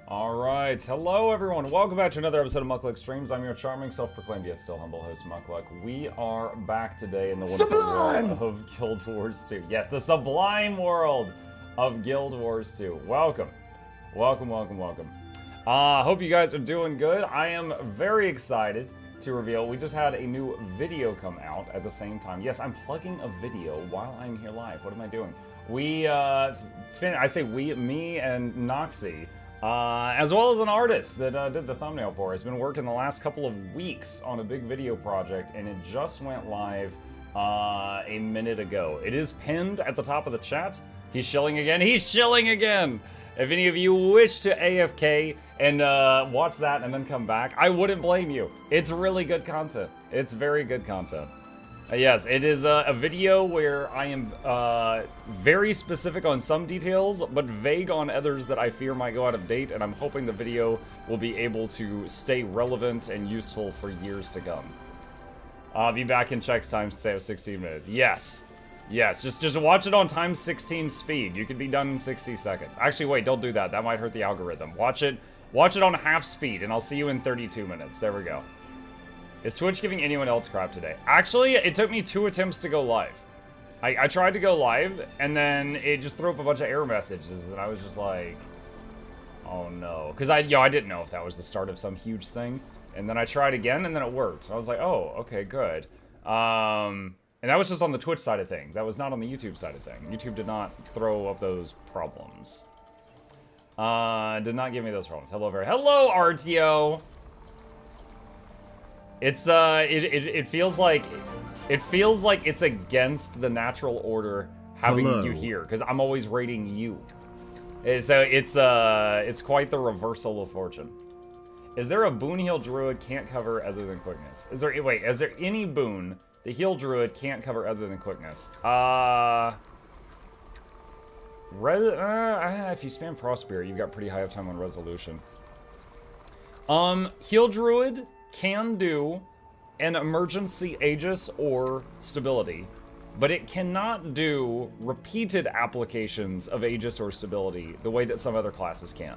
Alright, hello everyone, welcome back to another episode of Mukluk Streams. I'm your charming, self-proclaimed yet still humble host, Mukluk. We are back today in the wonderful world of Guild Wars 2. Yes, the sublime world of Guild Wars 2. Welcome. Welcome, welcome, welcome. Hope you guys are doing good. I am very excited to reveal we just had a new video come out at the same time. Yes, I'm plugging a video while I'm here live. What am I doing? We, I say we, me and Noxxi, as well as an artist that did the thumbnail for us. Been working the last couple of weeks on a big video project, and it just went live a minute ago. It is pinned at the top of the chat. He's shilling again. He's shilling again! If any of you wish to AFK and watch that and then come back, I wouldn't blame you. It's really good content. It's very good content. Yes, it is a video where I am very specific on some details, but vague on others that I fear might go out of date, and I'm hoping the video will be able to stay relevant and useful for years to come. I'll be back in checks time, say 16 minutes. Yes. Yes, just watch it on times 16 speed. You could be done in 60 seconds. Actually, wait, don't do that. That might hurt the algorithm. Watch it on half speed, and I'll see you in 32 minutes. There we go. Is Twitch giving anyone else crap today? Actually, it took me 2 attempts to go live. I tried to go live, and then it just threw up a bunch of error messages, and I was just like, oh no. Because I didn't know if that was the start of some huge thing. And then I tried again, and then it worked. I was like, oh, okay, good. And that was just on the Twitch side of things. That was not on the YouTube side of things. YouTube did not throw up those problems. Did not give me those problems. Hello, hello, RTO. It's it feels like it's against the natural order having you here, because I'm always rating you. So it's quite the reversal of fortune. Is there a boon heal druid can't cover other than quickness? Is there any boon the heal druid can't cover other than quickness? If you spam Frostbeard, you've got pretty high uptime on resolution. Heal druid can do an emergency Aegis or stability, but it cannot do repeated applications of Aegis or stability the way that some other classes can.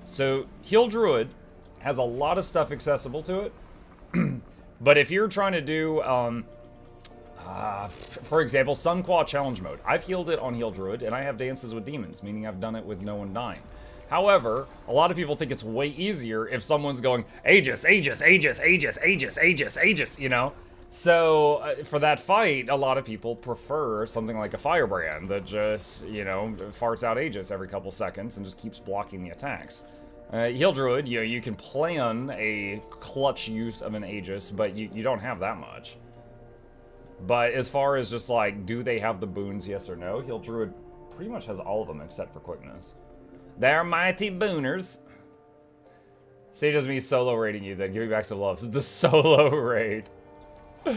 So heal druid has a lot of stuff accessible to it. But if you're trying to do, for example, Sunquaw challenge mode, I've healed it on Heal Druid, and I have dances with demons, meaning I've done it with no one dying. However, a lot of people think it's way easier if someone's going, Aegis, Aegis, Aegis, Aegis, Aegis, Aegis, Aegis, you know? So, for that fight, a lot of people prefer something like a Firebrand that just, you know, farts out Aegis every couple seconds and just keeps blocking the attacks. Heal Druid, you can plan a clutch use of an Aegis, but you don't have that much. But as far as just like, do they have the boons, yes or no? Heal Druid pretty much has all of them except for quickness. They're mighty booners. Say just me solo rating you then. Give me back some loves. The solo raid. I'm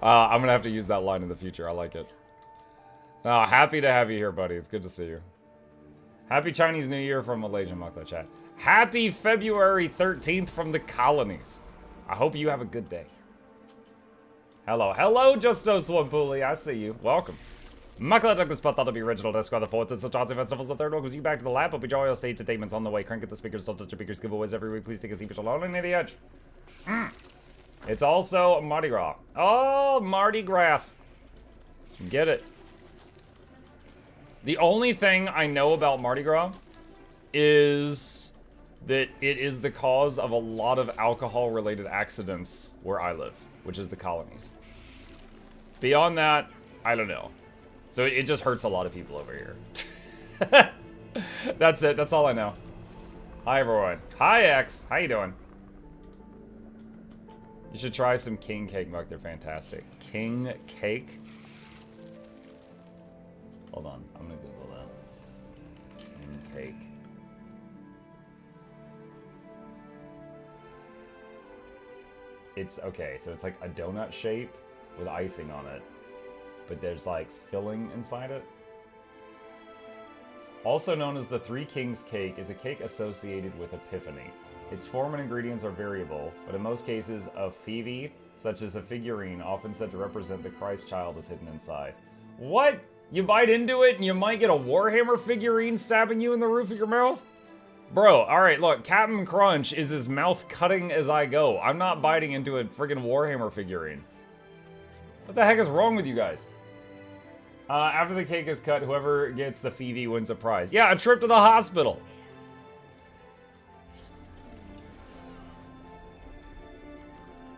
gonna have to use that line in the future. I like it. Oh, happy to have you here, buddy. It's good to see you. Happy Chinese New Year from Malaysia, Mukluk chat. Happy February 13th from the colonies. I hope you have a good day. Hello, hello, Justo Swampuli. I see you. Welcome. Mukluk took the spot, thought to be original Discord the 4th. It's a Chauncey Festivals the 3rd. Welcomes you back to the lab. Hope you enjoy your stage entertainments on the way. Crank at the speakers, don't touch your speakers, giveaways every week. Please take a seat, but alone near the edge. It's also Mardi Gras. Oh, Mardi Gras. Get it. The only thing I know about Mardi Gras is that it is the cause of a lot of alcohol-related accidents where I live, which is the colonies. Beyond that, I don't know. So it just hurts a lot of people over here. That's it. That's all I know. Hi, everyone. Hi, X. How you doing? You should try some king cake, Muck. They're fantastic. King cake? Hold on. I'm going to Google that. King cake. It's, okay, so it's like a donut shape with icing on it. But there's like filling inside it. Also known as the Three Kings cake, is a cake associated with Epiphany. Its form and ingredients are variable, but in most cases a Phoebe, such as a figurine, often said to represent the Christ child, is hidden inside. What? You bite into it and you might get a Warhammer figurine stabbing you in the roof of your mouth? Bro, alright, look, Captain Crunch is his mouth cutting as I go. I'm not biting into a friggin' Warhammer figurine. What the heck is wrong with you guys? After the cake is cut, whoever gets the Phoebe wins a prize. Yeah, a trip to the hospital.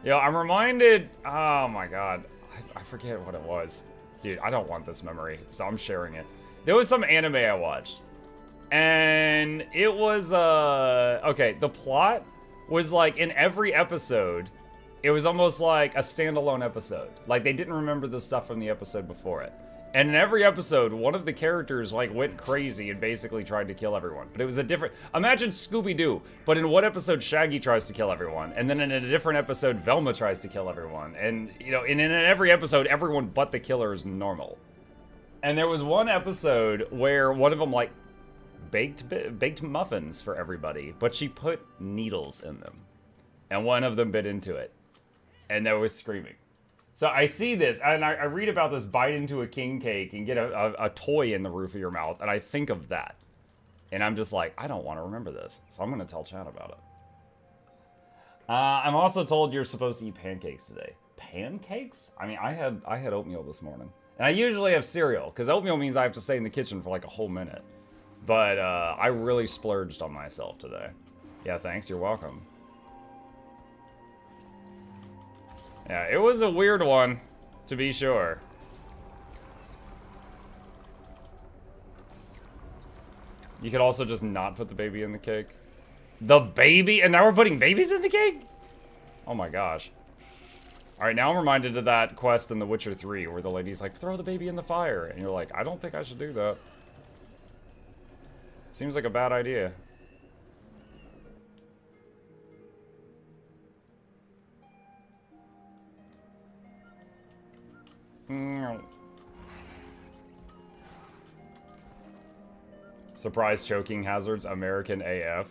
Yo, I'm reminded, oh my god, I forget what it was. Dude, I don't want this memory, so I'm sharing it. There was some anime I watched, and it was, okay, the plot was like in every episode, it was almost like a standalone episode. Like they didn't remember the stuff from the episode before it. And in every episode, one of the characters like went crazy and basically tried to kill everyone. But it was a different, imagine Scooby-Doo, but in one episode, Shaggy tries to kill everyone. And then in a different episode, Velma tries to kill everyone. And, you know, and in every episode, everyone but the killer is normal. And there was one episode where one of them like baked muffins for everybody, but she put needles in them. And one of them bit into it. And they were screaming. So I see this, and I read about this bite into a king cake and get a toy in the roof of your mouth, and I think of that. And I'm just like, I don't want to remember this, so I'm going to tell Chad about it. I'm also told you're supposed to eat pancakes today. Pancakes? I mean, I had oatmeal this morning. And I usually have cereal, because oatmeal means I have to stay in the kitchen for like a whole minute. But I really splurged on myself today. Yeah, thanks, you're welcome. Yeah, it was a weird one, to be sure. You could also just not put the baby in the cake. The baby? And now we're putting babies in the cake? Oh my gosh. Alright, now I'm reminded of that quest in The Witcher 3, where the lady's like, throw the baby in the fire. And you're like, I don't think I should do that. Seems like a bad idea. Surprise choking hazards, American AF.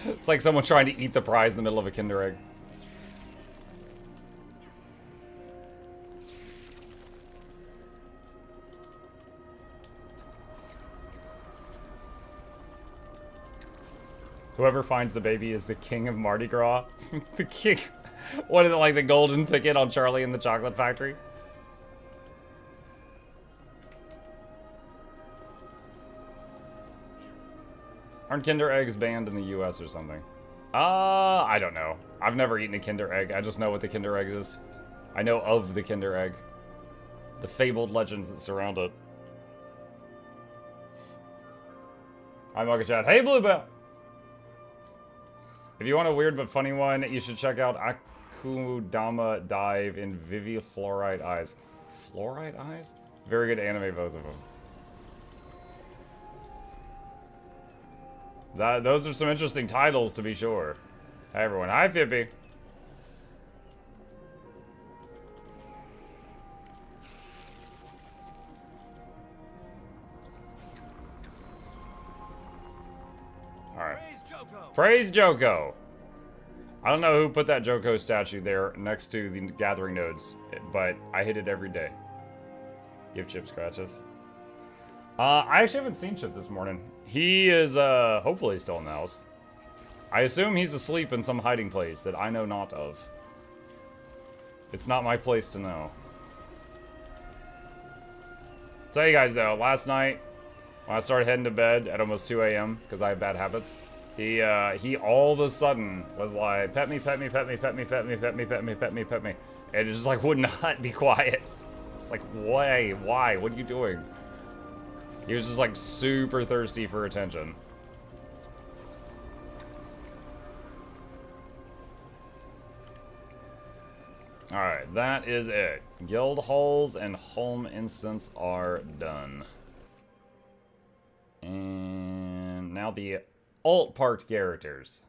It's like someone trying to eat the prize in the middle of a Kinder Egg. Whoever finds the baby is the king of Mardi Gras. The king. What is it, like the golden ticket on Charlie and the Chocolate Factory? Aren't Kinder Eggs banned in the US or something? I don't know. I've never eaten a Kinder Egg. I just know what the Kinder Egg is. I know of the Kinder Egg. The fabled legends that surround it. Hi, MuklukYoutube. Hey, Bluebell! If you want a weird but funny one, you should check out Akudama Dive in Vivi Fluorite Eyes. Fluorite Eyes? Very good anime, both of them. Those are some interesting titles, to be sure. Hi, everyone. Hi, Fippy. Alright. Praise Joko! I don't know who put that Joko statue there next to the gathering nodes, but I hit it every day. Give Chip scratches. I actually haven't seen Chip this morning. He is, hopefully still in the house. I assume he's asleep in some hiding place that I know not of. It's not my place to know. Tell you guys though, last night, when I started heading to bed at almost 2 a.m., because I have bad habits, he all of a sudden was like, pet me, pet me, pet me, pet me, pet me, pet me, pet me, pet me, pet me. And it just like would not be quiet. It's like, why? What are you doing? He was just like super thirsty for attention. Alright, that is it. Guild halls and home instance are done. And now the alt parked characters.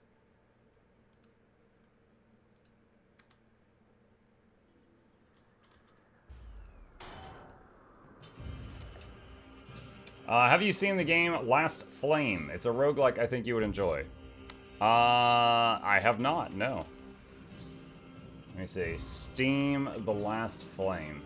Have you seen the game Last Flame? It's a roguelike I think you would enjoy. I have not, no. Let me see. Steam The Last Flame.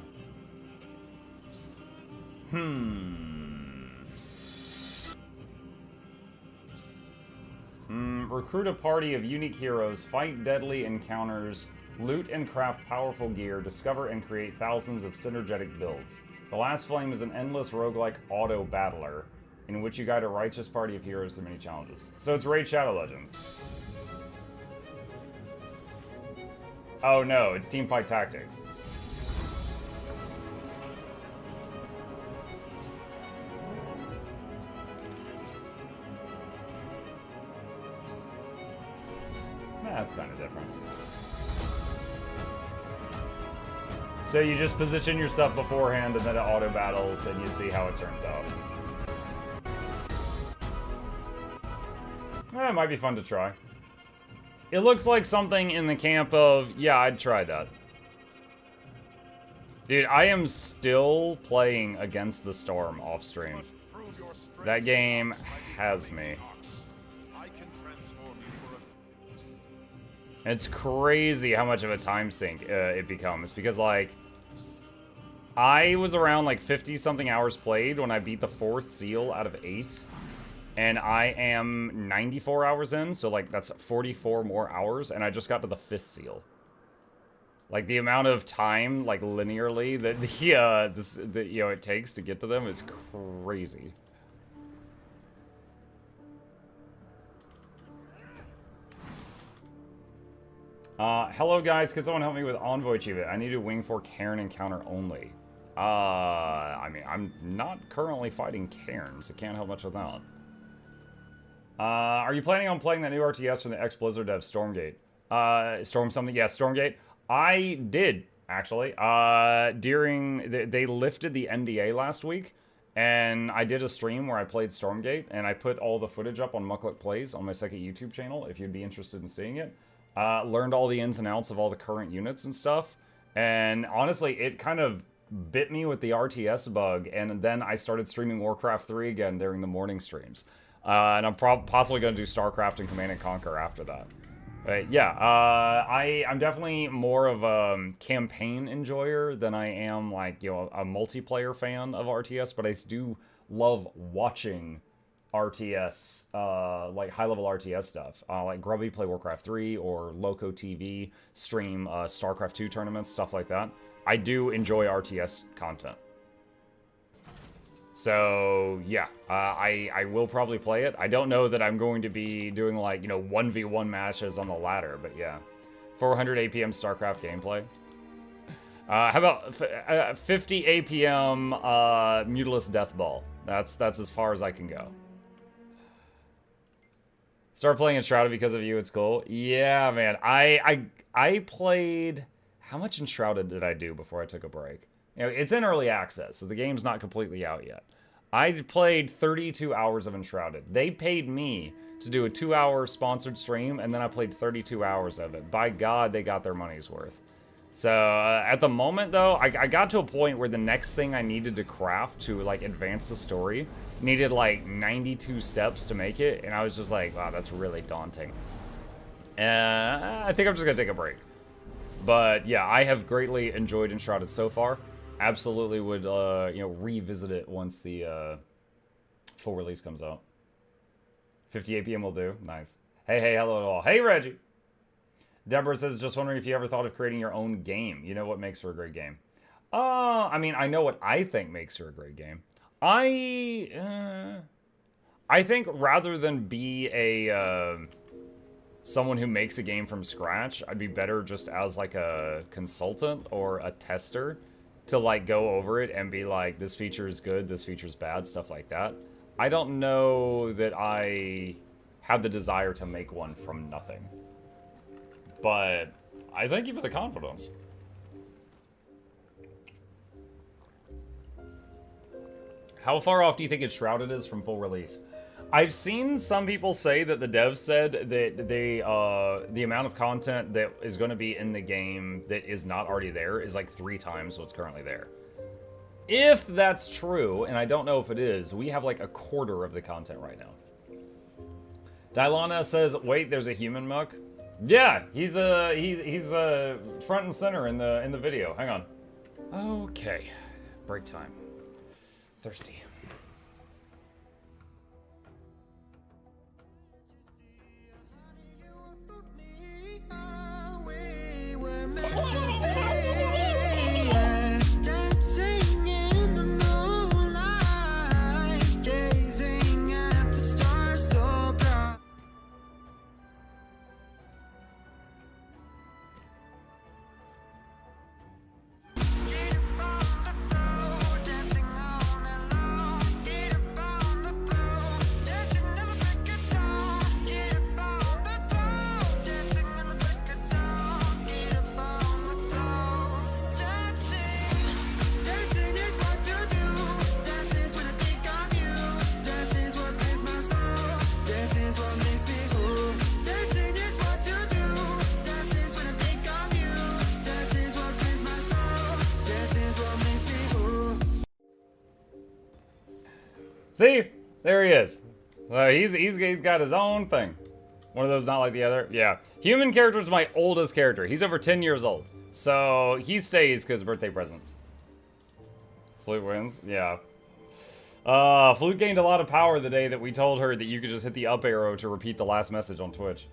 recruit a party of unique heroes, fight deadly encounters, loot and craft powerful gear, discover and create thousands of synergetic builds. The Last Flame is an endless roguelike auto-battler in which you guide a righteous party of heroes through many challenges. So it's Raid Shadow Legends. Oh no, it's Teamfight Tactics. That's kind of different. So you just position your stuff beforehand and then it auto battles and you see how it turns out. It might be fun to try. It looks like something in the camp of, yeah, I'd try that. Dude, I am still playing Against the Storm off stream. That game has me. It's crazy how much of a time sink it becomes, because like I was around like 50 something hours played when I beat the 4th seal out of 8, and I am 94 hours in, so like that's 44 more hours, and I just got to the 5th seal. Like the amount of time, like linearly, that it takes to get to them is crazy. Hello guys, could someone help me with Envoy achievement? I need a Wing 4 Cairn encounter only. I mean, I'm not currently fighting Cairns, so can't help much with that. Are you planning on playing that new RTS from the ex-Blizzard dev, Stormgate? Storm something? Yeah, Stormgate. I did, actually. They lifted the NDA last week, and I did a stream where I played Stormgate, and I put all the footage up on Mukluk Plays on my second YouTube channel, if you'd be interested in seeing it. Learned all the ins and outs of all the current units and stuff, and honestly, it kind of bit me with the RTS bug, and then I started streaming Warcraft 3 again during the morning streams. And I'm possibly going to do StarCraft and Command & Conquer after that. But yeah, I'm definitely more of a campaign enjoyer than I am, like, you know, a multiplayer fan of RTS, but I do love watching RTS, like high-level RTS stuff. Like Grubby play Warcraft 3 or Loco TV stream StarCraft 2 tournaments, stuff like that. I do enjoy RTS content. So, yeah, I will probably play it. I don't know that I'm going to be doing, like, you know, 1v1 matches on the ladder, but yeah. 400 APM StarCraft gameplay. How about 50 APM Mutilus Death Ball? That's as far as I can go. Start playing Enshrouded because of you, it's cool. Yeah, man, I played... How much Enshrouded did I do before I took a break? You know, it's in early access, so the game's not completely out yet. I played 32 hours of Enshrouded. They paid me to do a 2-hour sponsored stream, and then I played 32 hours of it. By God, they got their money's worth. So, at the moment, though, I got to a point where the next thing I needed to craft to, like, advance the story needed, like, 92 steps to make it, and I was just like, wow, that's really daunting. I think I'm just gonna take a break. But, yeah, I have greatly enjoyed Enshrouded so far. Absolutely would, you know, revisit it once the full release comes out. 50 APM will do. Nice. Hey, hello to all. Hey, Reggie! Deborah says, just wondering if you ever thought of creating your own game. You know what makes for a great game? I mean, I know what I think makes for a great game. I think rather than be a someone who makes a game from scratch, I'd be better just as like a consultant or a tester to like go over it and be like, this feature is good, this feature is bad, stuff like that. I don't know that I have the desire to make one from nothing. But I thank you for the confidence. How far off do you think Enshrouded is from full release? I've seen some people say that the devs said that they, the amount of content that is going to be in the game that is not already there is like 3 times what's currently there. If that's true, and I don't know if it is, we have like a quarter of the content right now. Dylana says, wait, there's a human muck? Yeah, he's front and center in the video. Hang on. Okay, break time. Thirsty. See? There he is. He's got his own thing. One of those not like the other. Yeah. Human character is my oldest character. He's over 10 years old. So he stays because birthday presents. Flute wins. Yeah. Flute gained a lot of power the day that we told her that you could just hit the up arrow to repeat the last message on Twitch.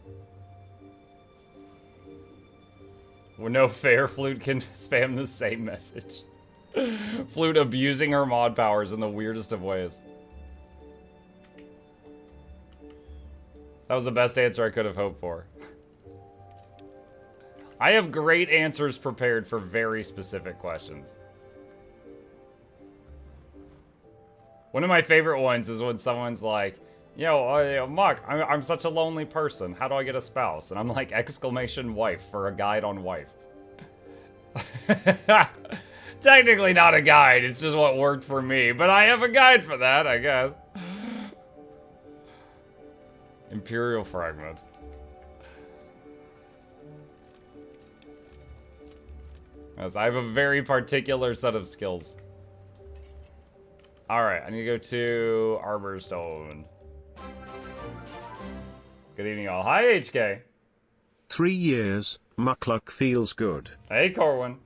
Well, no fair, Flute can spam the same message. Flute abusing her mod powers in the weirdest of ways. That was the best answer I could have hoped for. I have great answers prepared for very specific questions. One of my favorite ones is when someone's like, yo, Muck, I'm such a lonely person. How do I get a spouse? And I'm like, exclamation wife for a guide on wife. Technically not a guide. It's just what worked for me. But I have a guide for that, I guess. Imperial fragments. Yes, I have a very particular set of skills. Alright, I need to go to Arborstone. Good evening, all. Hi, HK. 3 years, Mukluk feels good. Hey, Corwin.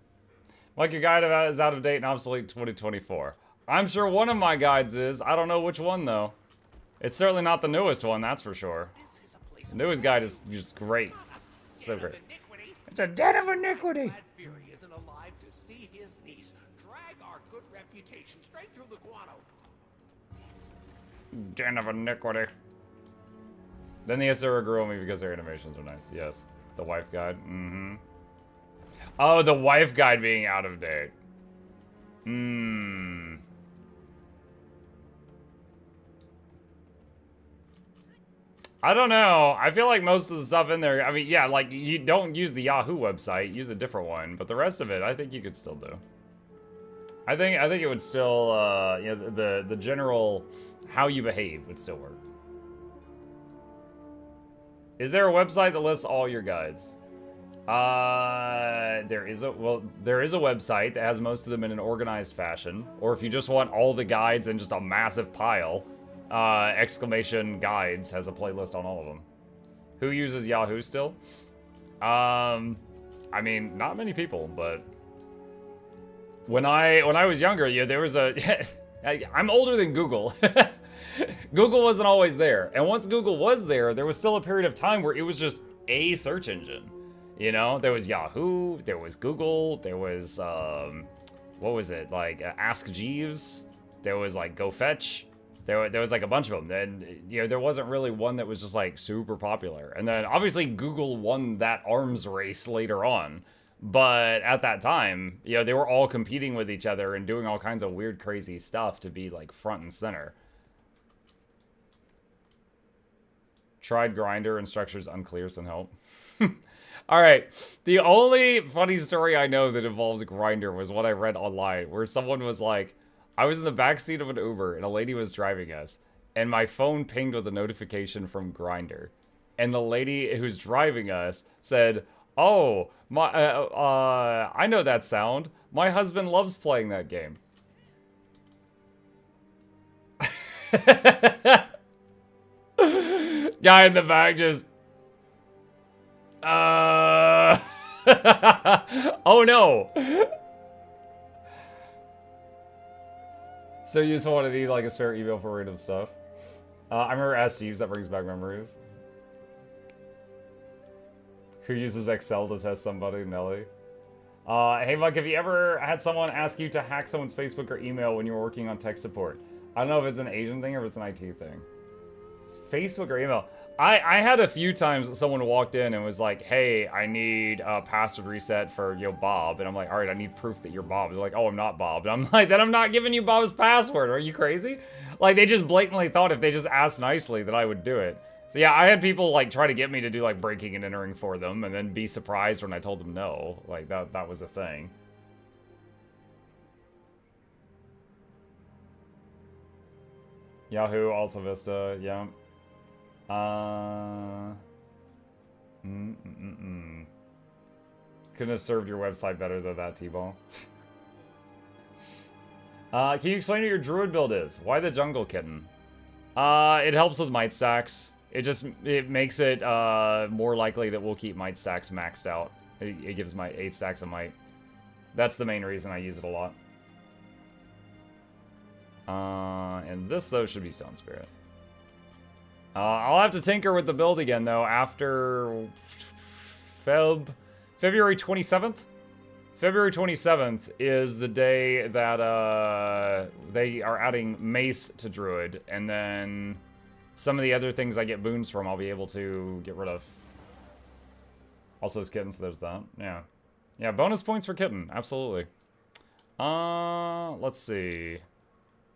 Like your guide is out of date and obsolete 2024. I'm sure one of my guides is. I don't know which one, though. It's certainly not the newest one, that's for sure. The newest guide is just great. So great. It's a den of iniquity. Isn't alive to see his niece drag our good reputation straight through the guano. Den of iniquity. Then the Asura grew on me because their animations are nice. Yes. The wife guide. Mm-hmm. Oh, the wife guide being out of date. Hmm. I don't know. I feel like most of the stuff in there, I mean, yeah, like, you don't use the Yahoo website, use a different one, but the rest of it, I think you could still do. I think it would still, you know, the general how you behave would still work. Is there a website that lists all your guides? There is a website that has most of them in an organized fashion, or if you just want all the guides in just a massive pile, exclamation guides has a playlist on all of them. Who uses Yahoo still? I mean, not many people, but when I was younger, yeah, there was a I'm older than Google. Google wasn't always there. And once Google was there, there was still a period of time where it was just a search engine. You know, there was Yahoo, there was Google, there was what was it? Like Ask Jeeves, there was like Go Fetch. There was like a bunch of them, and you know there wasn't really one that was just like super popular. And then obviously Google won that arms race later on, but at that time, you know, they were all competing with each other and doing all kinds of weird, crazy stuff to be like front and center. Tried Grindr and structures unclear, some help. All right, the only funny story I know that involves Grindr was what I read online, where someone was like, I was in the backseat of an Uber and a lady was driving us, and my phone pinged with a notification from Grindr, and the lady who's driving us said, "Oh, I know that sound. My husband loves playing that game." Guy in the back just, oh no. So you just want to need like a spare email for random stuff. I remember Ask Jeeves, that brings back memories. Who uses Excel to test somebody? Nelly. Hey Mike, have you ever had someone ask you to hack someone's Facebook or email when you were working on tech support? I don't know if it's an Asian thing or if it's an IT thing. Facebook or email. I had a few times that someone walked in and was like, hey, I need a password reset for, you know, Bob. And I'm like, all right, I need proof that you're Bob. They're like, oh, I'm not Bob. And I'm like, then I'm not giving you Bob's password. Are you crazy? Like, they just blatantly thought if they just asked nicely that I would do it. So yeah, I had people like try to get me to do like breaking and entering for them and then be surprised when I told them no. Like that was a thing. Yahoo, Alta Vista, yeah. Couldn't have served your website better than that, T-Ball. Can you explain what your Druid build is? Why the Jungle Kitten? It helps with might stacks. It makes it more likely that we'll keep might stacks maxed out. It gives my 8 stacks of might. That's the main reason I use it a lot. And this, though, should be Stone Spirit. I'll have to tinker with the build again, though, after February 27th. February 27th is the day that they are adding Mace to Druid, and then some of the other things I get boons from I'll be able to get rid of. Also, as Kitten, so there's that. Yeah. Yeah, bonus points for Kitten, absolutely. Let's see.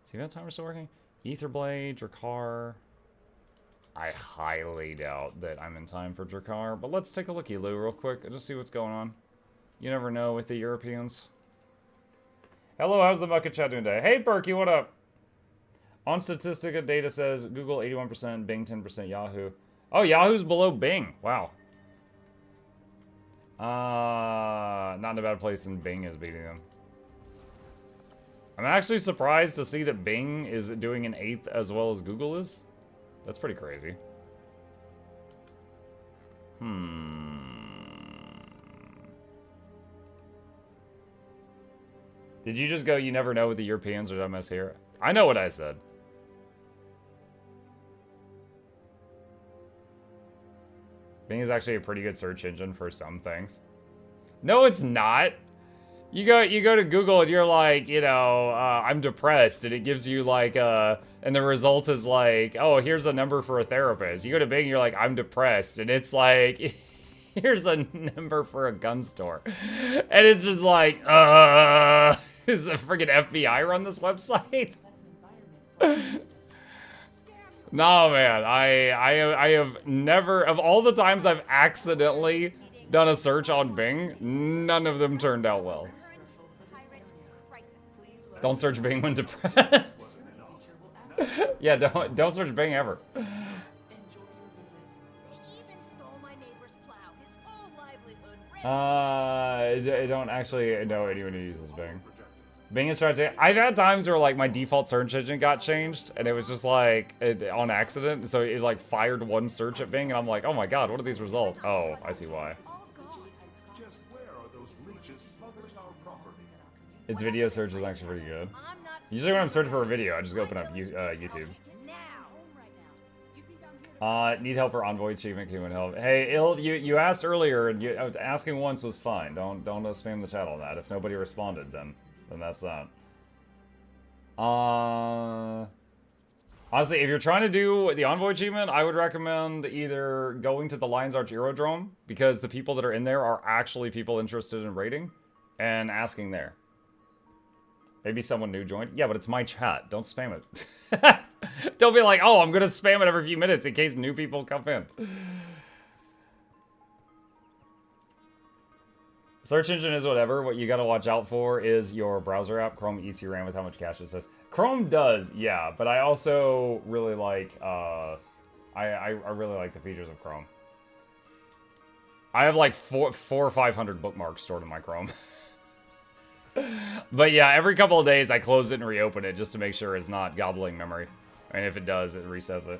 See that timer still working? Etherblade, Drakkar. I highly doubt that I'm in time for Drakkar, but let's take a looky, Lou, real quick and just see what's going on. You never know with the Europeans. Hello, how's the Mucket chat doing today? Hey, Perky, what up? On Statistica, data says Google 81%, Bing 10%, Yahoo. Oh, Yahoo's below Bing. Wow. Not in a bad place, and Bing is beating them. I'm actually surprised to see that Bing is doing an 8th as well as Google is. That's pretty crazy. Did you just go, you never know with the Europeans, or did I miss here? I know what I said. Bing is actually a pretty good search engine for some things. No, it's not. You go to Google and you're like, you know, I'm depressed, and it gives you like and the result is like, oh, here's a number for a therapist. You go to Bing and you're like, I'm depressed, and it's like, here's a number for a gun store, and it's just like, is the freaking FBI run this website? No, man, I have never, of all the times I've accidentally done a search on Bing, none of them turned out well. Don't search Bing when depressed. Yeah, don't search Bing ever. I don't actually know anyone who uses Bing. Bing is trying to. I've had times where like my default search engine got changed, and it was just like on accident. So it like fired one search at Bing, and I'm like, oh my god, what are these results? Oh, I see why. Its video search is actually pretty good. Usually when I'm searching for a video, I just go open up YouTube. Need help for Envoy achievement, human help. Hey, Il, you asked earlier, and asking once was fine. Don't spam the chat on that. If nobody responded, then that's that. Honestly, if you're trying to do the Envoy achievement, I would recommend either going to the Lion's Arch Aerodrome, because the people that are in there are actually people interested in raiding, and asking there. Maybe someone new joined. Yeah, but it's my chat. Don't spam it. Don't be like, oh, I'm going to spam it every few minutes in case new people come in. Search engine is whatever. What you got to watch out for is your browser app. Chrome eats your RAM with how much cache it says. Chrome does, yeah. But I also really like, I really like the features of Chrome. I have like 400 or 500 bookmarks stored in my Chrome. But yeah, every couple of days I close it and reopen it just to make sure it's not gobbling memory. And if it does, it resets it.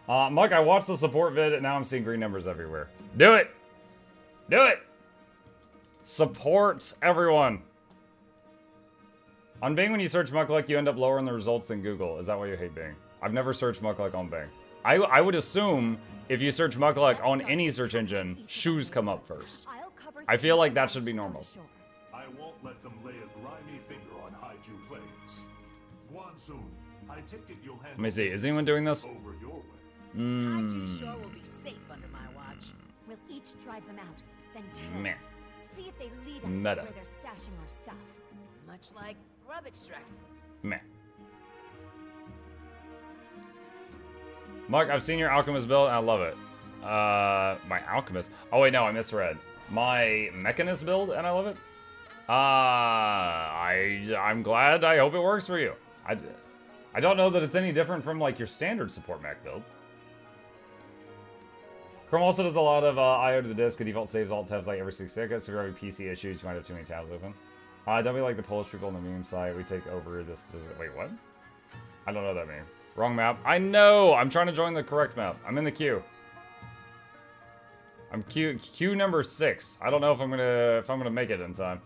Mike, I watched the support vid and now I'm seeing green numbers everywhere. Do it! Do it! Support everyone. On Bing, when you search Mukluk, you end up lower in the results than Google. Is that why you hate Bing? I've never searched Mukluk on Bing. I would assume if you search Mukluk on any search engine, shoes come up first. I feel like that should be normal. I won't let them lay a grimy finger on Haiju Plains. Guansoon, I take it you'll handle. Let me see. Is anyone doing this? Over your way. Haiju Shore will be safe under my watch. We'll each drive them out, then tell. Meh. See if they lead us Meta. to where they're stashing our stuff. Much like grub extracting. Meh. Mark, I've seen your Alchemist build and I love it. My Alchemist? Oh wait, no, I misread. My Mechanist build and I love it. I'm glad. I hope it works for you. I don't know that it's any different from like your standard support mech build. Chrome also does a lot of I/O to the disk. It default saves alt tabs like every 6 seconds. So if you're having PC issues, you might have too many tabs open. Don't be like the Polish people on the meme site. We take over this. Wait, what? I don't know what that means. Wrong map. I know! I'm trying to join the correct map. I'm in the queue. I'm queue number 6. I don't know if I'm gonna make it in time.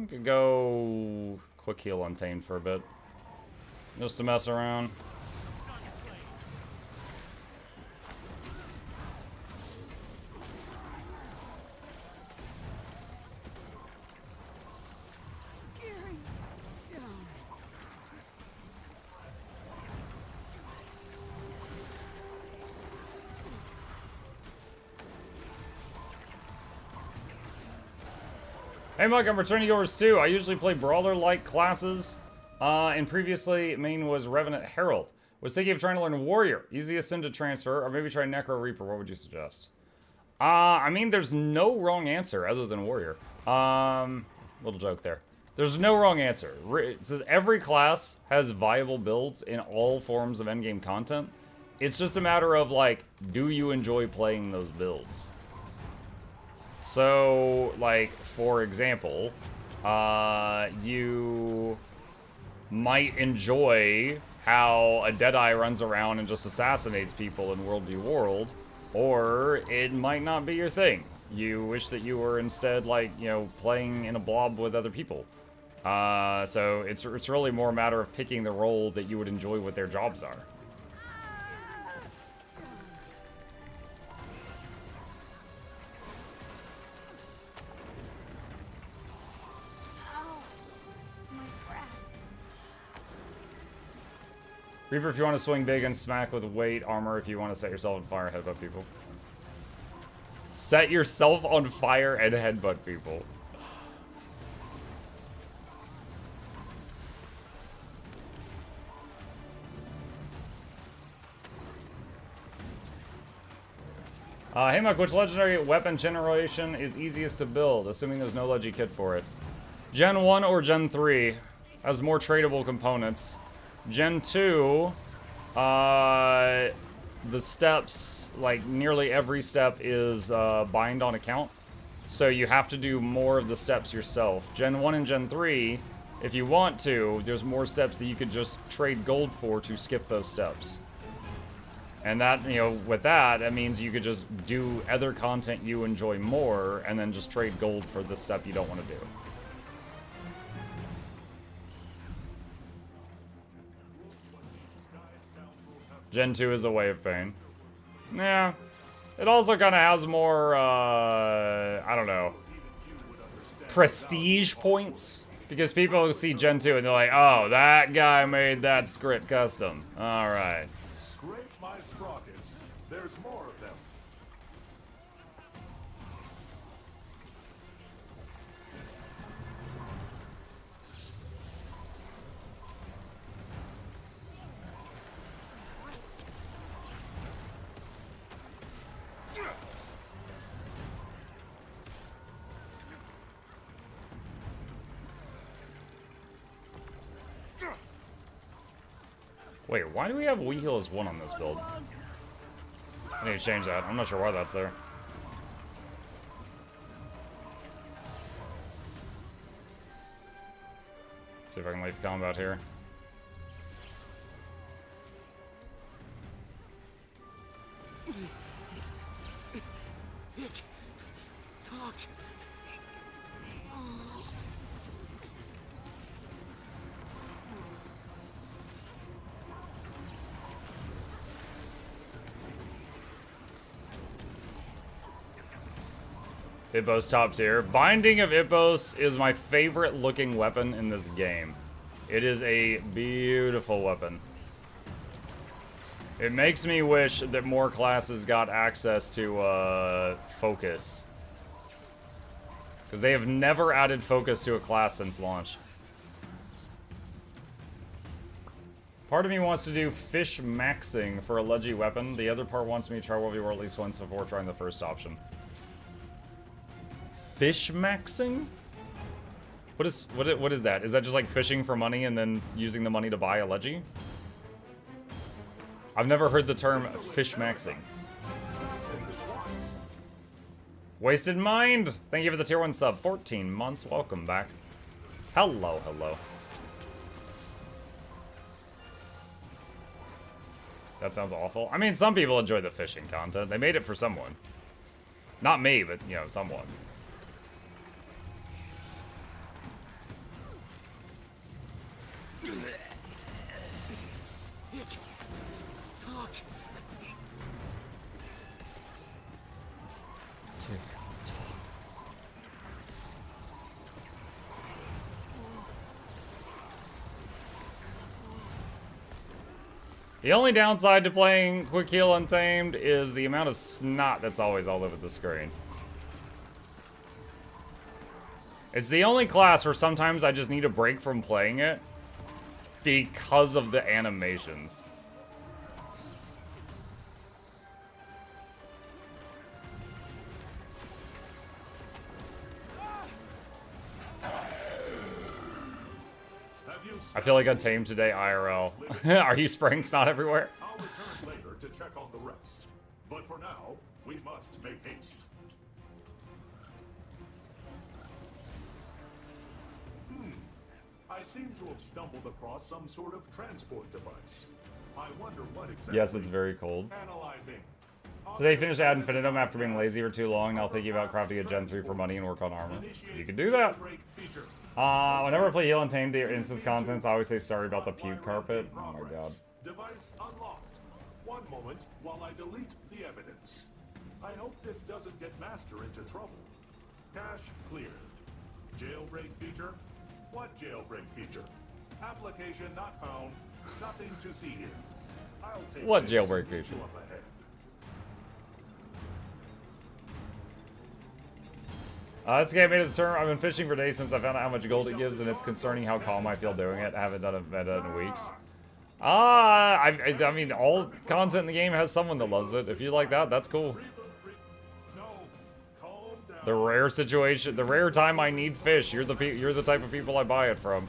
Could go quick heal Untamed for a bit. Just to mess around. Hey Mike, I'm returning yours too. I usually play brawler-like classes, and previously main was Revenant Herald. Was thinking of trying to learn Warrior, easiest sim to transfer, or maybe try Necro Reaper. What would you suggest? I mean, there's no wrong answer other than Warrior. Little joke there. There's no wrong answer. It says every class has viable builds in all forms of endgame content. It's just a matter of like, do you enjoy playing those builds? So, like, for example, you might enjoy how a Deadeye runs around and just assassinates people in World v. World, or it might not be your thing. You wish that you were instead, like, you know, playing in a blob with other people. So it's really more a matter of picking the role that you would enjoy what their jobs are. Reaper if you want to swing big and smack with weight, armor if you want to set yourself on fire and headbutt people. Set yourself on fire and headbutt people. Hey Mike, which legendary weapon generation is easiest to build, assuming there's no Legi kit for it? Gen 1 or Gen 3 has more tradable components. Gen 2, the steps, like nearly every step is bind on account. So you have to do more of the steps yourself. Gen 1 and Gen 3, if you want to, there's more steps that you could just trade gold for to skip those steps. And that, you know, with that, that means you could just do other content you enjoy more and then just trade gold for the step you don't want to do. Gen 2 is a way of pain. Yeah. It also kind of has more, I don't know, prestige points. Because people see Gen 2 and they're like, oh, that guy made that script custom. Alright. Scrape my sprockets. There's more of them. Wait, why do we have Wii Heal as 1 on this build? I need to change that. I'm not sure why that's there. Let's see if I can leave combat here. Tick tock. Ippos top tier. Binding of Ippos is my favorite looking weapon in this game. It is a beautiful weapon. It makes me wish that more classes got access to focus. Because they have never added focus to a class since launch. Part of me wants to do fish maxing for a Legi weapon. The other part wants me to try World v. World at least once before trying the first option. Fish maxing? What is that? Is that just like fishing for money and then using the money to buy a Legi? I've never heard the term fish maxing. Wasted Mind! Thank you for the tier 1 sub. 14 months. Welcome back. Hello, hello. That sounds awful. I mean, some people enjoy the fishing content. They made it for someone. Not me, but, you know, someone. The only downside to playing Quick Heal Untamed is the amount of snot that's always all over the screen. It's the only class where sometimes I just need a break from playing it because of the animations. I feel like Untamed today IRL. Are you spraying snot everywhere? I'll return later to check on the rest. But for now, we must make haste. I seem to have stumbled across some sort of transport device. I wonder what exactly. Yes, it's very cold. Analyzing. Today finished ad infinitum after being lazy for too long. Now thinking about crafting a Gen 3 for money and work on armor. You can do that. Whenever I play Heal Untamed, the instance contents, I always say sorry about the puke carpet. Oh my god. Device unlocked. One moment while I delete the evidence. I hope this doesn't get Master into trouble. Cache cleared. Jailbreak feature? What jailbreak feature? Application not found. Nothing to see here. I'll take What this jailbreak and get feature? you up ahead. This game made it the term. I've been fishing for days since I found out how much gold it gives, and it's concerning how calm I feel doing it. I haven't done a meta in weeks. I mean, all content in the game has someone that loves it. If you like that, that's cool. The rare situation, the rare time I need fish, you're the type of people I buy it from.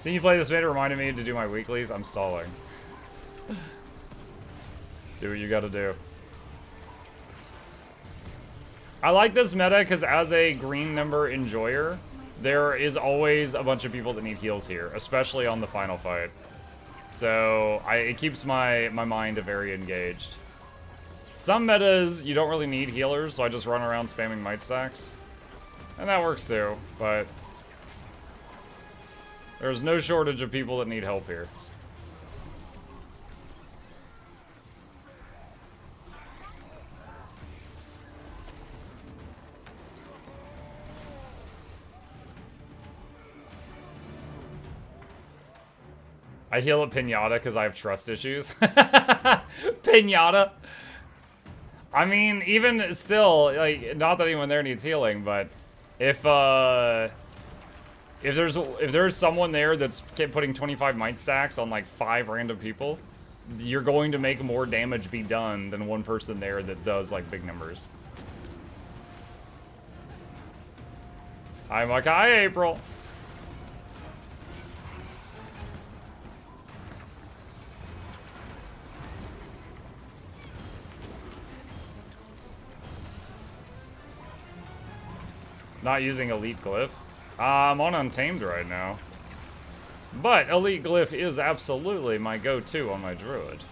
Seeing you play this meta reminded me to do my weeklies. I'm stalling. Do what you gotta do. I like this meta because as a green number enjoyer, there is always a bunch of people that need heals here, especially on the final fight. So it keeps my mind very engaged. Some metas, you don't really need healers, so I just run around spamming might stacks. And that works too, but there's no shortage of people that need help here. I heal at Pinata because I have trust issues. Pinata! I mean, even still, like, not that anyone there needs healing, but if there's someone there that's putting 25 might stacks on like 5 random people, you're going to make more damage be done than one person there that does like big numbers. I'm like, hi, April. Not using Elite Glyph. I'm on Untamed right now. But Elite Glyph is absolutely my go-to on my Druid.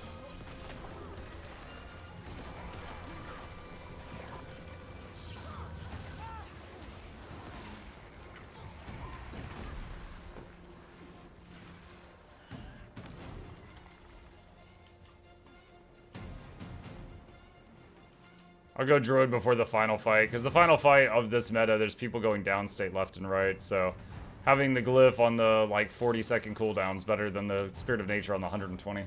I'll go Druid before the final fight, because the final fight of this meta, there's people going downstate left and right, so having the glyph on the, like, 40-second cooldown is better than the Spirit of Nature on the 120.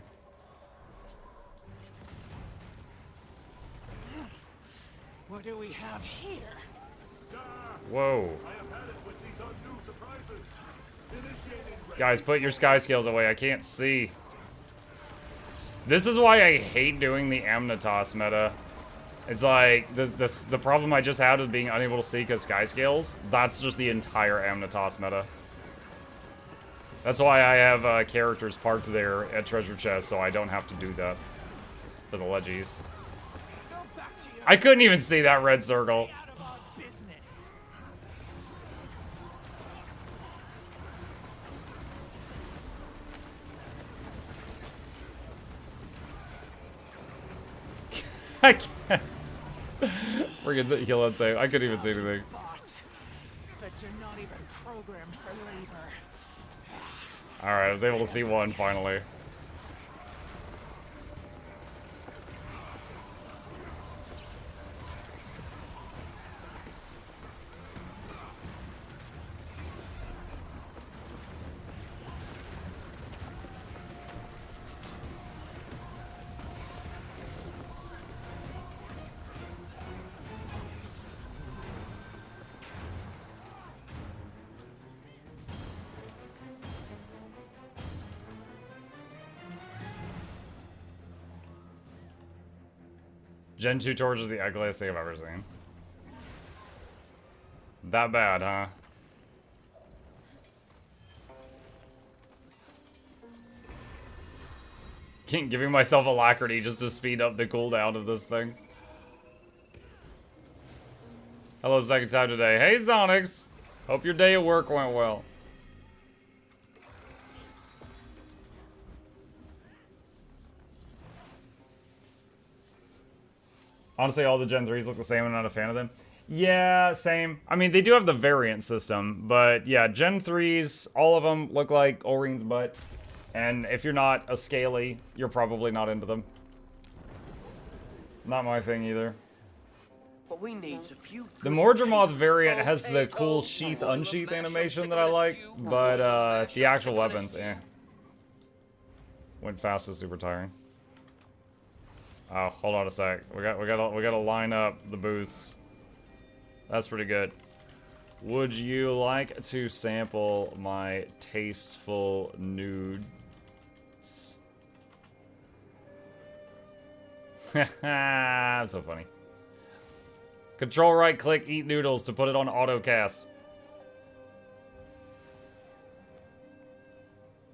What do we have here? Whoa. I have had it with these undue surprises. Initiating Guys, put your sky scales away. I can't see. This is why I hate doing the Amnas meta. It's like, the problem I just had with being unable to see because sky scales, that's just the entire Amnas meta. That's why I have characters parked there at treasure chest, so I don't have to do that for the leggies. Go back to your I couldn't even see that red circle. Stay out of our business. I can't. Freaking heal and save. I couldn't even see anything. But you're not even programmed for labor. Alright, I was able to see one finally. Gen 2 torch is the ugliest thing I've ever seen. That bad, huh? Giving myself alacrity just to speed up the cooldown of this thing. Hello, second time today. Hey, Zonix! Hope your day at work went well. Honestly, all the Gen 3s look the same. I'm not a fan of them. Yeah, same. I mean, they do have the variant system, but yeah, Gen 3s, all of them look like Orion's butt. And if you're not a scaly, you're probably not into them. Not my thing either. What we need's a few The Mordremoth variant has the cool sheath-unsheath animation that I like, but the actual weapons, eh. Went fast is super tiring. Oh, hold on a sec. We gotta line up the booths. That's pretty good. Would you like to sample my tasteful nudes? I'm so funny. Control right click eat noodles to put it on autocast.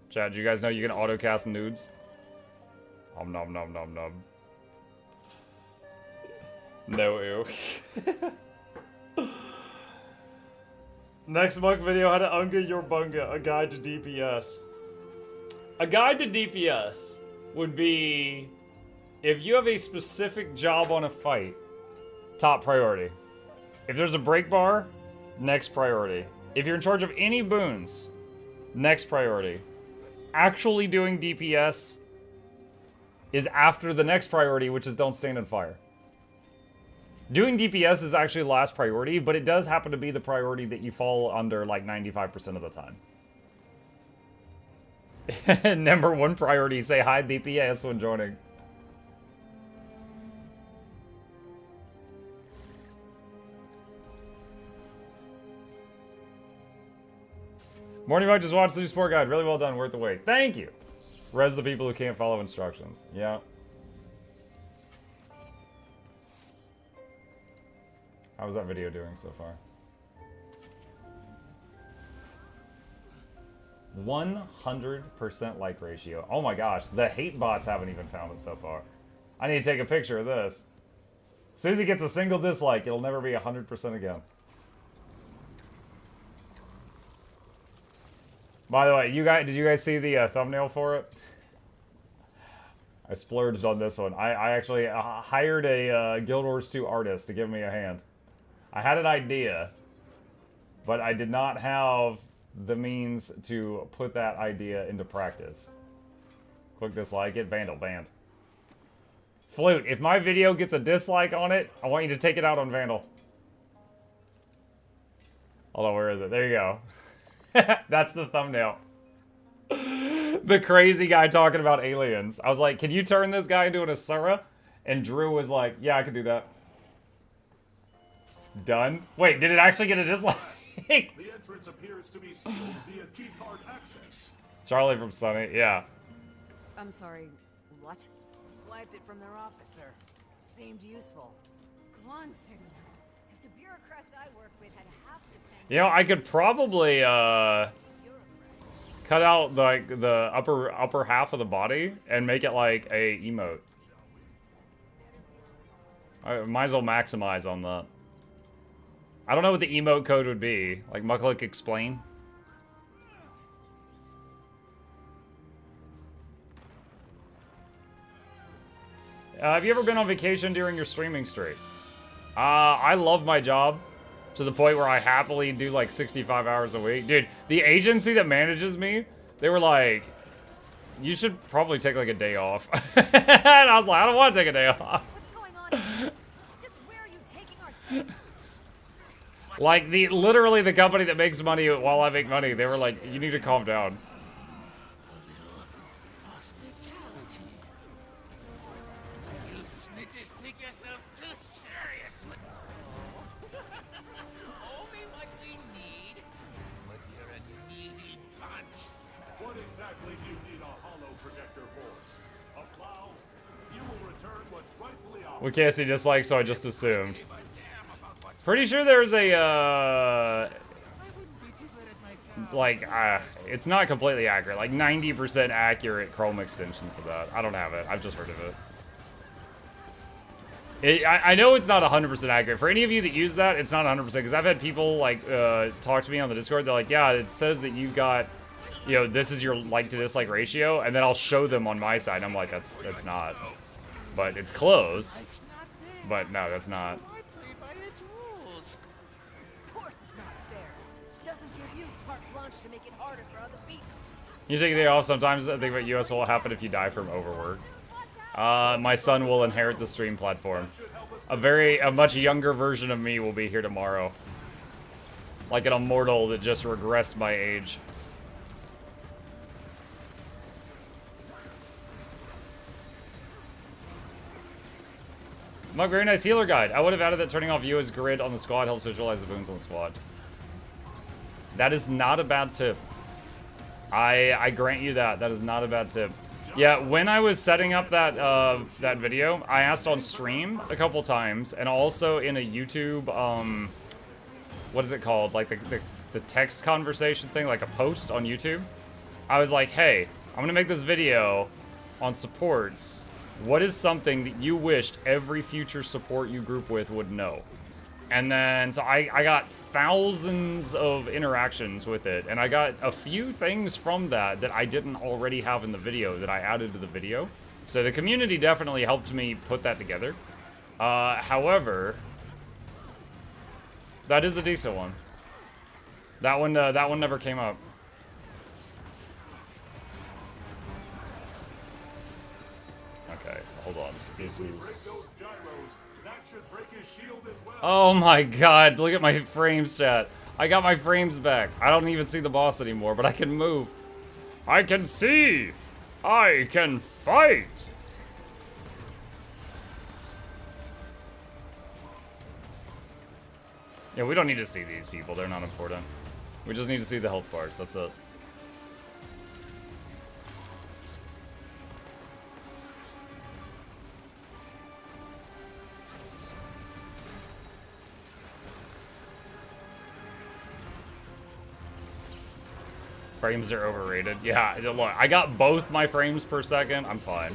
Chat, do you guys know you can autocast nudes? Om nom nom nom nom. No ew. Next monk video, how to unga your bunga, a guide to DPS. A guide to DPS would be, if you have a specific job on a fight, top priority. If there's a break bar, next priority. If you're in charge of any boons, next priority. Actually doing DPS is after the next priority, which is don't stand on fire. Doing DPS is actually last priority, but it does happen to be the priority that you fall under like 95% of the time. Number one priority, say hi DPS when joining. Morning Mike just watched the new sport guide. Really well done, worth the wait. Thank you. Res the people who can't follow instructions. Yeah. How's that video doing so far? 100% like ratio. Oh my gosh, the hate bots haven't even found it so far. I need to take a picture of this. As soon as he gets a single dislike, it'll never be 100% again. By the way, did you guys see the thumbnail for it? I splurged on this one. I actually hired a Guild Wars 2 artist to give me a hand. I had an idea, but I did not have the means to put that idea into practice. Click dislike it, Vandal banned. Flute, if my video gets a dislike on it, I want you to take it out on Vandal. Hold on, where is it? There you go. That's the thumbnail. The crazy guy talking about aliens. I was like, can you turn this guy into an Asura? And Drew was like, yeah, I can do that. Done? Wait, did it actually get a dislike? The entrance appears to be sealed via keycard access. Charlie from Sunny, yeah. I'm sorry, what? Swiped it from their officer. Seemed useful. Glonson. If the bureaucrats I work with had half the sense. You know, I could probably cut out like the upper half of the body and make it like a emote. I might as well maximize on that. I don't know what the emote code would be. Like Mukluk explain. Have you ever been on vacation during your streaming streak? I love my job to the point where I happily do like 65 hours a week. Dude, the agency that manages me, they were like, you should probably take like a day off. And I was like, I don't want to take a day off. What's going on here? Just where are you taking our things? Like literally the company that makes money while I make money, they were like, you need to calm down. You snitches take yourself too seriously. Only what we need. But you're a needy bunch. What exactly do you need a hollow projector for? A plow? You will return what's rightfully ours. We can't see dislikes, so I just assumed. Pretty sure there's a, it's not completely accurate, like 90% accurate Chrome extension for that. I don't have it, I've just heard of it. I know it's not 100% accurate. For any of you that use that, it's not 100%, because I've had people, like, talk to me on the Discord, they're like, yeah, it says that you've got, you know, this is your like to dislike ratio, and then I'll show them on my side, and I'm like, that's not. But it's close. But no, that's not. You take a day off sometimes. I think about US what will happen if you die from overwork. My son will inherit the stream platform. A much younger version of me will be here tomorrow. Like an immortal that just regressed my age. My very nice healer guide. I would have added that turning off you as grid on the squad helps visualize the boons on the squad. That is not a bad tip. I grant you that. That is not a bad tip. Yeah, when I was setting up that that video, I asked on stream a couple times, and also in a YouTube, what is it called? Like the text conversation thing, like a post on YouTube. I was like, hey, I'm gonna make this video on supports. What is something that you wished every future support you group with would know? And then, so I got thousands of interactions with it, and I got a few things from that that I didn't already have in the video that I added to the video. So the community definitely helped me put that together. However, that is a decent one. That one never came up. Okay, hold on. This is... Oh my god, look at my frame stat. I got my frames back. I don't even see the boss anymore, but I can move. I can see! I can fight! Yeah, we don't need to see these people. They're not important. We just need to see the health bars. That's it. Frames are overrated. Yeah, look, I got both my frames per second. I'm fine.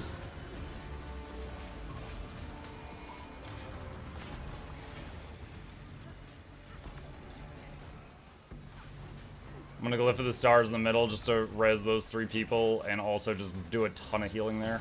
I'm gonna go lift for the stars in the middle just to res those 3 people and also just do a ton of healing there.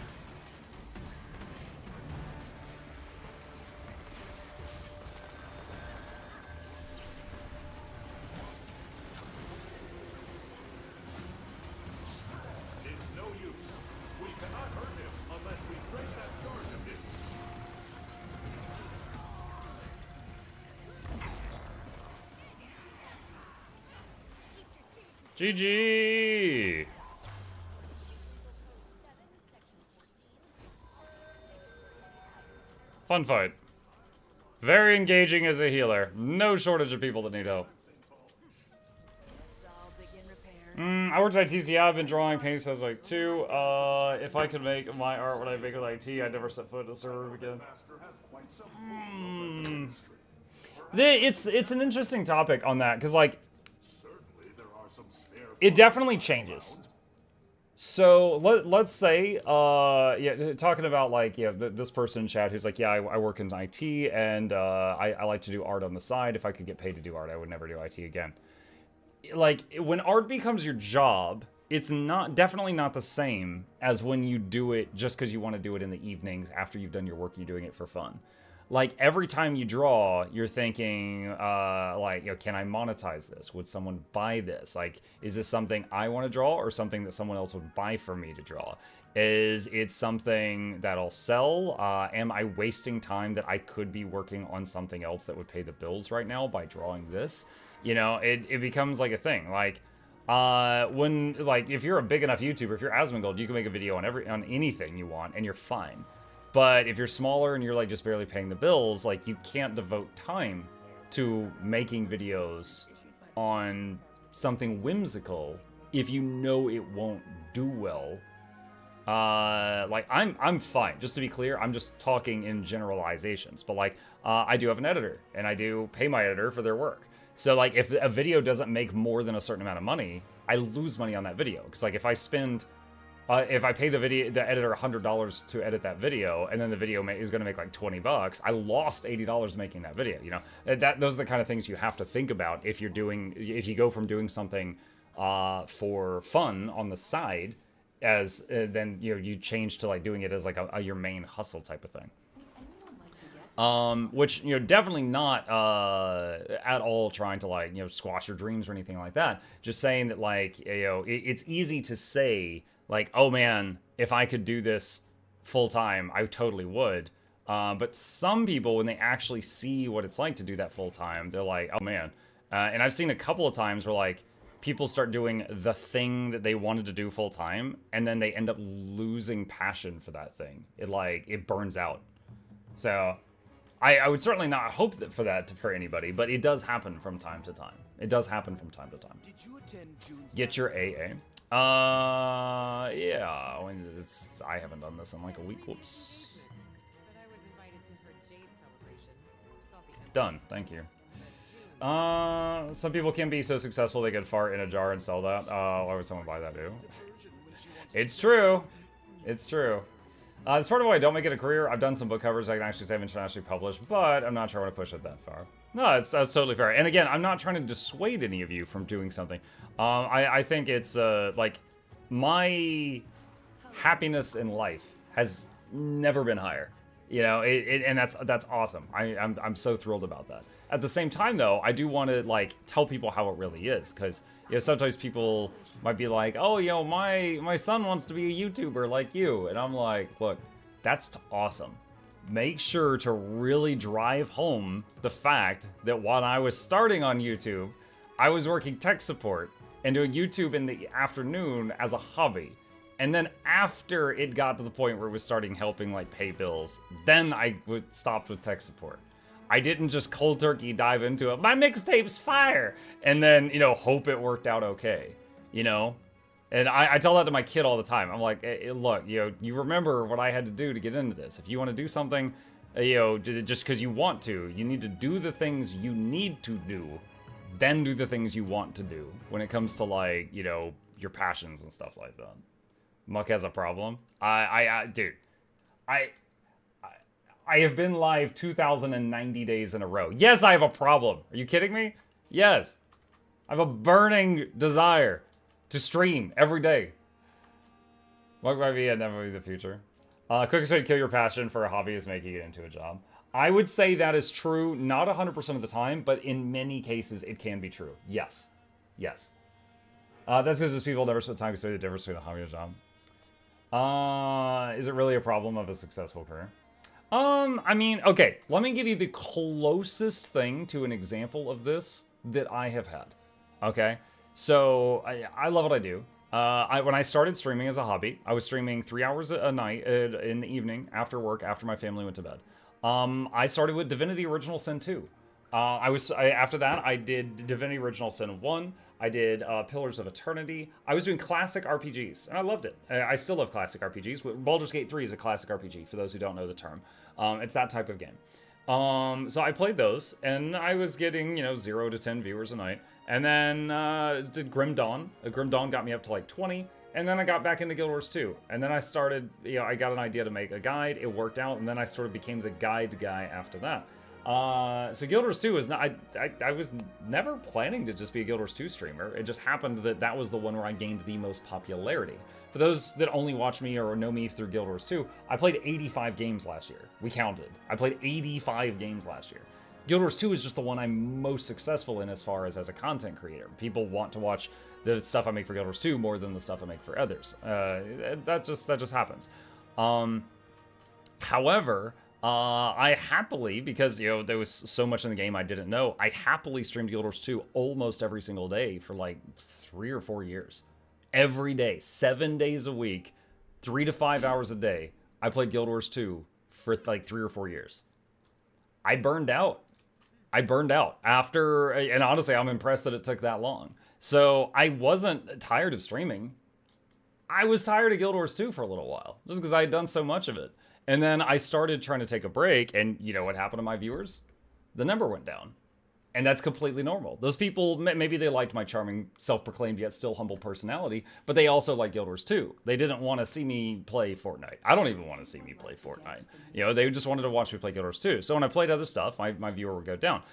GG! Fun fight. Very engaging as a healer. No shortage of people that need help. I'll begin repairs. I worked at ITCI. I've been drawing painting since like 2. If I could make my art when I make it with IT, I'd never set foot in a server room again. It's an interesting topic on that, because like it definitely changes. So let's say, yeah, talking about like, yeah, this person in chat who's like, yeah, I work in IT and I like to do art on the side. If I could get paid to do art, I would never do IT again. Like, when art becomes your job, it's definitely not the same as when you do it just because you want to do it in the evenings after you've done your work and you're doing it for fun. Like, every time you draw, you're thinking, like, you know, can I monetize this? Would someone buy this? Like, is this something I want to draw or something that someone else would buy for me to draw? Is it something that I'll sell? Am I wasting time that I could be working on something else that would pay the bills right now by drawing this? You know, it becomes like a thing. Like, when, like, if you're a big enough YouTuber, if you're Asmongold, you can make a video on anything you want and you're fine. But if you're smaller and you're like just barely paying the bills, like you can't devote time to making videos on something whimsical if you know it won't do well. Like I'm fine. Just to be clear, I'm just talking in generalizations. But like I do have an editor and I do pay my editor for their work. So like if a video doesn't make more than a certain amount of money, I lose money on that video. Because like if I pay the editor $100 to edit that video, and then the video is going to make like $20, I lost $80 making that video. You know, those are the kind of things you have to think about if you go from doing something for fun on the side, as then you change to like doing it as like your main hustle type of thing. Which, definitely not at all trying to like, squash your dreams or anything like that. Just saying that like, it's easy to say like, oh man, if I could do this full time, I totally would. But some people, when they actually see what it's like to do that full time, they're like, oh man. And I've seen a couple of times where like people start doing the thing that they wanted to do full time, and then they end up losing passion for that thing. It burns out. So I would certainly not hope for anybody, but it does happen from time to time. It does happen from time to time. Did you attend June's Get your AA. Yeah. I haven't done this in like a week. Whoops. But I was invited to her Jade celebration. Saw the Done. Thank you. Some people can be so successful they could fart in a jar and sell that. Why would someone buy that, dude? It's true. It's true. It's part of why I don't make it a career. I've done some book covers I can actually say I've internationally published, but I'm not sure I want to push it that far. No, that's totally fair. And again, I'm not trying to dissuade any of you from doing something. I think it's, like, my happiness in life has never been higher. And that's awesome. I'm so thrilled about that. At the same time, though, I do want to, like, tell people how it really is, because, sometimes people might be like, oh, my son wants to be a YouTuber like you. And I'm like, look, that's awesome. Make sure to really drive home the fact that when I was starting on YouTube, I was working tech support and doing YouTube in the afternoon as a hobby. And then after it got to the point where it was starting helping like pay bills, then I stopped with tech support. I didn't just cold turkey dive into it. My mixtape's fire. And then, hope it worked out okay, And I tell that to my kid all the time. I'm like, hey, look, you remember what I had to do to get into this. If you want to do something, just because you want to, you need to do the things you need to do, then do the things you want to do when it comes to like, your passions and stuff like that. Muck has a problem. Dude, I have been live 2,090 days in a row. Yes, I have a problem. Are you kidding me? Yes. I have a burning desire to stream every day. Muck might be never be the future. Quickest way to kill your passion for a hobby is making it into a job. I would say that is true, not 100% of the time, but in many cases it can be true. Yes. Yes. That's because people never spend time to study the difference between a hobby and a job. Is it really a problem of a successful career? I mean, okay, let me give you the closest thing to an example of this that I have had. Okay? So, I love what I do. When I started streaming as a hobby, I was streaming 3 hours a night in the evening after work, after my family went to bed. I started with Divinity Original Sin 2. After that, I did Divinity Original Sin 1. I did Pillars of Eternity. I was doing classic RPGs, and I loved it. I still love classic RPGs. Baldur's Gate 3 is a classic RPG, for those who don't know the term. It's that type of game. So I played those, and I was getting, 0 to 10 viewers a night. And then did Grim Dawn. Grim Dawn got me up to like 20. And then I got back into Guild Wars 2. And then I started, I got an idea to make a guide. It worked out, and then I sort of became the guide guy after that. So Guild Wars 2 is not, I was never planning to just be a Guild Wars 2 streamer. It just happened that that was the one where I gained the most popularity. For those that only watch me or know me through Guild Wars 2, I played 85 games last year. We counted. I played 85 games last year. Guild Wars 2 is just the one I'm most successful in as far as a content creator. People want to watch the stuff I make for Guild Wars 2 more than the stuff I make for others. That just happens. However, I happily, because there was so much in the game I didn't know, I happily streamed Guild Wars 2 almost every single day for like 3 or 4 years. Every day, 7 days a week, 3 to 5 hours a day, I played Guild Wars 2 for like 3 or 4 years. I burned out. After, and honestly, I'm impressed that it took that long. So I wasn't tired of streaming. I was tired of Guild Wars 2 for a little while, just because I had done so much of it. And then I started trying to take a break, and you know what happened to my viewers? The number went down. And that's completely normal. Those people, maybe they liked my charming, self-proclaimed yet still humble personality, but they also like Guild Wars 2. They didn't want to see me play Fortnite. I don't even want to see me play Fortnite. They just wanted to watch me play Guild Wars 2. So when I played other stuff, my viewer would go down.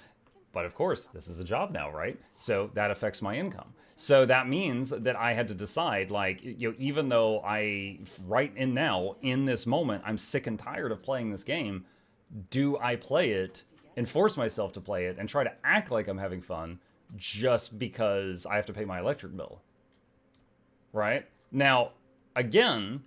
But of course, this is a job now, right? So that affects my income. So that means that I had to decide, like, even though in this moment, I'm sick and tired of playing this game, do I play it and force myself to play it and try to act like I'm having fun just because I have to pay my electric bill, right? Now, again,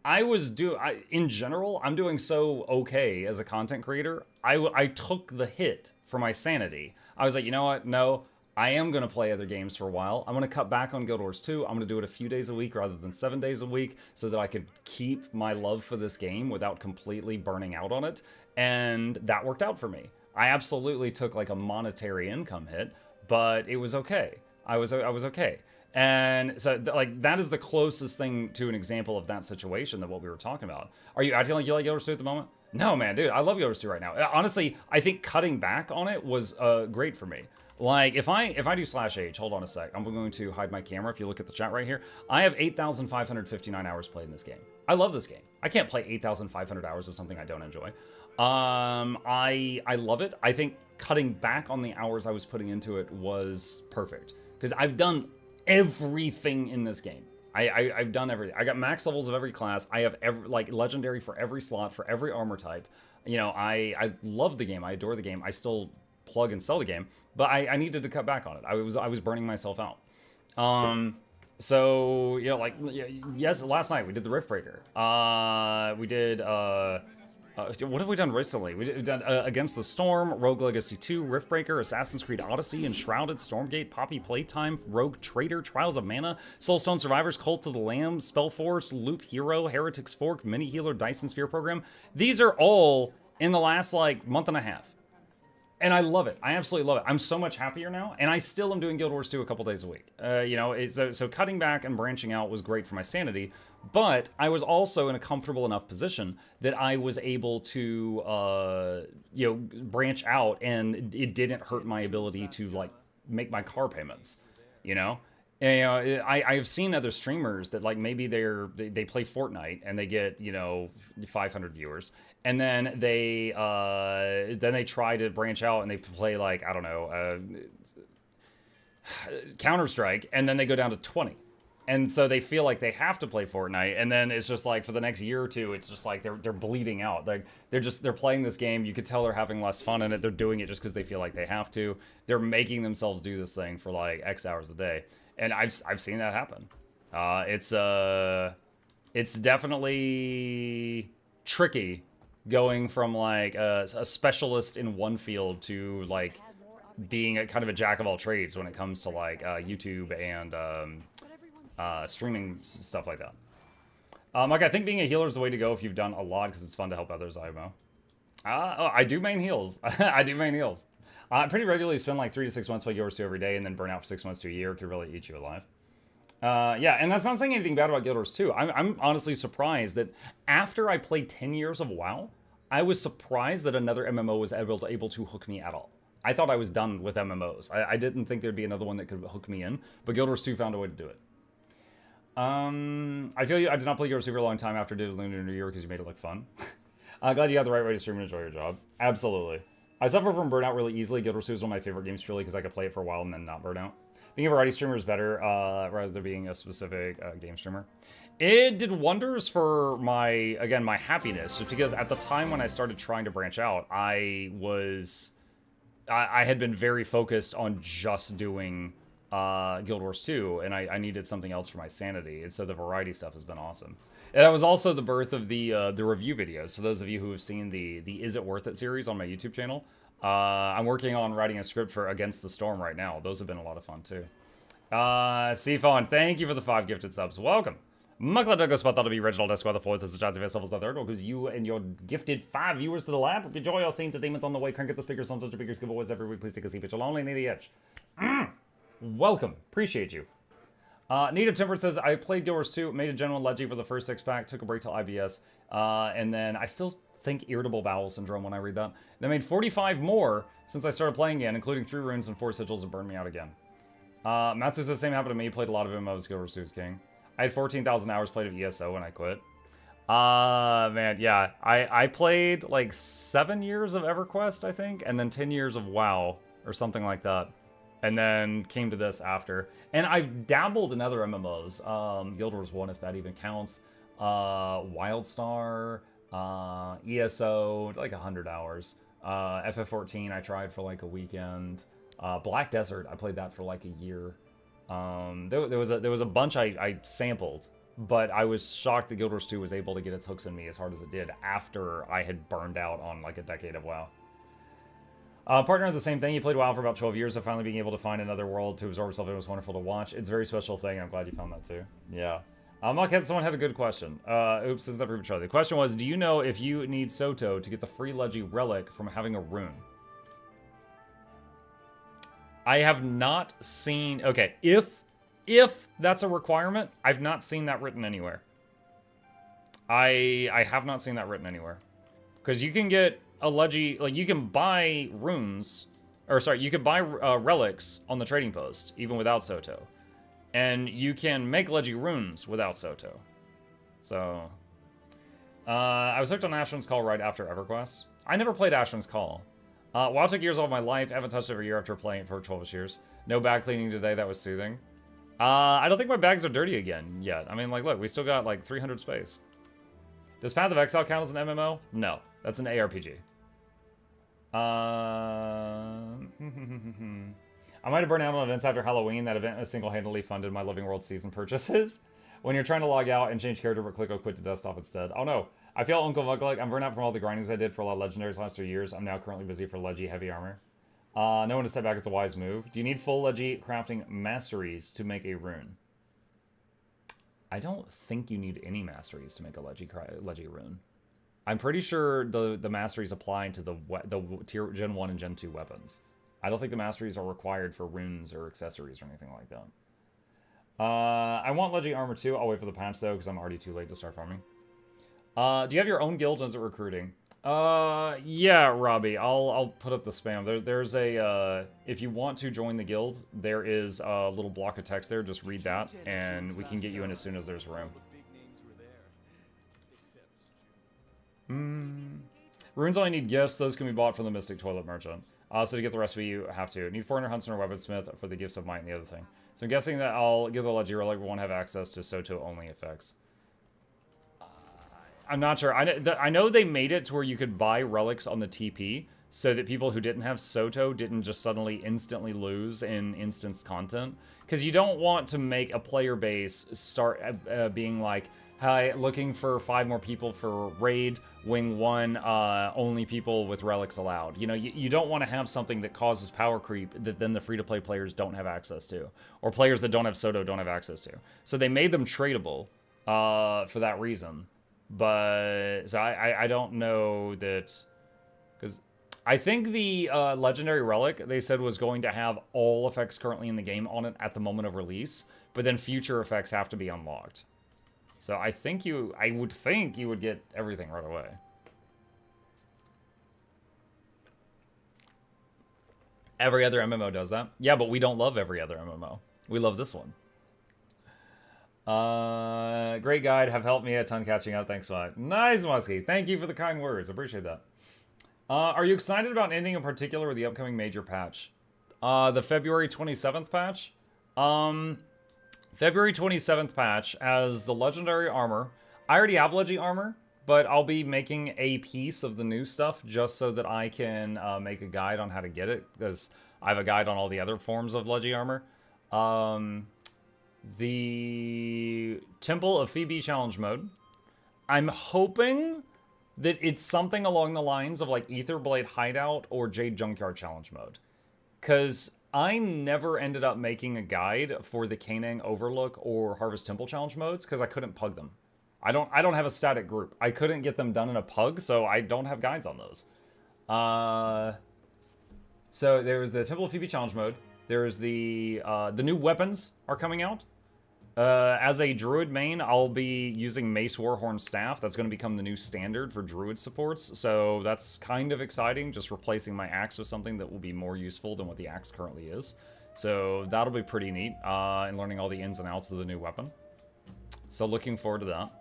in general, I'm doing so okay as a content creator. I took the hit for my sanity. I was like, you know what? No, I am going to play other games for a while. I'm going to cut back on Guild Wars 2. I'm going to do it a few days a week rather than 7 days a week so that I could keep my love for this game without completely burning out on it. And that worked out for me. I absolutely took like a monetary income hit, but it was okay. I was okay. And so that is the closest thing to an example of that situation than what we were talking about. Are you acting like you like Guild Wars 2 at the moment? No, man, dude, I love Guild Wars 2 right now. Honestly, I think cutting back on it was great for me. Like, if I do /H, hold on a sec. I'm going to hide my camera. If you look at the chat right here, I have 8,559 hours played in this game. I love this game. I can't play 8,500 hours of something I don't enjoy. I love it. I think cutting back on the hours I was putting into it was perfect because I've done everything in this game. I've done everything. I got max levels of every class. I have legendary for every slot, for every armor type. I love the game. I adore the game. I still plug and sell the game, but I needed to cut back on it. I was burning myself out. So yes, last night we did the Riftbreaker. We did what have we done recently? We've done Against the Storm, Rogue Legacy 2, Riftbreaker, Assassin's Creed Odyssey, Enshrouded, Stormgate, Poppy Playtime, Rogue Trader, Trials of Mana, Soulstone Survivors, Cult of the Lamb, Spellforce, Loop Hero, Heretics Fork, Mini Healer, Dyson Sphere Program. These are all in the last month and a half. And I love it. I absolutely love it. I'm so much happier now, and I still am doing Guild Wars 2 a couple days a week. So cutting back and branching out was great for my sanity, but I was also in a comfortable enough position that I was able to, branch out, and it didn't hurt my ability to make my car payments. I have seen other streamers that maybe they play Fortnite and they get 500 viewers, and then they try to branch out and they play I don't know, Counter-Strike, and then they go down to 20, and so they feel like they have to play Fortnite, and then it's just for the next year or two, it's just they're bleeding out. They're playing this game. You could tell they're having less fun in it. They're doing it just because they feel like they have to. They're making themselves do this thing for X hours a day. And I've seen that happen. It's definitely tricky going from a specialist in one field to being a kind of a jack of all trades when it comes to YouTube and streaming stuff like that. I think being a healer is the way to go if you've done a lot because it's fun to help others. IMO. Oh, I do main heals. I do main heals. I pretty regularly spend like 3 to 6 months playing Guild Wars 2 every day, and then burn out for 6 months to a year. It could really eat you alive. Yeah, and that's not saying anything bad about Guild Wars 2. I'm honestly surprised that after I played 10 years of WoW, I was surprised that another MMO was able to hook me at all. I thought I was done with MMOs. I didn't think there'd be another one that could hook me in, but Guild Wars 2 found a way to do it. I feel you. I did not play Guild Wars 2 for a long time after I did Lunar New Year because you made it look fun. Glad you got the right way to stream and enjoy your job. Absolutely. I suffer from burnout really easily. Guild Wars 2 is one of my favorite games purely because I could play it for a while and then not burn out. Being a variety streamer is better rather than being a specific game streamer. It did wonders for my happiness, just because at the time when I started trying to branch out, I had been very focused on just doing Guild Wars 2, and I needed something else for my sanity, and so the variety stuff has been awesome. And that was also the birth of the review videos. For those of you who have seen the Is It Worth It series on my YouTube channel, I'm working on writing a script for Against the Storm right now. Those have been a lot of fun too. Seafawn, thank you for the 5 gifted subs. Welcome. MuklukYoutube thought to be Reginald Esquire the 4th. This is Chance of yourself the 3rd, because you and your gifted 5 viewers to the lab. Enjoy your scene to demons on the way. Crank at the speakers, don't touch the speakers, giveaways every week. Please take a seat, but you'll only need the edge. Welcome. Appreciate you. Nita Tempered says, I played Guild Wars 2, made a general leggy for the first 6-pack, took a break till IBS, and then I still think irritable bowel syndrome when I read that. They made 45 more since I started playing again, including 3 runes and 4 sigils that burned me out again. Matsu says the same happened to me, played a lot of MMOs, Guild Wars 2 is king. I had 14,000 hours played of ESO when I quit. Man, yeah, I played like 7 years of EverQuest, I think, and then 10 years of WoW, or something like that. And then came to this after. And I've dabbled in other MMOs. Guild Wars 1, if that even counts. WildStar, ESO, like 100 hours. FF14 I tried for like a weekend. Black Desert, I played that for like a year. There was a bunch I sampled, but I was shocked that Guild Wars 2 was able to get its hooks in me as hard as it did after I had burned out on like a decade of WoW. Partner, the same thing. He played WoW for about 12 years, so finally being able to find another world to absorb yourself in was wonderful to watch. It's a very special thing. I'm glad you found that too. Yeah. Someone had a good question. Oops, this is not premature. The question was, do you know if you need Soto to get the free Leggy relic from having a rune? I have not seen... Okay, if that's a requirement, I've not seen that written anywhere. I have not seen that written anywhere. Because you can get a Leggy... Like, you can buy runes... Or, sorry, you could buy relics on the trading post, even without Soto. And you can make Leggy runes without Soto. So... I was hooked on Asheron's Call right after EverQuest. I never played Asheron's Call. WoW took years off my life. I haven't touched it every year after playing it for 12 years. No bag cleaning today. That was soothing. I don't think my bags are dirty again yet. I mean, like, look, we still got like 300 space. Does Path of Exile count as an MMO? No, that's an ARPG. I might have burned out on events after Halloween. That event has single-handedly funded my Living World season purchases. When you're trying to log out and change character, but click on quit to desktop instead. Oh no. I feel Uncle Mukluk. I'm burned out from all the grindings I did for a lot of legendaries last 3 years. I'm now currently busy for Leggy heavy armor. No one to step back. It's a wise move. Do you need full Leggy crafting masteries to make a rune? I don't think you need any masteries to make a Leggy rune. I'm pretty sure the masteries apply to the tier Gen 1 and Gen 2 weapons. I don't think the masteries are required for runes or accessories or anything like that. I want Leggy armor too. I'll wait for the patch though, because I'm already too late to start farming. Do you have your own guild? Is it recruiting? Yeah, Robbie. I'll put up the spam. There's a if you want to join the guild, there is a little block of text there. Just read that, and we can get you in as soon as there's room. Runes only need gifts. Those can be bought from the Mystic Toilet Merchant. So to get the recipe, you have to need 400 Huntsman or Weaponsmith for the gifts of might and the other thing. So I'm guessing that I'll give the Leggy relic, but won't have access to Soto only effects. I'm not sure. I know they made it to where you could buy relics on the TP so that people who didn't have Soto didn't just suddenly instantly lose in instance content. Because you don't want to make a player base start being like, hi, looking for 5 more people for raid, wing 1, only people with relics allowed. You know, you don't want to have something that causes power creep that then the free-to-play players don't have access to. Or players that don't have Soto don't have access to. So they made them tradable for that reason. But, so I don't know that Because I think the Legendary Relic, they said, was going to have all effects currently in the game on it at the moment of release, but then future effects have to be unlocked. So I would think you would get everything right away. Every other MMO does that. Yeah, but we don't love every other MMO. We love this one. Great guide. Have helped me a ton catching up. Thanks, Mike. Nice, Muskie. Thank you for the kind words. Appreciate that. Are you excited about anything in particular with the upcoming major patch? The February 27th patch? February 27th patch as the legendary armor. I already have Legi armor, but I'll be making a piece of the new stuff just so that I can make a guide on how to get it, because I have a guide on all the other forms of Legi armor. The Temple of Phoebe challenge mode. I'm hoping that it's something along the lines of like Etherblade Hideout or Jade Junkyard challenge mode. Because I never ended up making a guide for the Kanang Overlook or Harvest Temple challenge modes because I couldn't pug them. I don't have a static group. I couldn't get them done in a pug, so I don't have guides on those. So there's the Temple of Phoebe challenge mode. There's the new weapons are coming out. As a Druid main, I'll be using Mace Warhorn Staff. That's going to become the new standard for Druid supports, so that's kind of exciting, just replacing my axe with something that will be more useful than what the axe currently is. So that'll be pretty neat, and learning all the ins and outs of the new weapon. So looking forward to that.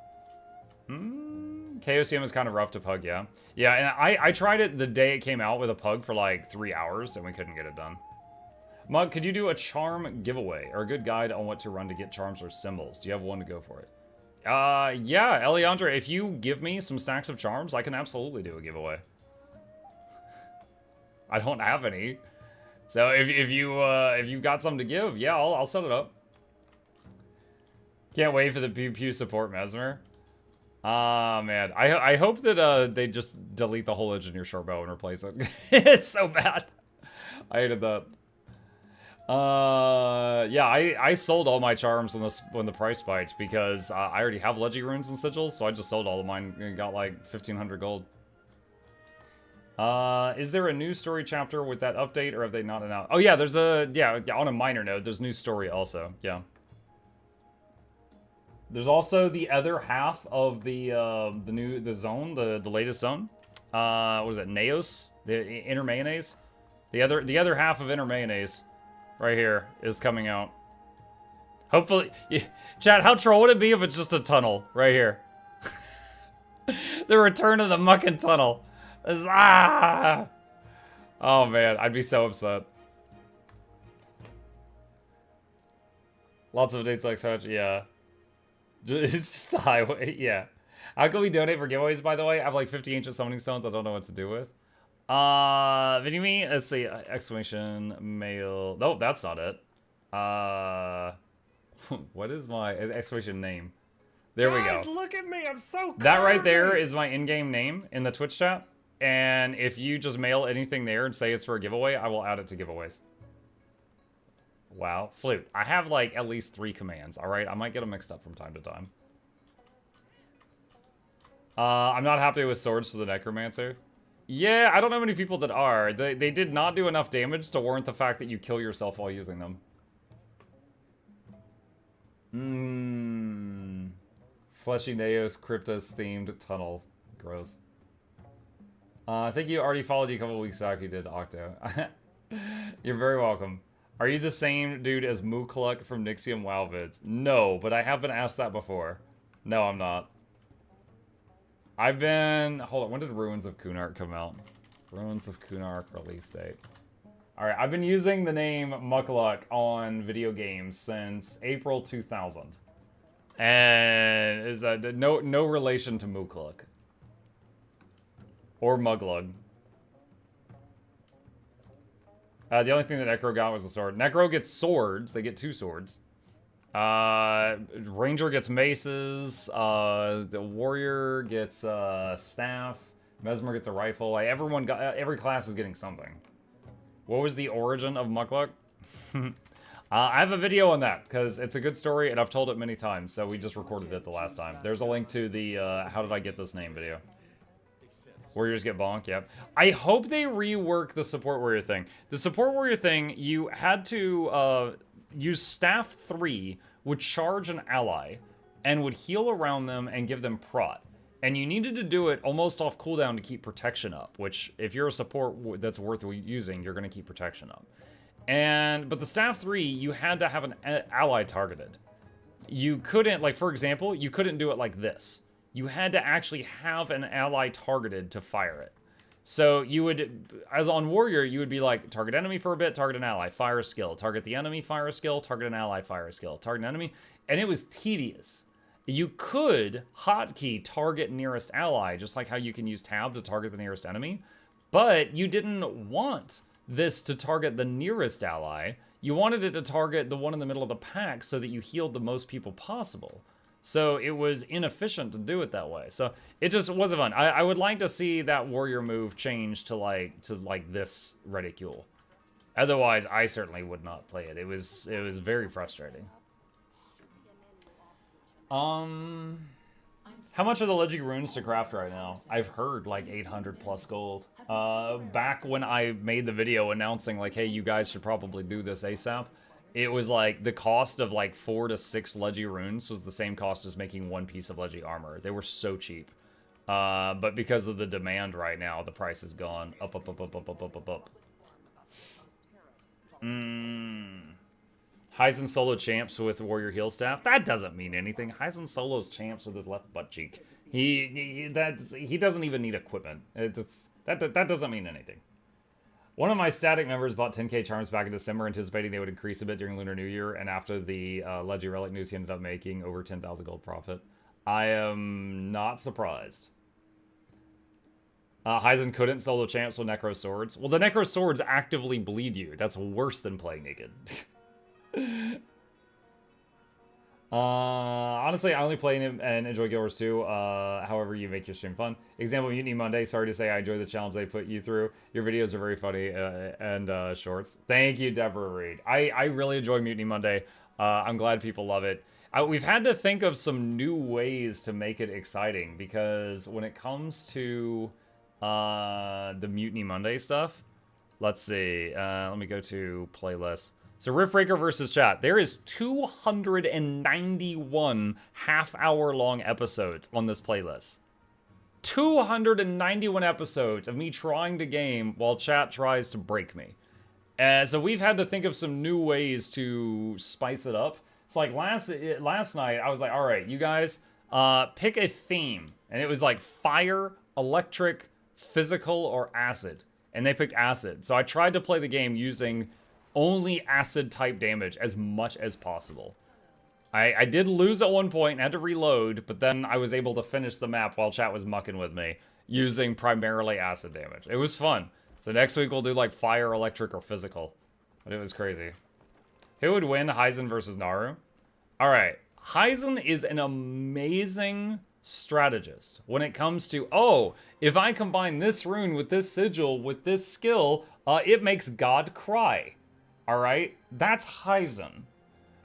KOCM is kind of rough to pug, yeah. Yeah, and I tried it the day it came out with a pug for like 3 hours, and we couldn't get it done. Mug, could you do a charm giveaway or a good guide on what to run to get charms or symbols? Do you have one to go for it? Yeah, Eliandra, if you give me some stacks of charms, I can absolutely do a giveaway. I don't have any. So if you've got some to give, yeah, I'll set it up. Can't wait for the Pew Pew support, Mesmer. Ah, man. I hope that they just delete the whole engineer shortbow and replace it. It's so bad. I hated that. Yeah, I sold all my charms when the price spiked because I already have Legi runes and sigils, so I just sold all of mine and got like 1,500 gold. Is there a new story chapter with that update, or have they not announced? Oh yeah, there's yeah, on a minor note, there's new story also, yeah. There's also the other half of the zone, the latest zone. What is it, Naos? The Inner Mayonnaise? The other half of Inner Mayonnaise. Right here is coming out. Hopefully, chat, how troll would it be if it's just a tunnel right here? The return of the mucking tunnel. Ah! Oh man, I'd be so upset. Lots of updates like such, yeah. It's just a highway, yeah. How can we donate for giveaways, by the way? I have like 50 ancient summoning stones I don't know what to do with. Vinny, let's see, exclamation, mail. Nope, that's not it. What is my exclamation name? There we go. Look at me, I'm so curvy. That right there is my in-game name in the Twitch chat. And if you just mail anything there and say it's for a giveaway, I will add it to giveaways. Wow, flute. I have like at least 3 commands, alright? I might get them mixed up from time to time. I'm not happy with swords for the Necromancer. Yeah, I don't know many people that are. They did not do enough damage to warrant the fact that you kill yourself while using them. Fleshy Naos Cryptos themed tunnel. Gross. I think you already followed you a couple weeks back. You did, Octo. You're very welcome. Are you the same dude as Mukluk from Nixium WoW vids? No, but I have been asked that before. No, I'm not. I've been... Hold on, when did Ruins of Kunark come out? Ruins of Kunark release date. Alright, I've been using the name Mukluk on video games since April 2000. And is no relation to Mukluk. Or Muglug. The only thing that Necro got was a sword. Necro gets swords. They get 2 swords. Ranger gets maces. The warrior gets staff. Mesmer gets a rifle. Like, every class is getting something. What was the origin of Mukluk? I have a video on that because it's a good story and I've told it many times. So we just recorded it the last time. There's a link to the how did I get this name video. Warriors get bonk, yep. I hope they rework the support warrior thing. The support warrior thing, you had to use staff 3, would charge an ally, and would heal around them and give them prot. And you needed to do it almost off cooldown to keep protection up, which if you're a support that's worth using, you're going to keep protection up. But the staff 3, you had to have an ally targeted. You couldn't, like, for example, you couldn't do it like this. You had to actually have an ally targeted to fire it. So you would, as on warrior, you would be like, target enemy for a bit, target an ally, fire a skill, target the enemy, fire a skill, target an ally, fire a skill, target an enemy, and it was tedious. You could hotkey target nearest ally, just like how you can use tab to target the nearest enemy, but you didn't want this to target the nearest ally. You wanted it to target the one in the middle of the pack so that you healed the most people possible. So it was inefficient to do it that way. So it just wasn't fun. I would like to see that warrior move change to like this reticule. Otherwise, I certainly would not play it. It was very frustrating. How much are the Legi runes to craft right now? I've heard like 800 plus gold. Back when I made the video announcing like, hey, you guys should probably do this ASAP, it was like the cost of like 4 to 6 Legi runes was the same cost as making 1 piece of Legi armor. They were so cheap. But because of the demand right now, the price has gone up. Hyzen solo champs with warrior heal staff. That doesn't mean anything. Hyzen solos champs with his left butt cheek. He doesn't even need equipment. That doesn't mean anything. One of my static members bought 10k charms back in December, anticipating they would increase a bit during Lunar New Year, and after the Legi Relic news, he ended up making over 10,000 gold profit. I am not surprised. Hyzen couldn't solo champs with Necro Swords. Well, the Necro Swords actively bleed you. That's worse than playing naked. Honestly, I only play and enjoy Guild Wars 2, however you make your stream fun. Example, Mutiny Monday. Sorry to say I enjoy the challenge they put you through. Your videos are very funny and shorts. Thank you, Deborah Reed. I really enjoy Mutiny Monday. I'm glad people love it. We've had to think of some new ways to make it exciting, because when it comes to the Mutiny Monday stuff, let's see. Let me go to playlists. So Riftbreaker versus chat. There is 291 half-hour-long episodes on this playlist. 291 episodes of me trying to game while chat tries to break me. So we've had to think of some new ways to spice it up. It's like last night, I was like, all right, you guys, pick a theme. And it was like fire, electric, physical, or acid. And they picked acid. So I tried to play the game using only acid type damage as much as possible. I did lose at one point and had to reload, but then I was able to finish the map while chat was mucking with me using primarily acid damage. It was fun. So next week we'll do like fire, electric, or physical. But it was crazy. Who would win, Hyzen versus Naru? Alright, Hyzen is an amazing strategist when it comes to, oh, if I combine this rune with this sigil with this skill, it makes God cry. Alright, that's Hyzen.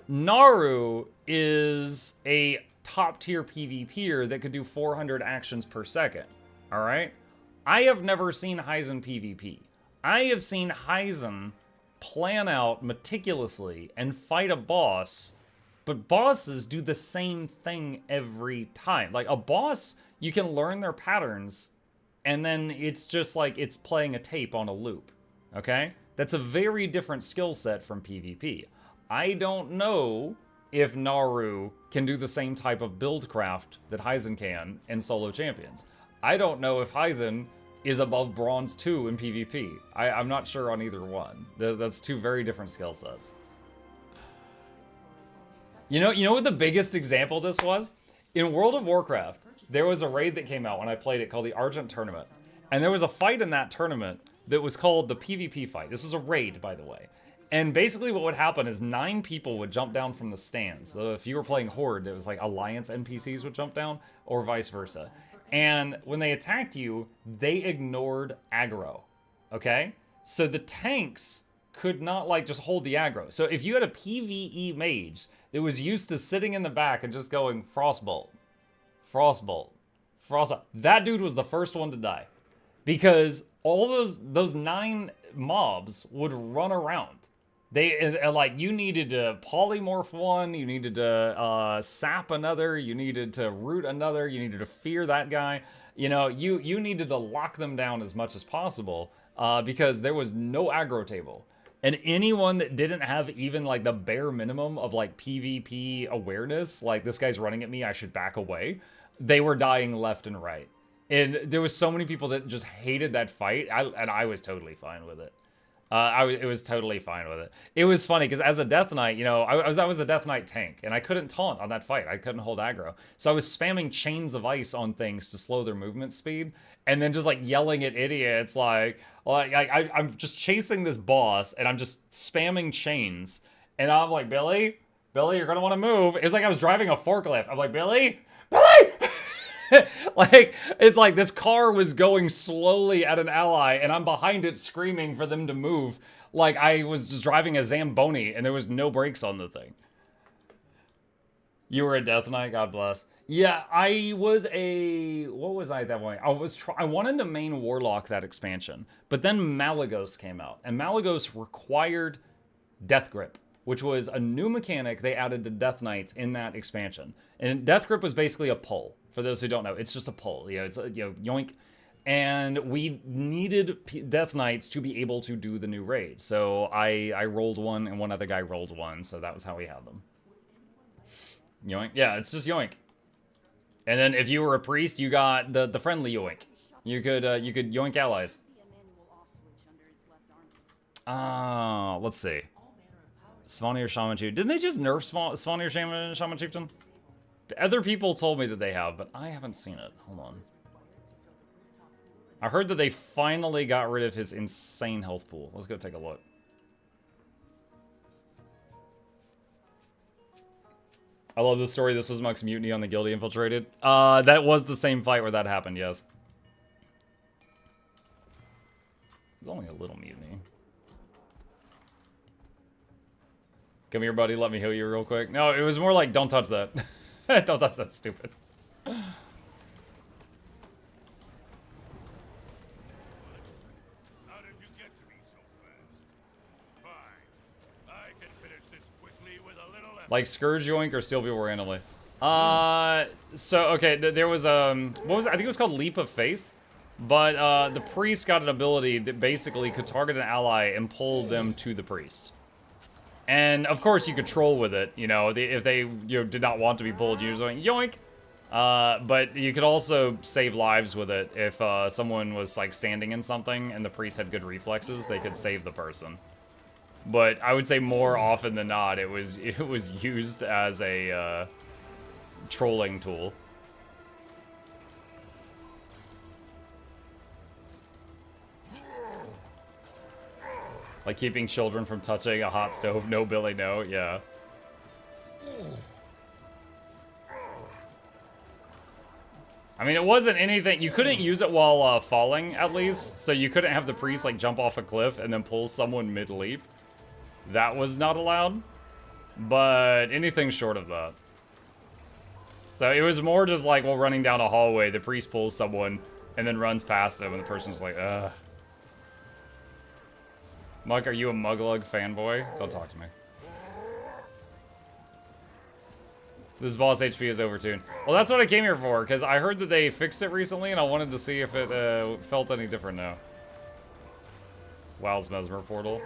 Naru is a top tier PvPer that could do 400 actions per second. Alright? I have never seen Hyzen PvP. I have seen Hyzen plan out meticulously and fight a boss, but bosses do the same thing every time. Like a boss, you can learn their patterns, and then it's just like it's playing a tape on a loop. Okay? That's a very different skill set from PvP. I don't know if Naru can do the same type of build craft that Hyzen can in solo champions. I don't know if Hyzen is above Bronze 2 in PvP. I'm not sure on either one. That's two very different skill sets. You know what the biggest example of this was? In World of Warcraft, there was a raid that came out when I played it called the Argent Tournament. And there was a fight in that tournament that was called the PvP fight. This was a raid, by the way. And basically what would happen is 9 people would jump down from the stands. So if you were playing Horde, it was like Alliance NPCs would jump down, or vice versa. And when they attacked you, they ignored aggro, okay? So the tanks could not like just hold the aggro. So if you had a PvE mage that was used to sitting in the back and just going Frostbolt, Frostbolt, Frostbolt, that dude was the first one to die. because all those 9 mobs would run around. They like, you needed to polymorph one, you needed to sap another, you needed to root another, you needed to fear that guy. You know, you needed to lock them down as much as possible because there was no aggro table. And anyone that didn't have even like the bare minimum of like PvP awareness, like this guy's running at me, I should back away, they were dying left and right. And there was so many people that just hated that fight, and I was totally fine with it. It was totally fine with it. It was funny because as a Death Knight, you know, I was a Death Knight tank, and I couldn't taunt on that fight. I couldn't hold aggro. So I was spamming chains of ice on things to slow their movement speed, and then just like yelling at idiots I'm just chasing this boss, and I'm just spamming chains, and I'm like, Billy, you're gonna want to move. It was like I was driving a forklift. I'm like, Billy. Like, it's like this car was going slowly at an ally, and I'm behind it screaming for them to move. Like I was just driving a Zamboni, and there was no brakes on the thing. You were a Death Knight, God bless. Yeah, I was a... What was I at that point? I wanted to main Warlock that expansion, but then Malagos came out, and Malagos required Death Grip, which was a new mechanic they added to Death Knights in that expansion. And Death Grip was basically a pull. For those who don't know, it's just a pull. You know, it's yoink. And we needed Death Knights to be able to do the new raid. So I rolled one, and one other guy rolled one. So that was how we had them. Yoink. Yeah, it's just yoink. And then if you were a priest, you got the friendly yoink. You could yoink allies. Let's see. Svanir Shaman Chieftain. Didn't they just nerf Svanir Shaman Chieftain? Other people told me that they have, but I haven't seen it. Hold on. I heard that they finally got rid of his insane health pool. Let's go take a look. I love this story. This was Muck's mutiny on the Guilty Infiltrated. That was the same fight where that happened, yes. It's only a little mutiny. Come here, buddy. Let me heal you real quick. No, it was more like, don't touch that. Don't touch that, stupid. How did you get to me so fast? Fine. I can finish this quickly with a little effort. Like Scourge Yoink or Steal People randomly? So, okay, there was, what was it? I think it was called Leap of Faith. But, the priest got an ability that basically could target an ally and pull them to the priest. And of course you could troll with it, you know, if they did not want to be pulled, you're just going yoink. But you could also save lives with it if someone was like standing in something and the priest had good reflexes, they could save the person. But I would say more often than not, it was used as a trolling tool. Like keeping children from touching a hot stove. No, Billy, no. Yeah. I mean, it wasn't anything. You couldn't use it while falling, at least. So you couldn't have the priest, like, jump off a cliff and then pull someone mid-leap. That was not allowed. But anything short of that. So it was more just like, well, running down a hallway, the priest pulls someone and then runs past them, and the person's like, ugh. Muck, are you a Muglug fanboy? Don't talk to me. This boss HP is overtuned. Well, that's what I came here for, because I heard that they fixed it recently, and I wanted to see if it felt any different now. WoW's Mesmer portal.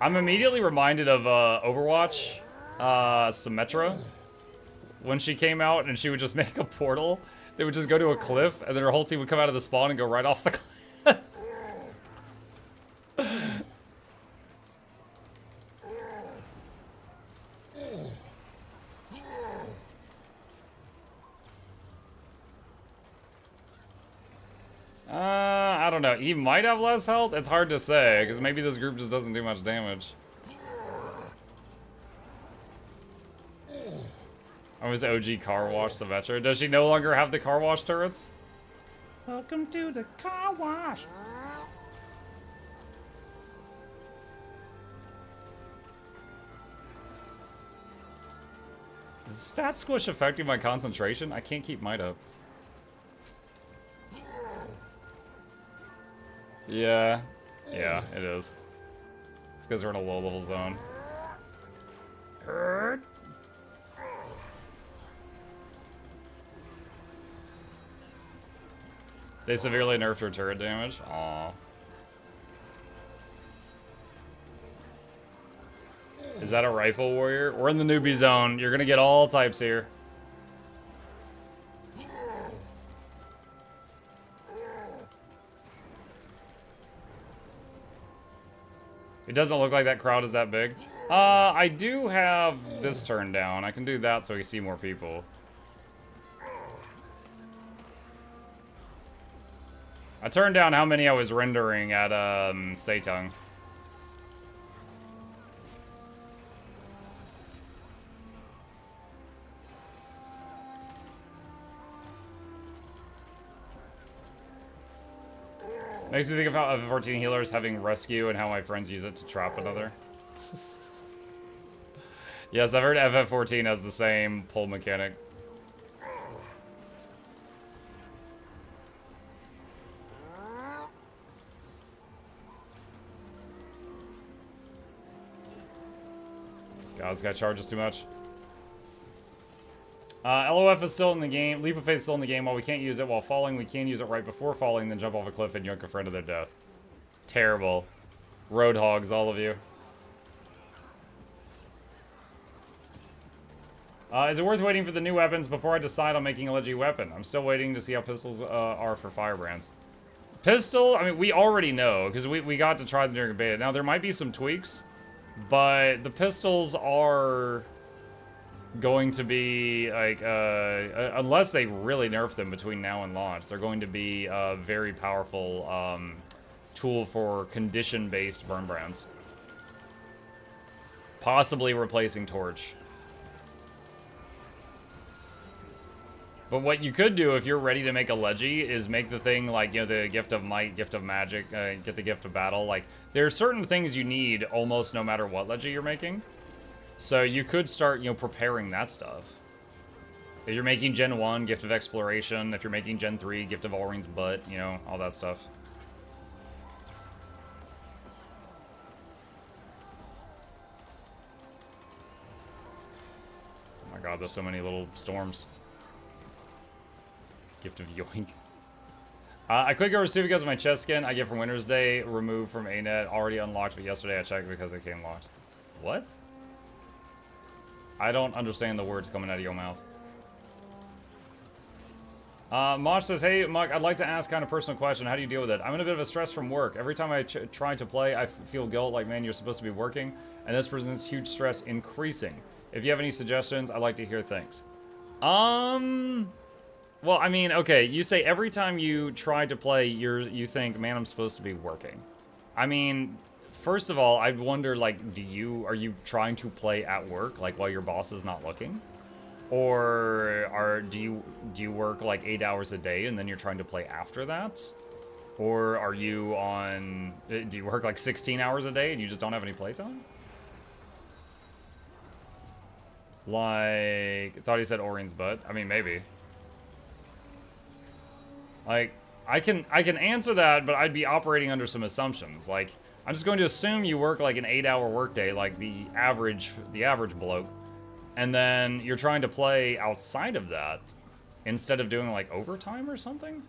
I'm immediately reminded of Overwatch, Symmetra. When she came out, and she would just make a portal. They would just go to a cliff, and then her whole team would come out of the spawn and go right off the cliff. I don't know. He might have less health. It's hard to say, because maybe this group just doesn't do much damage. I was OG car wash Symmetra. Does she no longer have the car wash turrets? Welcome to the car wash. Is stat squish affecting my concentration? I can't keep might up. Yeah. Yeah, it is. It's because we're in a low-level zone. They severely nerfed her turret damage. Aww. Is that a rifle warrior? We're in the newbie zone. You're gonna get all types here. It doesn't look like that crowd is that big. I do have this turned down. I can do that so we see more people. I turned down how many I was rendering at Seitung. Makes me think about FF14 healers having rescue and how my friends use it to trap another. Yes, I've heard FF14 has the same pull mechanic. God, this guy charges too much. LOF is still in the game. Leap of Faith is still in the game. While we can't use it while falling, we can use it right before falling, then jump off a cliff and yoink a friend to their death. Terrible. Road hogs, all of you. Is it worth waiting for the new weapons before I decide on making a leggy weapon? I'm still waiting to see how pistols are for firebrands. Pistol, I mean, we already know, because we got to try them during beta. Now, there might be some tweaks, but the pistols are going to be, like, unless they really nerf them between now and launch, they're going to be a very powerful tool for condition-based burn brands. Possibly replacing Torch. But what you could do if you're ready to make a leggy is make the thing like, you know, the Gift of Might, Gift of Magic, get the Gift of Battle. Like, there are certain things you need almost no matter what leggy you're making. So you could start, you know, preparing that stuff. If you're making Gen 1, Gift of Exploration. If you're making Gen 3, Gift of Allring's Butt, you know, all that stuff. Oh my god, there's so many little storms. Gift of Yoink. I quick over to because of my chest skin I get from Winter's Day removed from ANET. Already unlocked, but yesterday I checked because it came locked. What? I don't understand the words coming out of your mouth. Mosh says, hey, Muck, I'd like to ask kind of personal question. How do you deal with it? I'm in a bit of a stress from work. Every time I try to play, I feel guilt, like, man, you're supposed to be working. And this presents huge stress increasing. If you have any suggestions, I'd like to hear things. Well, I mean, okay, you say every time you try to play, you think, man, I'm supposed to be working. I mean, first of all, I'd wonder, like, are you trying to play at work, like, while your boss is not looking? Or do you work, like, 8 hours a day and then you're trying to play after that? Or are you do you work, like, 16 hours a day and you just don't have any playtime? Like, I thought he said Orien's butt. I mean, maybe. Like, I can answer that, but I'd be operating under some assumptions. Like, I'm just going to assume you work like an 8-hour workday, like the average bloke, and then you're trying to play outside of that instead of doing like overtime or something.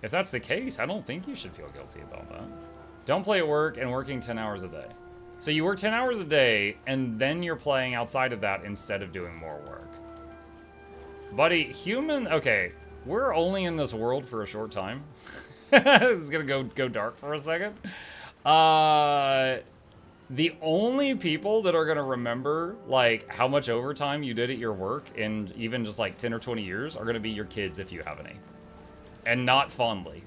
If that's the case, I don't think you should feel guilty about that. Don't play at work and working 10 hours a day. So you work 10 hours a day, and then you're playing outside of that instead of doing more work. Buddy, okay. We're only in this world for a short time. It's gonna go dark for a second. The only people that are gonna remember, like, how much overtime you did at your work in even just, like, 10 or 20 years are gonna be your kids if you have any. And not fondly.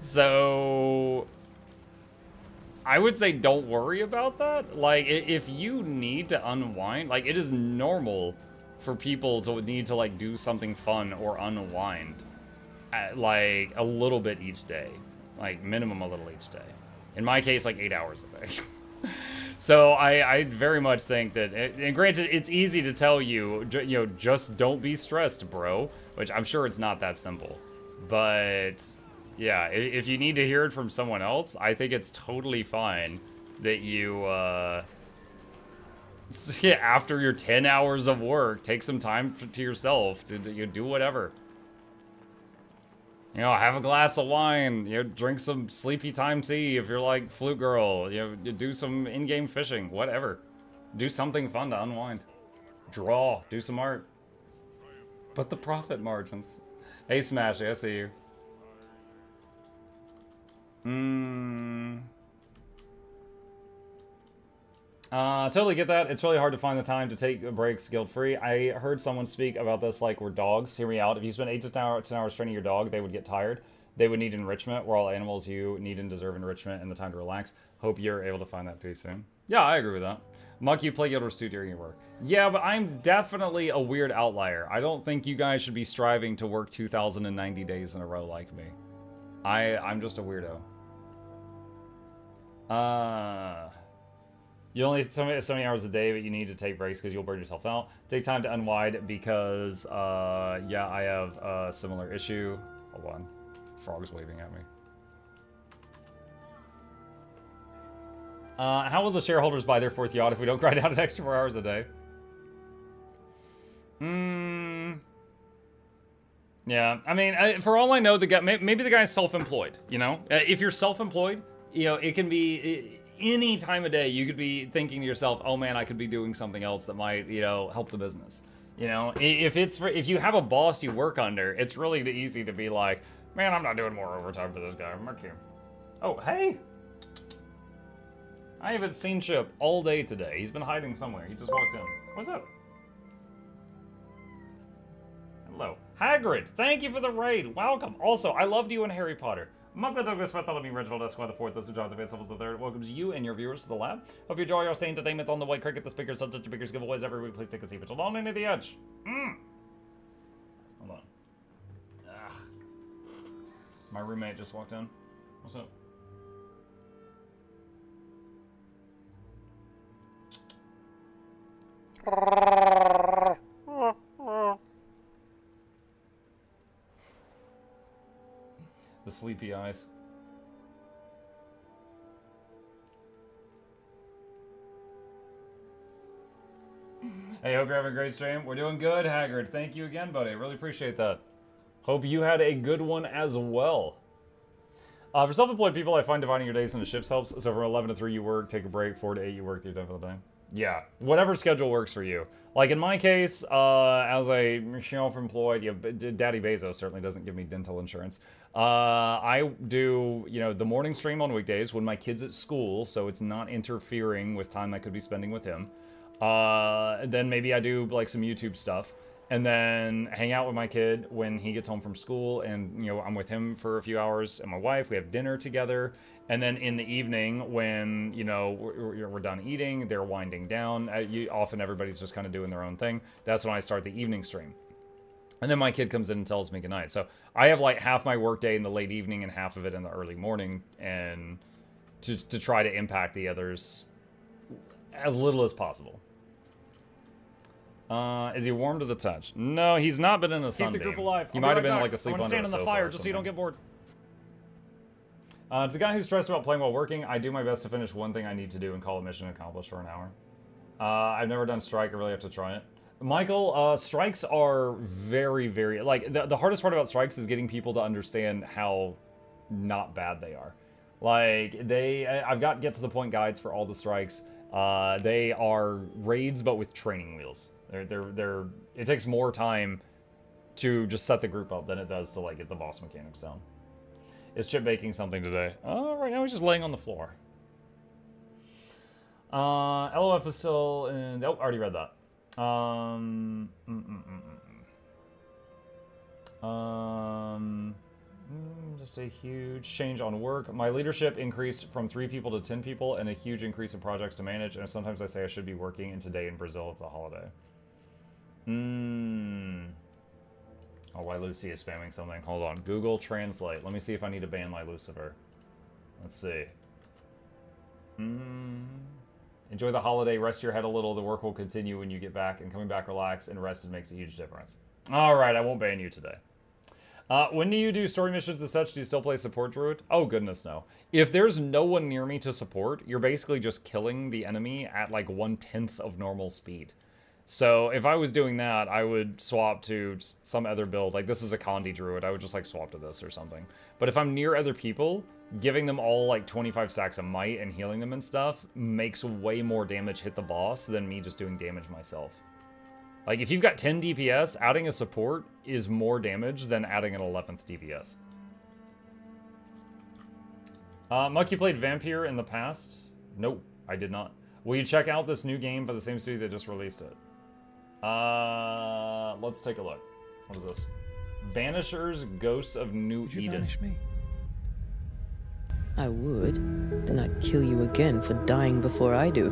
So I would say don't worry about that. Like, if you need to unwind, like, it is normal for people to need to, like, do something fun or unwind like a little bit each day, like minimum a little each day. In my case, like 8 hours a day. So I very much think that, and granted, it's easy to tell you, you know, just don't be stressed, bro, which I'm sure it's not that simple, but yeah, if you need to hear it from someone else, I think it's totally fine that you, yeah, after your 10 hours of work, take some time to yourself to you do whatever. You know, have a glass of wine, you know, drink some sleepy time tea if you're like Flute Girl, you know, do some in-game fishing, whatever. Do something fun to unwind. Draw, do some art. But the profit margins. Hey Smashy, I see you. Totally get that. It's really hard to find the time to take breaks guilt-free. I heard someone speak about this like we're dogs. Hear me out. If you spend 8 to 10 hours training your dog, they would get tired. They would need enrichment. We're all animals. You need and deserve enrichment and the time to relax. Hope you're able to find that peace soon. Yeah, I agree with that. Muck, you play Guild Wars 2 during your work. Yeah, but I'm definitely a weird outlier. I don't think you guys should be striving to work 2,090 days in a row like me. I'm just a weirdo. You only have so many hours a day, but you need to take breaks because you'll burn yourself out. Take time to unwind because, yeah, I have a similar issue. Hold on. Frog's waving at me. How will the shareholders buy their 4th yacht if we don't grind out an extra 4 hours a day? Yeah, I mean, for all I know, the guy, maybe the guy's self-employed, you know? If you're self-employed, you know, it can be any time of day you could be thinking to yourself, oh man, I could be doing something else that might, you know, help the business. You know, if you have a boss you work under, it's really easy to be like, man, I'm not doing more overtime for this guy. Mark you. Oh, hey. I haven't seen Chip all day today. He's been hiding somewhere. He just walked in. What's up? Hello. Hagrid, thank you for the raid. Welcome. Also, I loved you in Harry Potter. Mother Douglas Bartholomew Reginald Esquire IV, those who John's Advanced Levels the 3rd, welcomes you and your viewers to the lab. Hope you enjoy our stay entertainment on the White Cricket, the speakers, touch your speakers, giveaways every week. Please take a seat, but along into the edge. Hold on. Ugh. My roommate just walked in. What's up? The sleepy eyes. Hey, hope you're having a great stream. We're doing good, Haggard. Thank you again, buddy. I really appreciate that. Hope you had a good one as well. For self-employed people, I find dividing your days into shifts helps. So from 11 to 3 you work, take a break, 4 to 8 you work, you're done for the day. Yeah, whatever schedule works for you. Like in my case, as a self-employed, you know, Daddy Bezos certainly doesn't give me dental insurance. I do, you know, the morning stream on weekdays when my kid's at school, so it's not interfering with time I could be spending with him. Then maybe I do like some YouTube stuff, and then hang out with my kid when he gets home from school, and you know, I'm with him for a few hours, and my wife, we have dinner together. And then in the evening, when, you know, we're done eating, they're winding down, often everybody's just kind of doing their own thing. That's when I start the evening stream. And then my kid comes in and tells me goodnight. So I have like half my workday in the late evening and half of it in the early morning, and to try to impact the others as little as possible. Is he warm to the touch? No, he's not been in a sunbeam. Keep the group alive. He might have been like asleep under a sofa. I want to stand in the fire just so you don't get bored. To the guy who's stressed about playing while working, I do my best to finish one thing I need to do and call it mission accomplished for an hour. I've never done strike. I really have to try it. Michael, strikes are very, very... Like, the hardest part about strikes is getting people to understand how not bad they are. Like, I've got get to the point guides for all the strikes. They are raids, but with training wheels. It takes more time to just set the group up than it does to, like, get the boss mechanics down. Is Chip baking something today? Oh, right now he's just laying on the floor. LOF is still in... Oh, already read that. Just a huge change on work. My leadership increased from 3 people to 10 people, and a huge increase in projects to manage, and sometimes I say I should be working, and today in Brazil it's a holiday. Oh, why Lucy is spamming something. Hold on. Google Translate. Let me see if I need to ban my Lucifer. Let's see. Enjoy the holiday. Rest your head a little. The work will continue when you get back. And coming back, relax and rested makes a huge difference. All right. I won't ban you today. When do you do story missions and such? Do you still play support druid? Oh, goodness, no. If there's no one near me to support, you're basically just killing the enemy at like 1/10 of normal speed. So if I was doing that, I would swap to some other build. Like, this is a Condi druid. I would just like swap to this or something. But if I'm near other people, giving them all like 25 stacks of might and healing them and stuff makes way more damage hit the boss than me just doing damage myself. Like, if you've got 10 DPS, adding a support is more damage than adding an 11th DPS. Muck, you played Vampire in the past? Nope, I did not. Will you check out this new game by the same studio that just released it? Let's take a look. What is this? Banishers, Ghosts of New Eden. Would you banish me? I would. Then I'd kill you again for dying before I do.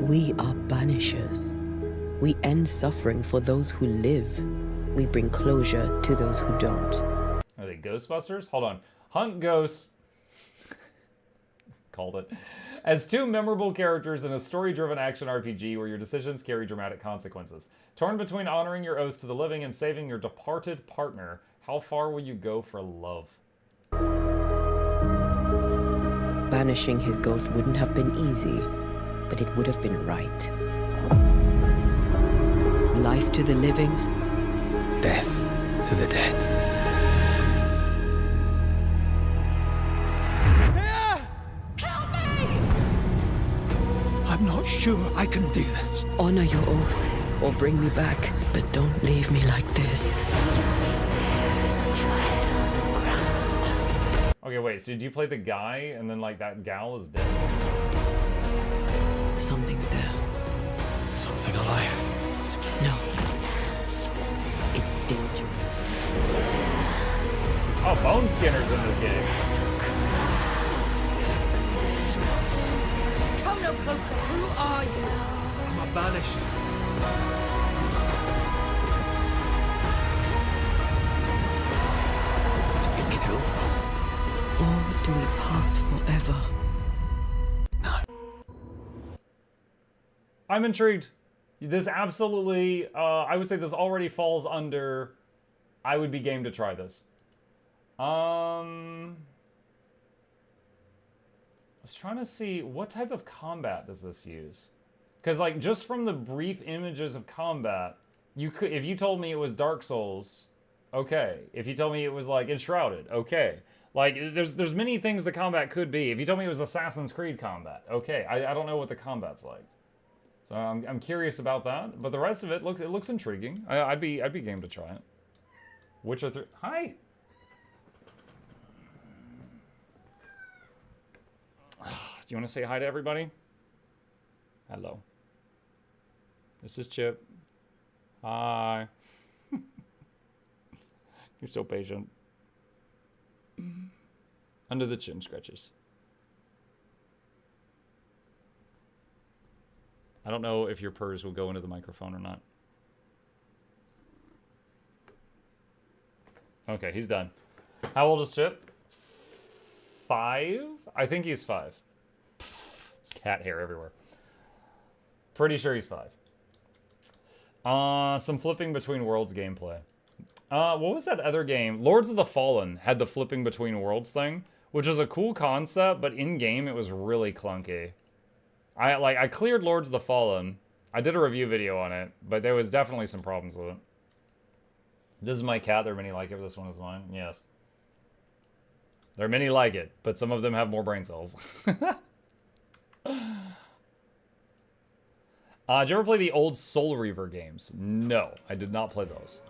We are banishers. We end suffering for those who live. We bring closure to those who don't. Are they Ghostbusters? Hold on. Hunt ghosts. Called it. As two memorable characters in a story-driven action RPG where your decisions carry dramatic consequences. Torn between honoring your oath to the living and saving your departed partner, how far will you go for love? Banishing his ghost wouldn't have been easy, but it would have been right. Life to the living, Death to the dead. Help me! I'm not sure I can do this. honor your oath, or bring me back, but don't leave me like this. Okay, wait, so did you play the guy and then like that gal is dead? Something's there. Something alive. No. It's dangerous. Oh, Bone Skinner's in this game. Come no closer. Who are you? I'm a banisher. Do we kill? Or do we part forever? No. I'm intrigued. This absolutely, I would say this already falls under, I would be game to try this. I was trying to see, what type of combat does this use? Because like, just from the brief images of combat, you could, if you told me it was Dark Souls, okay. If you told me it was like Enshrouded, okay. Like, there's many things the combat could be. If you told me it was Assassin's Creed combat, okay. I don't know what the combat's like. So I'm curious about that, but the rest of it looks intriguing. I'd be game to try it. Witcher 3. Hi. Do you want to say hi to everybody? Hello. This is Chip. Hi. You're so patient. Under the chin scratches. I don't know if your purrs will go into the microphone or not. Okay, he's done. How old is Chip? 5? I think he's 5. There's cat hair everywhere. Pretty sure he's 5. Some flipping between worlds gameplay. What was that other game? Lords of the Fallen had the flipping between worlds thing, which was a cool concept, but in-game it was really clunky. I cleared Lords of the Fallen. I did a review video on it, but there was definitely some problems with it. This is my cat. There are many like it. This one is mine. Yes. There are many like it, but some of them have more brain cells. Did you ever play the old Soul Reaver games? No, I did not play those.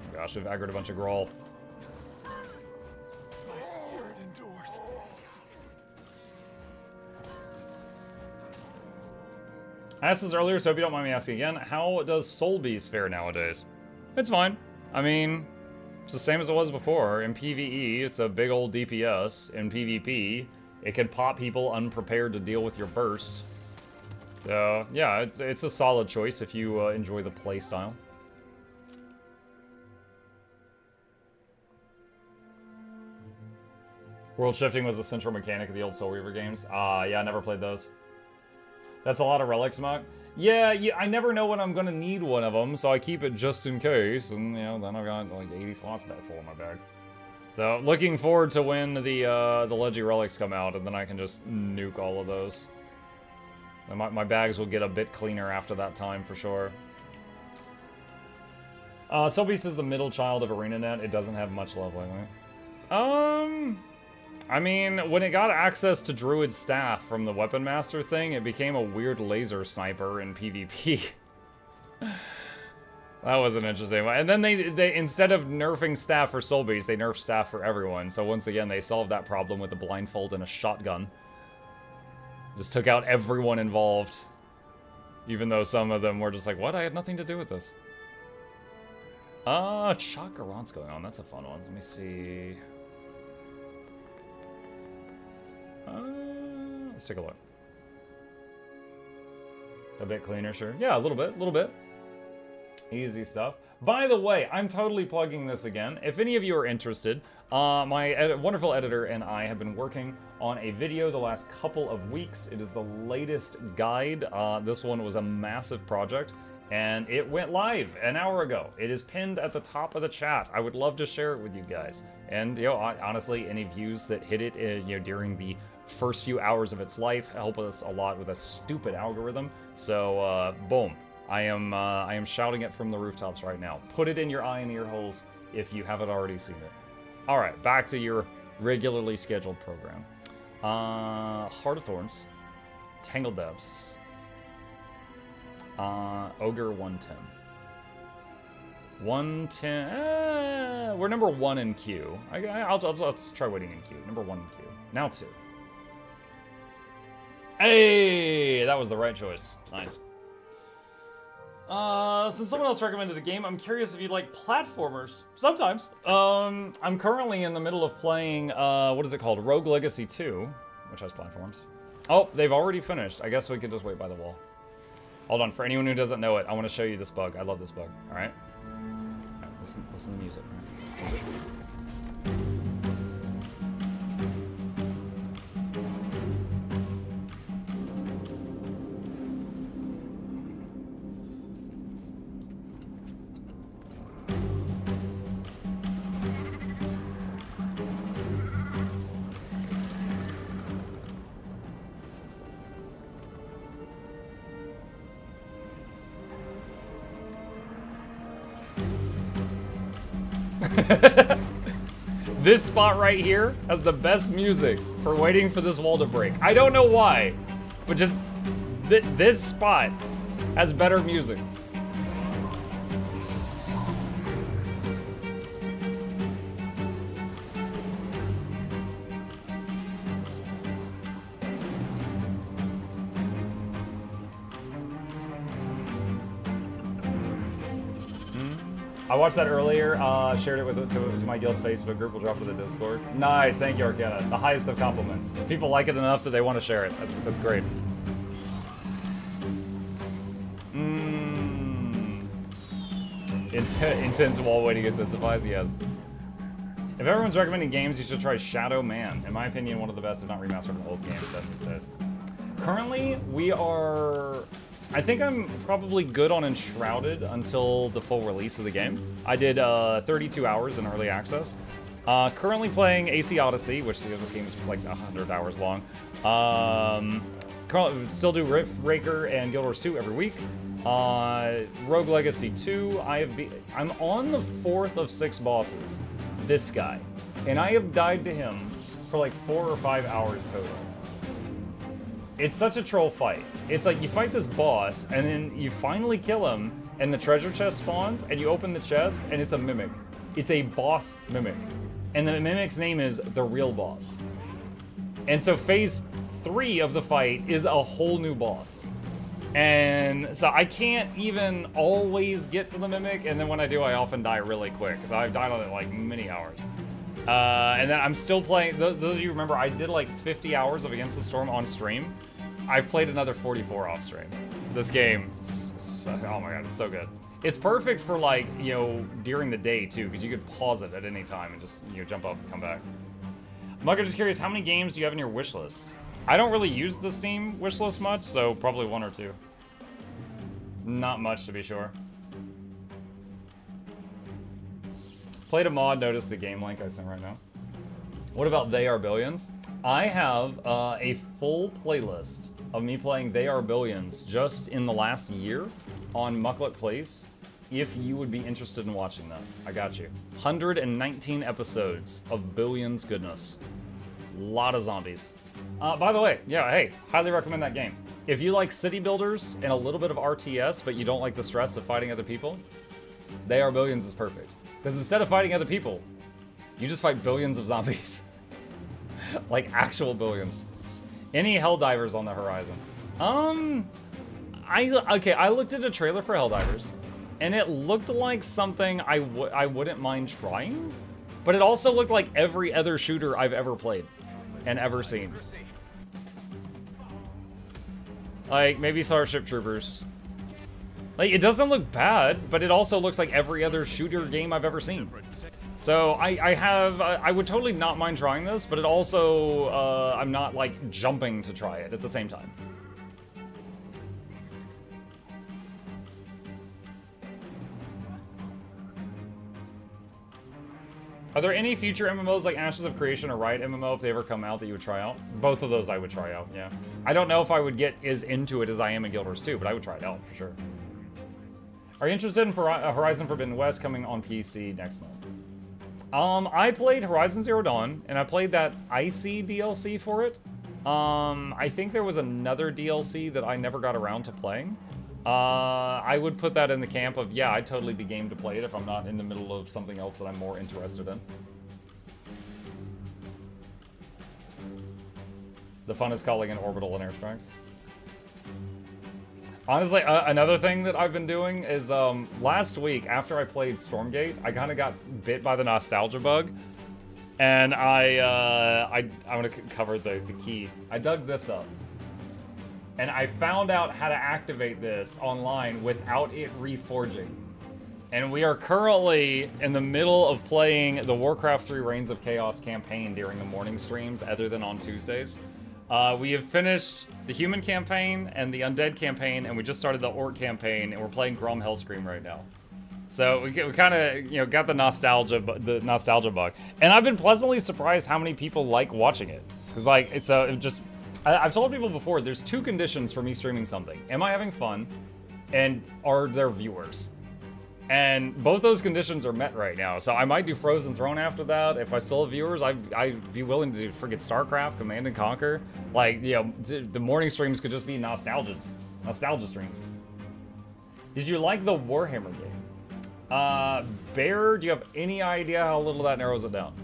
Oh gosh, we've aggroed a bunch of Grawl. My spirit endures. I asked this earlier, so if you don't mind me asking again, how does Soul Beast fare nowadays? It's fine. I mean, it's the same as it was before. In PvE, it's a big old DPS. In PvP, it can pop people unprepared to deal with your burst. So, yeah, it's a solid choice if you enjoy the playstyle. World shifting was a central mechanic of the old Soul Reaver games. Yeah, I never played those. That's a lot of relics, Muck. Yeah, I never know when I'm gonna need one of them, so I keep it just in case, and, you know, then I've got, like, 80 slots back full in my bag. So, looking forward to when the Legi relics come out, and then I can just nuke all of those. And my bags will get a bit cleaner after that time, for sure. Soulbeast is the middle child of ArenaNet. It doesn't have much love lately. I mean, when it got access to Druid's staff from the Weapon Master thing, it became a weird laser sniper in PvP. That was an interesting one. And then they instead of nerfing staff for Soulbeast, they nerfed staff for everyone. So once again, they solved that problem with a blindfold and a shotgun. Just took out everyone involved. Even though some of them were just like, what? I had nothing to do with this. Chakarant's going on. That's a fun one. Let me see. Let's take a look. A bit cleaner, sure. Yeah, a little bit. Easy stuff. By the way, I'm totally plugging this again. If any of you are interested, my wonderful editor and I have been working on a video the last couple of weeks. It is the latest guide. This one was a massive project, and it went live an hour ago. It is pinned at the top of the chat. I would love to share it with you guys. And, you know, honestly, any views that hit it, you know, during the first few hours of its life help us a lot with a stupid algorithm. So, boom. I am shouting it from the rooftops right now. Put it in your eye and ear holes if you haven't already seen it. All right, back to your regularly scheduled program. Heart of Thorns, Tangled Depths, Ogre 110. 110. We're number 1 in queue. I'll try waiting in queue. Number 1 in queue. Now 2. Hey, that was the right choice. Nice. Since someone else recommended a game, I'm curious if you'd like platformers. Sometimes. I'm currently in the middle of playing, what is it called? Rogue Legacy 2, which has platforms. Oh, they've already finished. I guess we could just wait by the wall. Hold on, for anyone who doesn't know it, I want to show you this bug. I love this bug, all right? Listen to the music. Music. This spot right here has the best music for waiting for this wall to break. I don't know why, but just this spot has better music. I watched that earlier, shared it to my guild's Facebook group. We'll drop it in the Discord. Nice, thank you, Arcana. The highest of compliments. If people like it enough that they want to share it, that's great. Intense wall waiting intensifies, yes. If everyone's recommending games, you should try Shadow Man. In my opinion, one of the best, if not remastered, of old games these days. Currently, we are... I think I'm probably good on Enshrouded until the full release of the game. I did 32 hours in early access. Currently playing AC Odyssey, which this game is like 100 hours long. Currently still do Rift Raker and Guild Wars 2 every week. Rogue Legacy 2, I'm on the 4th of 6 bosses. This guy. And I have died to him for like 4 or 5 hours total. It's such a troll fight. It's like you fight this boss, and then you finally kill him, and the treasure chest spawns, and you open the chest, and it's a mimic. It's a boss mimic. And the mimic's name is the real boss. And so phase 3 of the fight is a whole new boss. And so I can't even always get to the mimic, and then when I do, I often die really quick, because I've died on it like many hours. And then I'm still playing, those of you who remember, I did like 50 hours of Against the Storm on stream. I've played another 44 off stream. This game, oh my god, it's so good. It's perfect for like, you know, during the day too, because you could pause it at any time and just, you know, jump up and come back. Mugger, just curious, how many games do you have in your wish list? I don't really use the Steam wishlist much, so probably 1 or 2. Not much, to be sure. Played a mod, noticed the game link I sent right now. What about They Are Billions? I have a full playlist of me playing They Are Billions just in the last year on Mukluk Plays. If you would be interested in watching that, I got you. 119 episodes of Billions goodness. Lot of zombies. By the way, yeah, hey, highly recommend that game. If you like city builders and a little bit of RTS, but you don't like the stress of fighting other people, They Are Billions is perfect. Because instead of fighting other people, you just fight billions of zombies. Like actual billions. Any Helldivers on the horizon? I looked at a trailer for Helldivers, and it looked like something I wouldn't mind trying, but it also looked like every other shooter I've ever played and ever seen. Like, maybe Starship Troopers. Like, it doesn't look bad, but it also looks like every other shooter game I've ever seen. So, I would totally not mind trying this, but it also, I'm not, like, jumping to try it at the same time. Are there any future MMOs like Ashes of Creation or Riot MMO if they ever come out that you would try out? Both of those I would try out, yeah. I don't know if I would get as into it as I am in Guild Wars 2, but I would try it out for sure. Are you interested in Horizon Forbidden West coming on PC next month? I played Horizon Zero Dawn, and I played that Icy DLC for it. I think there was another DLC that I never got around to playing. I would put that in the camp of, yeah, I'd totally be game to play it if I'm not in the middle of something else that I'm more interested in. The fun is calling in orbital and airstrikes. Honestly, another thing that I've been doing is, last week, after I played Stormgate, I kind of got bit by the nostalgia bug. And I'm gonna cover the key. I dug this up. And I found out how to activate this online without it reforging. And we are currently in the middle of playing the Warcraft 3 Reigns of Chaos campaign during the morning streams, other than on Tuesdays. We have finished the human campaign and the undead campaign, and we just started the orc campaign, and we're playing Grom Hellscream right now. So we kind of, got the nostalgia bug. And I've been pleasantly surprised how many people like watching it. Because, like, I've told people before, there's 2 conditions for me streaming something. Am I having fun? And are there viewers? And both those conditions are met right now. So I might do Frozen Throne after that. If I still have viewers, I'd be willing to do friggin' StarCraft, Command and Conquer. Like, the morning streams could just be nostalgia streams. Did you like the Warhammer game? Bear, do you have any idea how little that narrows it down?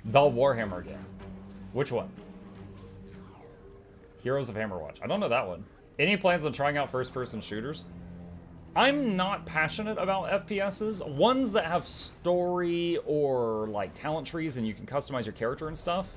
The Warhammer game. Which one? Heroes of Hammerwatch. I don't know that one. Any plans on trying out first-person shooters? I'm not passionate about FPSs. Ones that have story or, like, talent trees and you can customize your character and stuff,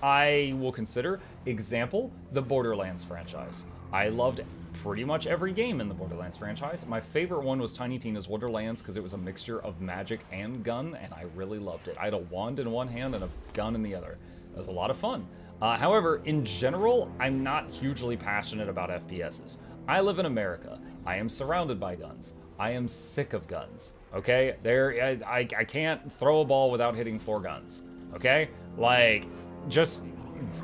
I will consider. Example, the Borderlands franchise. I loved pretty much every game in the Borderlands franchise. My favorite one was Tiny Tina's Wonderlands because it was a mixture of magic and gun, and I really loved it. I had a wand in one hand and a gun in the other. It was a lot of fun. However, in general, I'm not hugely passionate about FPSs. I live in America. I am surrounded by guns. I am sick of guns, okay? I can't throw a ball without hitting 4 guns, okay? Like, just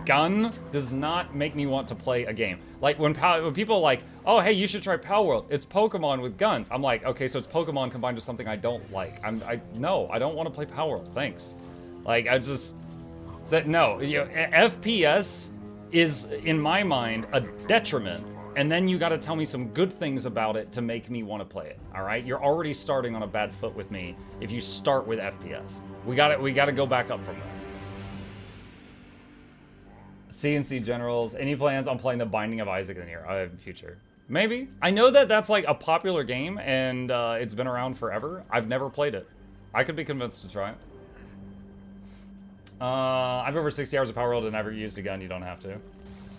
gun does not make me want to play a game. Like, when people are like, oh, hey, you should try Power World. It's Pokemon with guns. I'm like, okay, so it's Pokemon combined with something I don't like. No, I don't want to play Power World, thanks. Like, no, FPS is, in my mind, a detriment, and then you gotta tell me some good things about it to make me want to play it, alright? You're already starting on a bad foot with me if you start with FPS. We gotta go back up from there. CNC Generals, any plans on playing The Binding of Isaac in the near future? Maybe. I know that that's like a popular game, and it's been around forever. I've never played it. I could be convinced to try it. I've over 60 hours of Power World and never used a gun. You don't have to.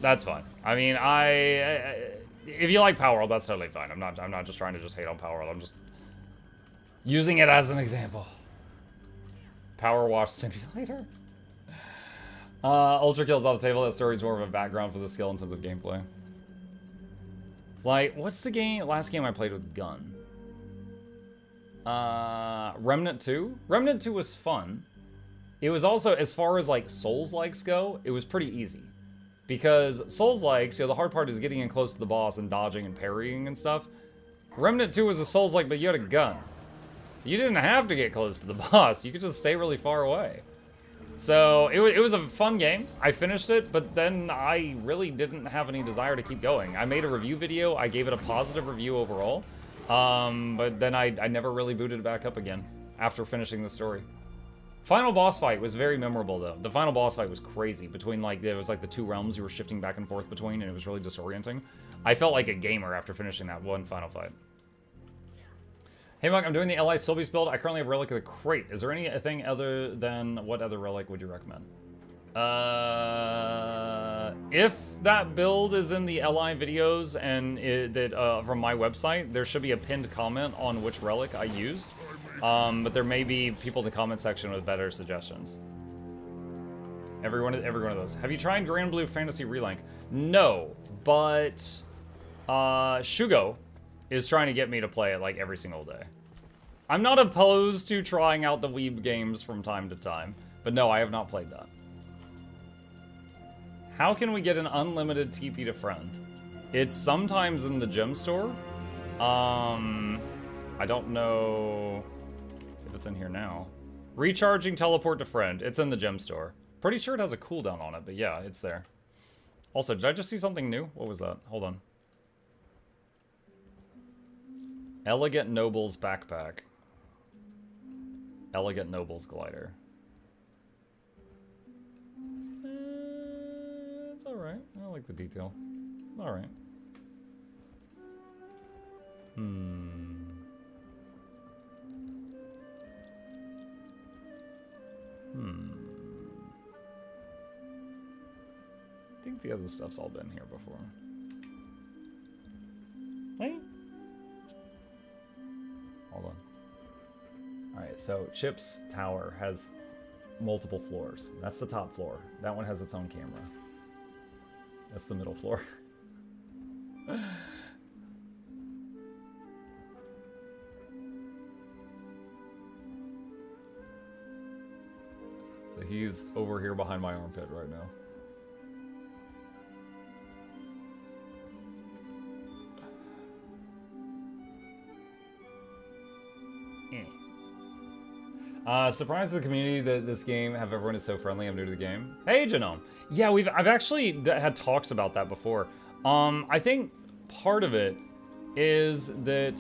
That's fine. I mean, if you like Power World, that's totally fine. I'm not just trying to just hate on Power World. I'm just using it as an example. Power Wash Simulator. Ultra Kill's off the table. That story's more of a background for the skill and sense of gameplay. It's like, what's the last game I played with gun? Remnant 2? Remnant 2 was fun. It was also, as far as like Souls-likes go, it was pretty easy. Because Souls-likes, the hard part is getting in close to the boss and dodging and parrying and stuff. Remnant 2 was a Souls-like, but you had a gun. So you didn't have to get close to the boss. You could just stay really far away. So it was a fun game. I finished it, but then I really didn't have any desire to keep going. I made a review video. I gave it a positive review overall. But then I never really booted it back up again after finishing the story. Final boss fight was very memorable, though. The final boss fight was crazy. Between, like, there was, like, the two realms you were shifting back and forth between, and it was really disorienting. I felt like a gamer after finishing that one final fight. Hey, Mike, I'm doing the LI Sylvius build. I currently have Relic of the Crate. Is there anything other than... What other relic would you recommend? If that build is in the LI videos and from my website, there should be a pinned comment on which relic I used. But there may be people in the comment section with better suggestions. Every one of those. Have you tried Grand Blue Fantasy Relink? No, but Shugo is trying to get me to play it like every single day. I'm not opposed to trying out the Weeb games from time to time, but no, I have not played that. How can we get an unlimited TP to friend? It's sometimes in the gem store. I don't know if it's in here now. Recharging teleport to friend. It's in the gem store. Pretty sure it has a cooldown on it, but yeah, it's there. Also, did I just see something new? What was that? Hold on. Elegant Noble's backpack. Elegant Noble's glider. It's alright. I like the detail. Alright. I think the other stuff's all been here before. Hey? Hold on. Alright, so Chip's tower has multiple floors. That's the top floor. That one has its own camera. That's the middle floor. So he's over here behind my armpit right now. Surprised to the community that this game, have everyone is so friendly. I'm new to the game. Hey, Genome. Yeah, I've actually had talks about that before. I think part of it is that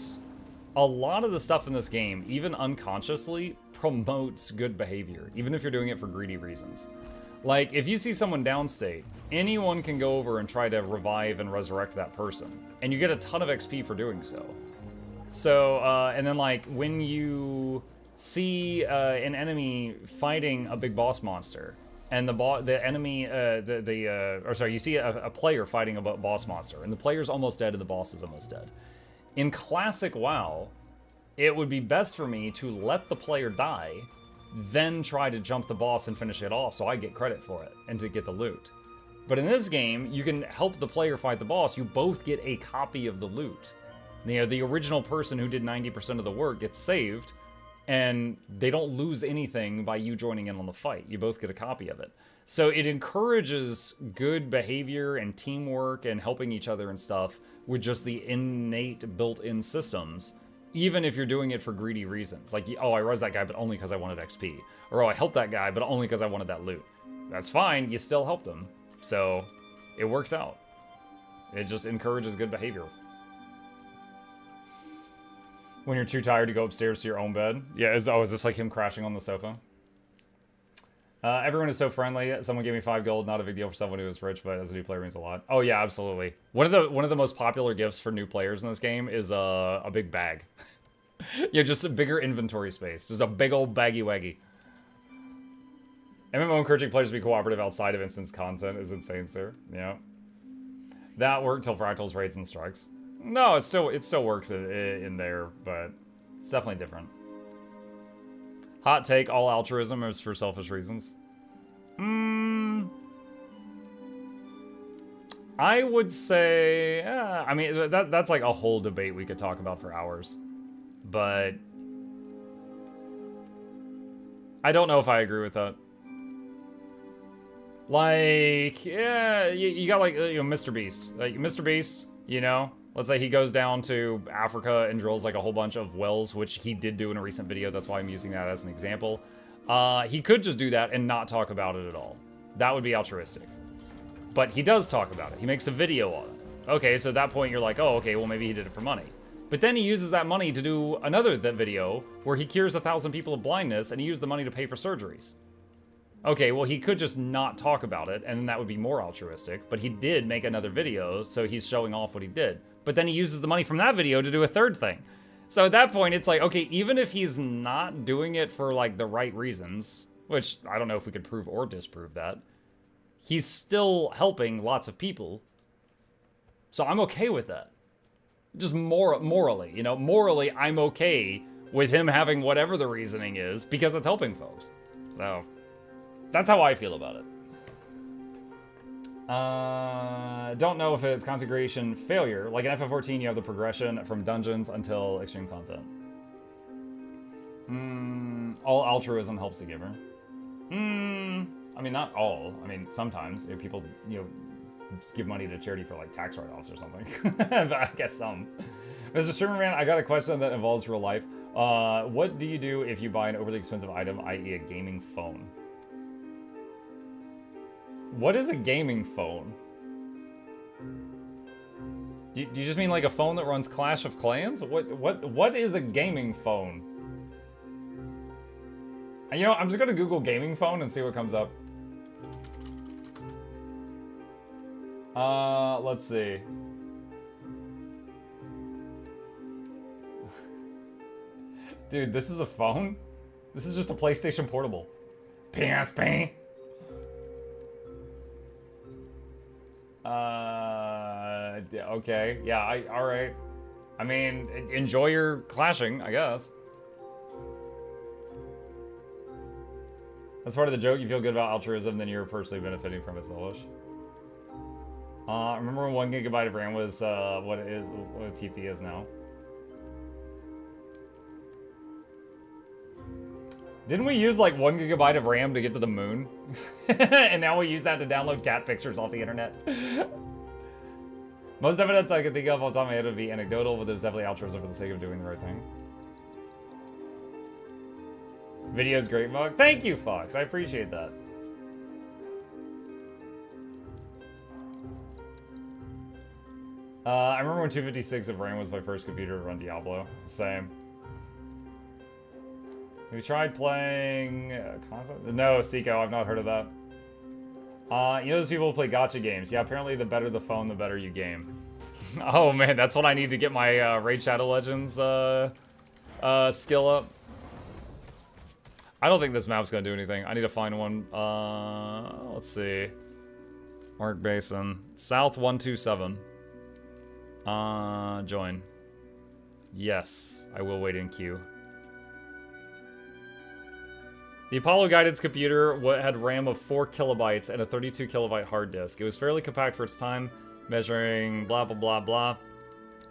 a lot of the stuff in this game, even unconsciously, promotes good behavior, even if you're doing it for greedy reasons. Like, if you see someone downstate, anyone can go over and try to revive and resurrect that person, and you get a ton of XP for doing so. So, and then like, when you see an enemy fighting a big boss monster, and you see a player fighting a boss monster, and the player's almost dead and the boss is almost dead. In classic WoW, it would be best for me to let the player die, then try to jump the boss and finish it off so I get credit for it, and to get the loot. But in this game, you can help the player fight the boss, you both get a copy of the loot. You know, the original person who did 90% of the work gets saved, and they don't lose anything by you joining in on the fight. You both get a copy of it. So it encourages good behavior and teamwork and helping each other and stuff with just the innate built-in systems, even if you're doing it for greedy reasons. Like, oh, I res that guy, but only because I wanted XP. Or, oh, I helped that guy, but only because I wanted that loot. That's fine, you still helped him. So, it works out. It just encourages good behavior. When you're too tired to go upstairs to your own bed. Yeah, is this like him crashing on the sofa? Everyone is so friendly. Someone gave me 5 gold. Not a big deal for someone who is rich, but as a new player means a lot. Oh yeah, absolutely. One of the most popular gifts for new players in this game is a big bag. Yeah, just a bigger inventory space. Just a big old baggy waggy. MMO encouraging players to be cooperative outside of instance content is insane, sir. Yeah. That worked till Fractals, Raids, and Strikes. No, it still works in there, but it's definitely different. Hot take, all altruism is for selfish reasons. I would say, I mean, that's like a whole debate we could talk about for hours. But I don't know if I agree with that. Like, yeah, you got like, you know, Mr. Beast. Like, Mr. Beast, you know, let's say he goes down to Africa and drills like a whole bunch of wells, which he did do in a recent video. That's why I'm using that as an example. He could just do that and not talk about it at all. That would be altruistic. But he does talk about it. He makes a video on it. Okay, so at that point you're like, oh, okay, well maybe he did it for money. But then he uses that money to do another video where he cures 1,000 people of blindness and he used the money to pay for surgeries. Okay, well he could just not talk about it and then that would be more altruistic, but he did make another video, so he's showing off what he did. But then he uses the money from that video to do a third thing. So at that point it's like, okay, even if he's not doing it for like the right reasons, which I don't know if we could prove or disprove that, he's still helping lots of people. So I'm okay with that. Just morally, you know, morally, I'm okay with him having whatever the reasoning is because it's helping folks. So that's how I feel about it. Don't know if it's configuration failure. Like in FF14, you have the progression from dungeons until extreme content. All altruism helps the giver. I mean, not all. I mean, sometimes people, you know, give money to charity for like tax write-offs or something. But I guess some. Mr. Streamerman, I got a question that involves real life. What do you do if you buy an overly expensive item, i.e. a gaming phone? What is a gaming phone? Do you just mean like a phone that runs Clash of Clans? What is a gaming phone? You know, I'm just gonna Google gaming phone and see what comes up. Let's see. Dude, this is a phone? This is just a PlayStation Portable. PSP. Okay. Yeah, alright. I mean, enjoy your clashing, I guess. That's part of the joke. You feel good about altruism, then you're personally benefiting from its knowledge. Remember when 1 GB of RAM was what a TP is now? Didn't we use like 1 GB of RAM to get to the moon? And now we use that to download cat pictures off the internet. Most evidence I can think of off the top of my head would be anecdotal, but there's definitely altruism for the sake of doing the right thing. Video's great, Mug. Thank you, Fox. I appreciate that. I remember when 256 of RAM was my first computer to run Diablo. Same. Have you tried playing console? No, Seiko, I've not heard of that. You know those people who play gacha games? Yeah, apparently the better the phone, the better you game. Oh man, that's what I need to get my Raid Shadow Legends skill up. I don't think this map's gonna do anything. I need to find one. Let's see. Mark Basin. South 127. Join. Yes, I will wait in queue. The Apollo guidance computer had RAM of 4 kilobytes and a 32 kilobyte hard disk. It was fairly compact for its time, measuring blah blah blah blah.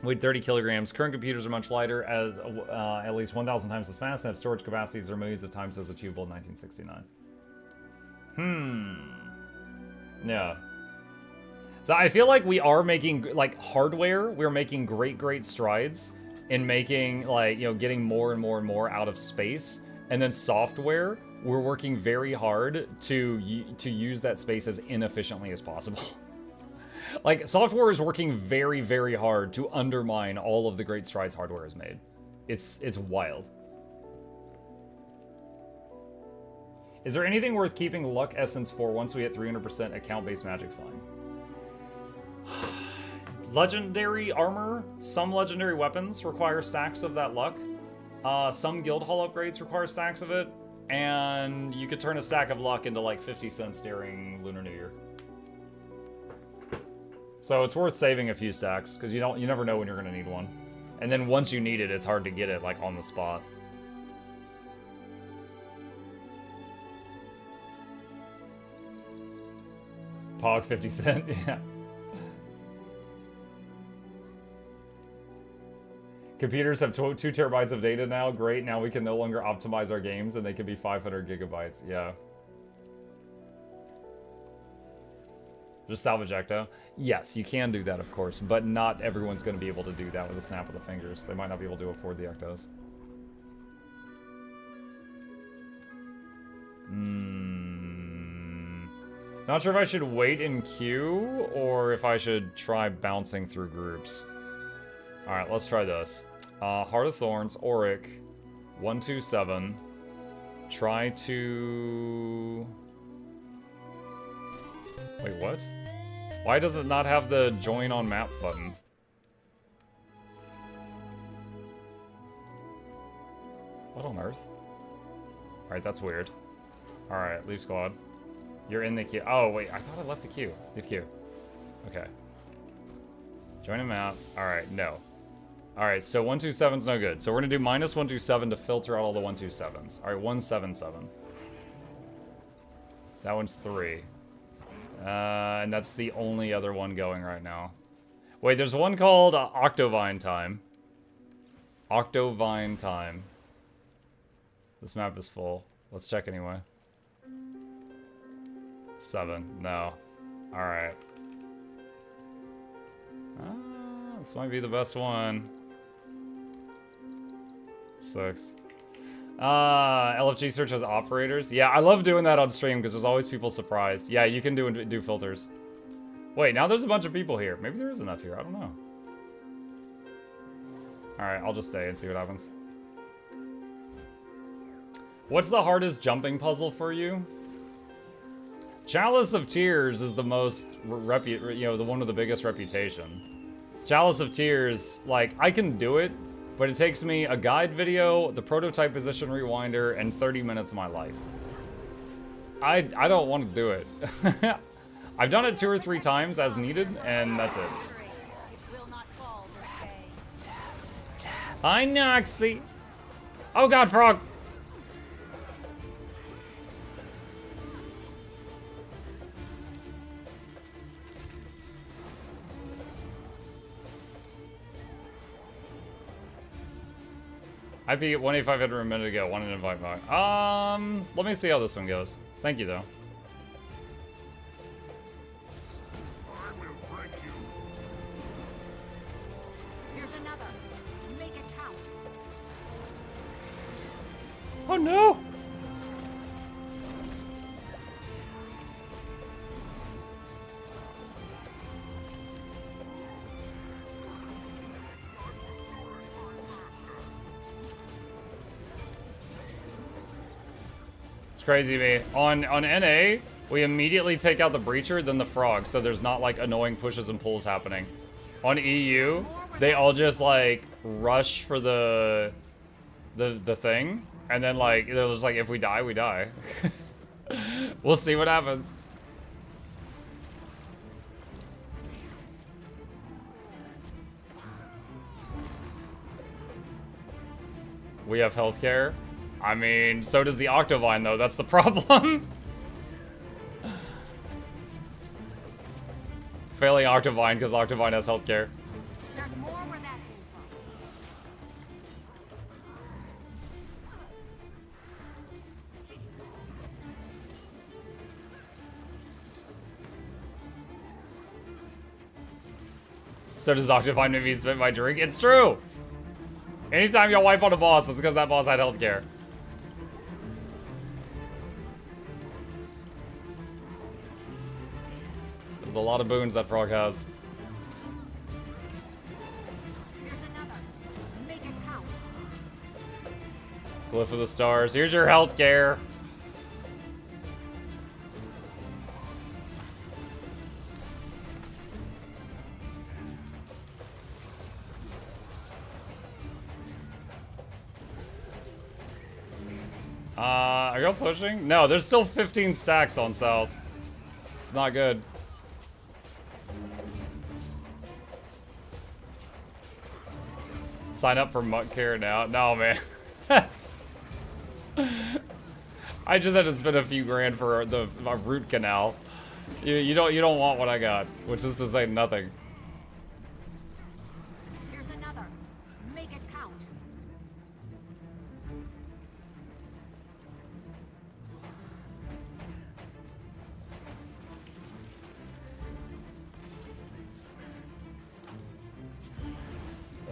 Weighed 30 kilograms. Current computers are much lighter, as at least 1,000 times as fast, and have storage capacities that are millions of times as achievable in 1969. Yeah. So I feel like we are making, like, hardware, we're making great strides in making, like, you know, getting more and more and more out of space. And then software, we're working very hard to use that space as inefficiently as possible. Like, software is working very hard to undermine all of the great strides hardware has made. It's wild. Is there anything worth keeping luck essence for once we hit 300% account-based magic fine? Legendary armor, some legendary weapons require stacks of that luck. Some guild hall upgrades require stacks of it, and you could turn a stack of luck into like 50 cents during Lunar New Year. So it's worth saving a few stacks, because you never know when you're gonna need one. And then once you need it, it's hard to get it like on the spot. Pog 50 cent, yeah. Computers have 2 terabytes of data now. Great. Now we can no longer optimize our games and they can be 500 gigabytes. Yeah. Just salvage Ecto? Yes, you can do that, of course, but not everyone's going to be able to do that with a snap of the fingers. They might not be able to afford the Ectos. Not sure if I should wait in queue or if I should try bouncing through groups. Alright, let's try this. Heart of Thorns, Auric, 127. Try to... Wait, what? Why does it not have the join on map button? What on earth? Alright, that's weird. Alright, leave squad. You're in the queue. Oh, wait, I thought I left the queue. Leave queue. Okay. Join a map. Alright, no. Alright, so 127's no good. So we're gonna do minus 127 to filter out all the 127s. Alright, 177. That one's 3. And that's the only other one going right now. Wait, there's one called Octovine Time. Octovine Time. This map is full. Let's check anyway. 7. No. Alright. This might be the best one. 6. LFG search as operators. Yeah, I love doing that on stream because there's always people surprised. Yeah, you can do filters. Wait, now there's a bunch of people here. Maybe there is enough here. I don't know. Alright, I'll just stay and see what happens. What's the hardest jumping puzzle for you? Chalice of Tears is the most the one with the biggest reputation. Chalice of Tears, like, I can do it, but it takes me a guide video, the prototype position rewinder, and 30 minutes of my life. I don't want to do it. I've done it 2 or 3 times as needed, and that's it. Hi, Noxxi. Oh god, frog! I beat 18500 a minute ago. Wanted to invite back. Let me see how this one goes. Thank you, though. I will break you. Here's another. Make it count. Oh no! Crazy to me. On NA, we immediately take out the breacher, then the frog, so there's not like annoying pushes and pulls happening. On EU, they all just like rush for the thing, and then like they're just like, if we die, we die. We'll see what happens. We have healthcare. I mean, so does the Octovine, though. That's the problem. Failing Octovine because Octovine has healthcare. There's more where that came from. So does Octovine make me spit my drink? It's true! Anytime y'all wipe on a boss, it's because that boss had healthcare. There's a lot of boons that frog has. Here's another. Make it count. Glyph of the stars. Here's your healthcare. Are y'all pushing? No, there's still 15 stacks on south. It's not good. Sign up for Muck Care now. No, man. I just had to spend a few grand for a root canal. You don't want what I got, which is to say nothing. Here's another. Make it count.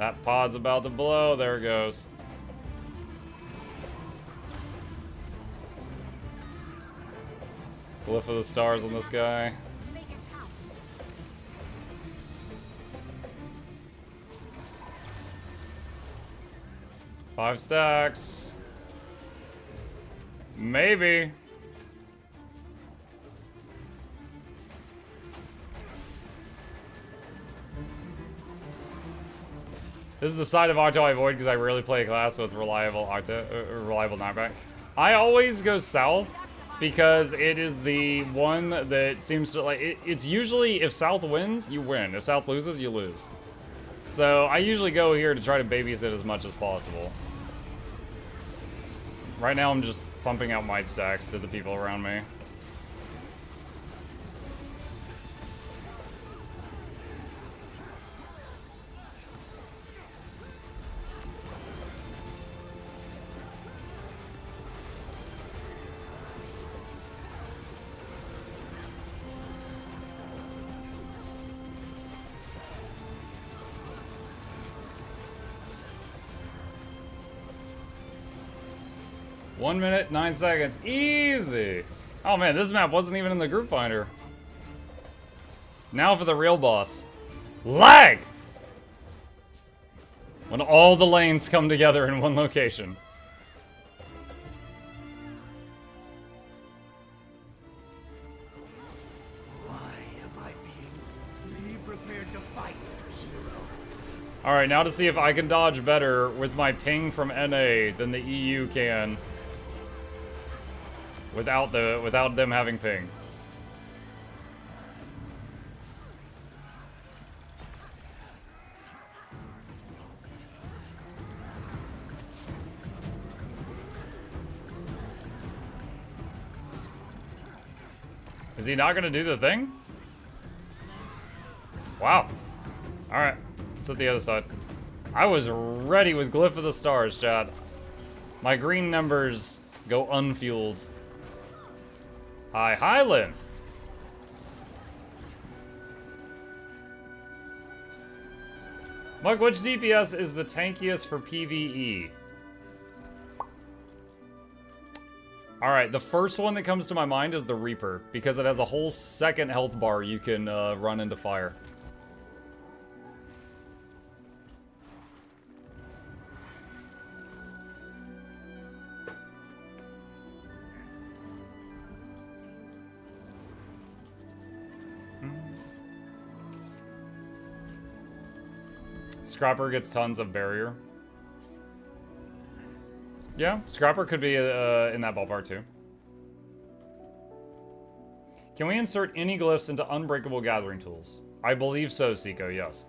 That pod's about to blow. There it goes. Glyph of the stars on this guy. Five stacks. Maybe. This is the side of Octo I avoid because I rarely play a class with reliable knockback. I always go south because it is the one that seems to like it's usually if south wins, you win. If south loses, you lose. So I usually go here to try to babysit as much as possible. Right now I'm just pumping out might stacks to the people around me. One minute, 9 seconds. Easy. Oh man, this map wasn't even in the group finder. Now for the real boss. Lag! When all the lanes come together in one location. Why am I being... Be prepared to fight, hero. Alright, now to see if I can dodge better with my ping from NA than the EU can. Without them having ping. Is he not gonna do the thing? Wow. Alright, let's hit the other side. I was ready with Glyph of the Stars, chat. My green numbers go unfueled. Hi, Highland. Mug, which DPS is the tankiest for PvE? Alright, the first one that comes to my mind is the Reaper, because it has a whole second health bar you can run into fire. Scrapper gets tons of barrier. Yeah, Scrapper could be in that ballpark too. Can we insert any glyphs into unbreakable gathering tools? I believe so, Seiko, yes.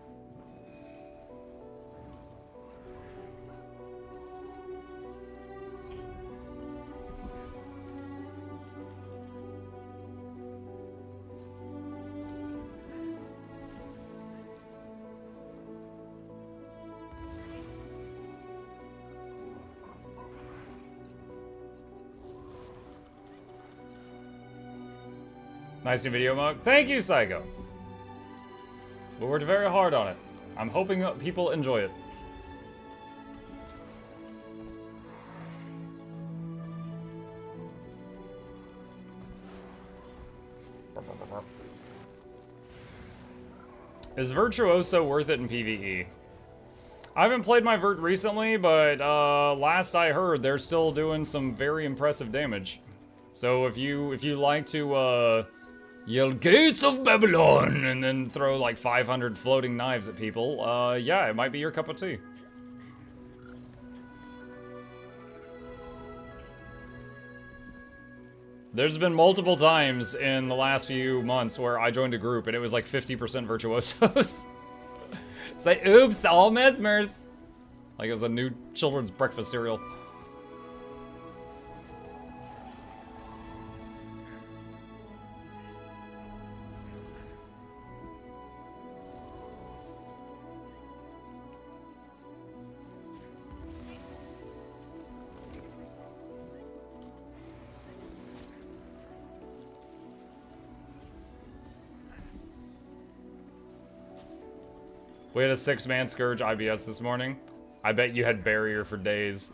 Nice new video, Mug. Thank you, Psycho. We worked very hard on it. I'm hoping that people enjoy it. Is Virtuoso worth it in PvE? I haven't played my Vert recently, but last I heard, they're still doing some very impressive damage. So if you like to yell "Gates of Babylon" and then throw like 500 floating knives at people, yeah, it might be your cup of tea. There's been multiple times in the last few months where I joined a group and it was like 50% virtuosos. It's like, oops, all mesmers. Like it was a new children's breakfast cereal. We had a 6-man Scourge IBS this morning. I bet you had barrier for days.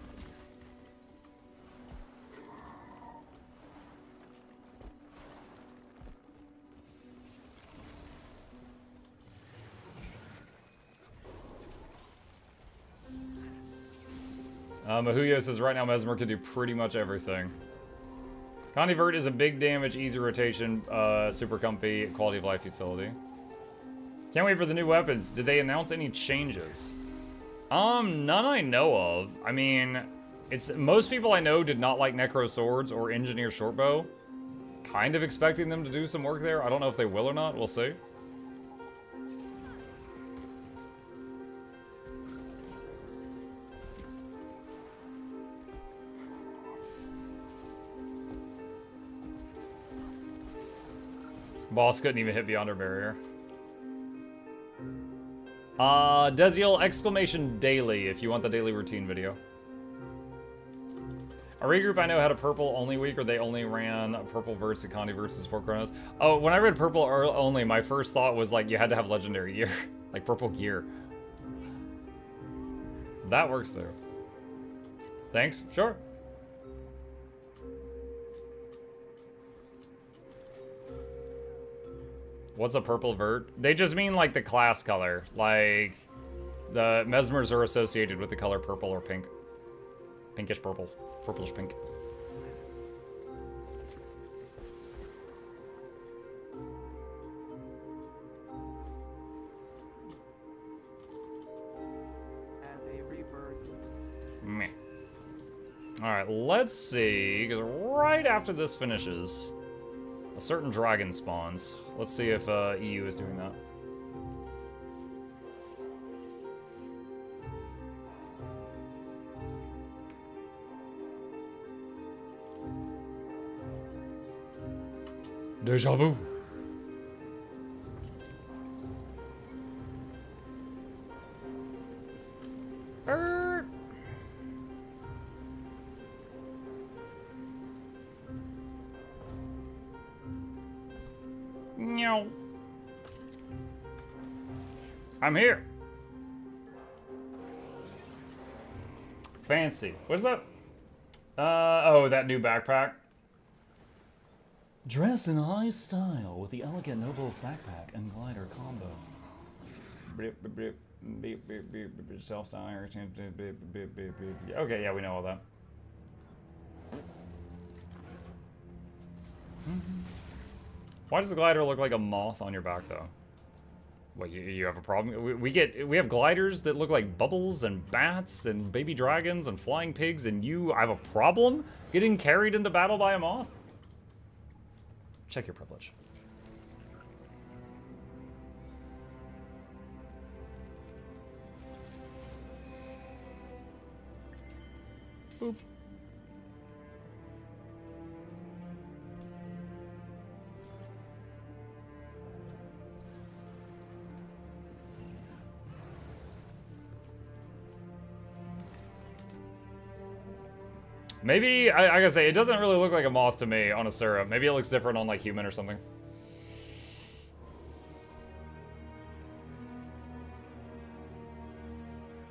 Mahuyo says right now Mesmer can do pretty much everything. Convert is a big damage, easy rotation, super comfy, quality of life utility. Can't wait for the new weapons. Did they announce any changes? None I know of. I mean, it's most people I know did not like Necro Swords or Engineer Shortbow. Kind of expecting them to do some work there. I don't know if they will or not. We'll see. Boss couldn't even hit beyond our barrier. Desiel exclamation daily if you want the daily routine video. A raid group I know had a purple only week, or they only ran purple verts and Connie versus 4 chronos. Oh, when I read purple only, my first thought was like you had to have legendary gear, like purple gear. That works too. Thanks, sure. What's a purple vert? They just mean like the class color. Like the Mesmers are associated with the color purple or pink. Pinkish purple. Purplish pink. As a rebirth. Meh. Alright, let's see. Because right after this finishes, a certain dragon spawns. Let's see if EU is doing that. Deja vu. No. I'm here. Fancy. What's up? Oh, that new backpack. Dress in high style with the elegant Nobles backpack and glider combo. Self-style. Okay, yeah, we know all that. Why does the glider look like a moth on your back, though? What, you have a problem? We have gliders that look like bubbles and bats and baby dragons and flying pigs, and I have a problem getting carried into battle by a moth? Check your privilege. Boop. Maybe, I gotta say, it doesn't really look like a moth to me on a Asura. Maybe it looks different on, like, human or something.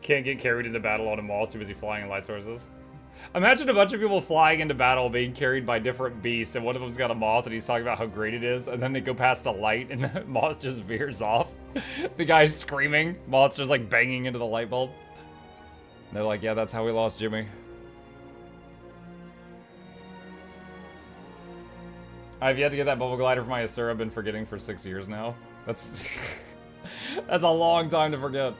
Can't get carried into battle on a moth, too busy flying in light sources. Imagine a bunch of people flying into battle being carried by different beasts, and one of them's got a moth, and he's talking about how great it is, and then they go past a light, and the moth just veers off. The guy's screaming, moth's just, like, banging into the light bulb. And they're like, yeah, that's how we lost Jimmy. I've yet to get that bubble glider for my Asura. I've been forgetting for 6 years now. That's that's a long time to forget.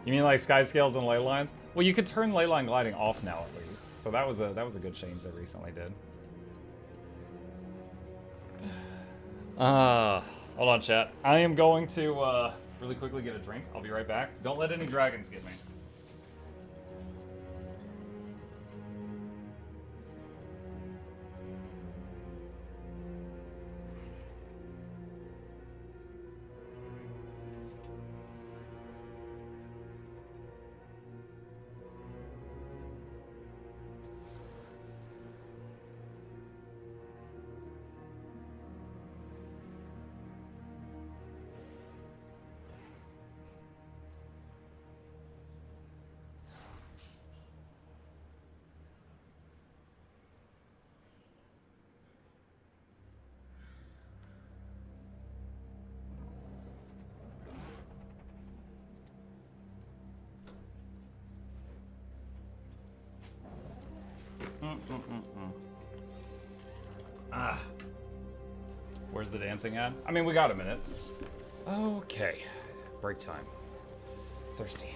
You mean like sky scales and ley lines? Well, you could turn ley line gliding off now at least. So that was a good change they recently did. Hold on, chat. I am going to really quickly get a drink. I'll be right back. Don't let any dragons get me. Ah. Where's the dancing at? I mean, we got a minute. Okay. Break time. Thirsty.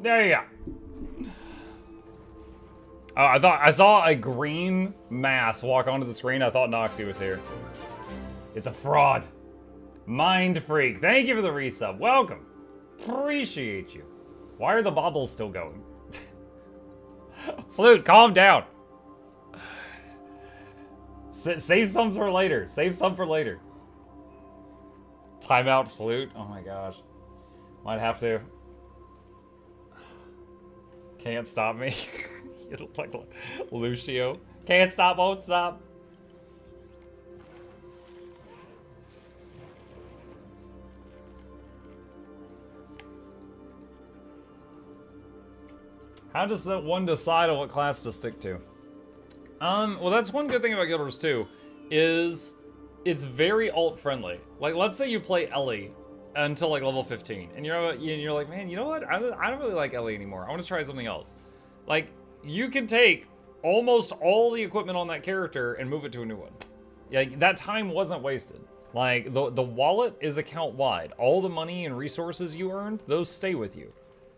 There you go. Oh, I saw a green mass walk onto the screen. I thought Noxxi was here. It's a fraud. Mind freak. Thank you for the resub. Welcome. Appreciate you. Why are the bobbles still going? Flute, calm down. Save some for later. Save some for later. Timeout, Flute. Oh my gosh. Might have to. Can't stop me. You look like Lucio. Can't stop, won't stop. How does one decide on what class to stick to? Well, that's one good thing about Guild Wars 2, is it's very alt friendly. Like, let's say you play Ellie until like level 15, and you're like, man, you know what? I don't really like Ellie anymore. I want to try something else. Like, you can take almost all the equipment on that character and move it to a new one. Like, that time wasn't wasted. Like, the wallet is account wide. All the money and resources you earned, those stay with you.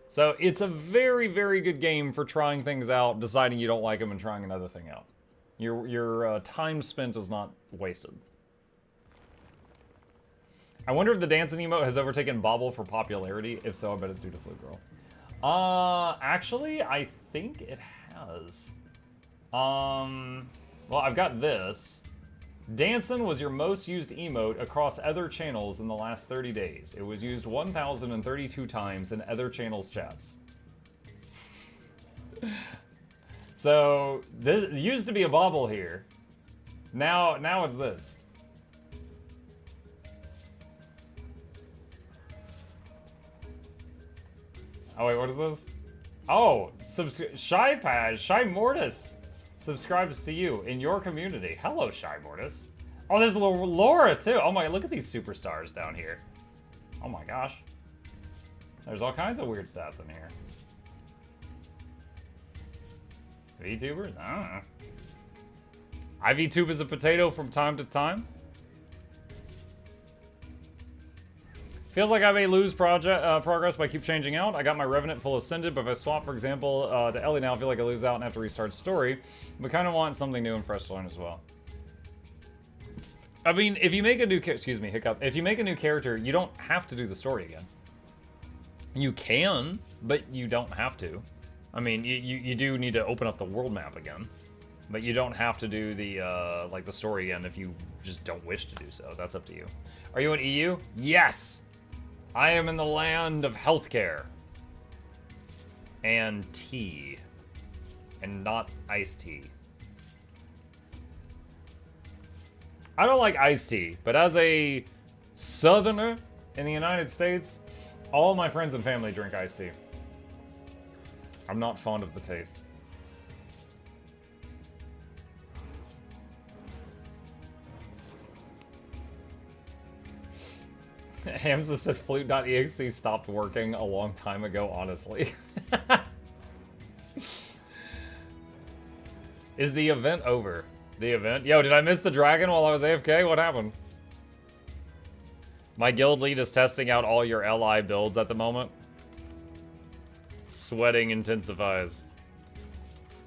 So it's a very, very good game for trying things out, deciding you don't like them, and trying another thing out. Your time spent is not wasted. I wonder if the dancing emote has overtaken Bobble for popularity. If so, I bet it's due to Flute Girl. Actually, I think it has. Well, I've got this. Dancin' was your most used emote across other channels in the last 30 days. It was used 1,032 times in other channels' chats. So, this used to be a Bobble here. Now it's this. Oh wait, what is this? Oh, Shy Mortis subscribes to you in your community. Hello, Shy Mortis. Oh, there's Laura too. Oh my, look at these superstars down here. Oh my gosh. There's all kinds of weird stats in here. VTubers? I don't know. I VTube as a potato from time to time. Feels like I may lose progress by keep changing out. I got my Revenant full ascended, but if I swap, for example, to Ellie now, I feel like I lose out and have to restart story. But kind of want something new and fresh to learn as well. I mean, if you make a new excuse me, hiccup. If you make a new character, you don't have to do the story again. You can, but you don't have to. I mean, you do need to open up the world map again, but you don't have to do the like the story again if you just don't wish to do so. That's up to you. Are you in EU? Yes. I am in the land of healthcare and tea, and not iced tea. I don't like iced tea, but as a southerner in the United States, all my friends and family drink iced tea. I'm not fond of the taste. Hamza said flute.exe stopped working a long time ago, honestly. Is the event over? The event? Yo, did I miss the dragon while I was AFK? What happened? My guild lead is testing out all your LI builds at the moment. Sweating intensifies.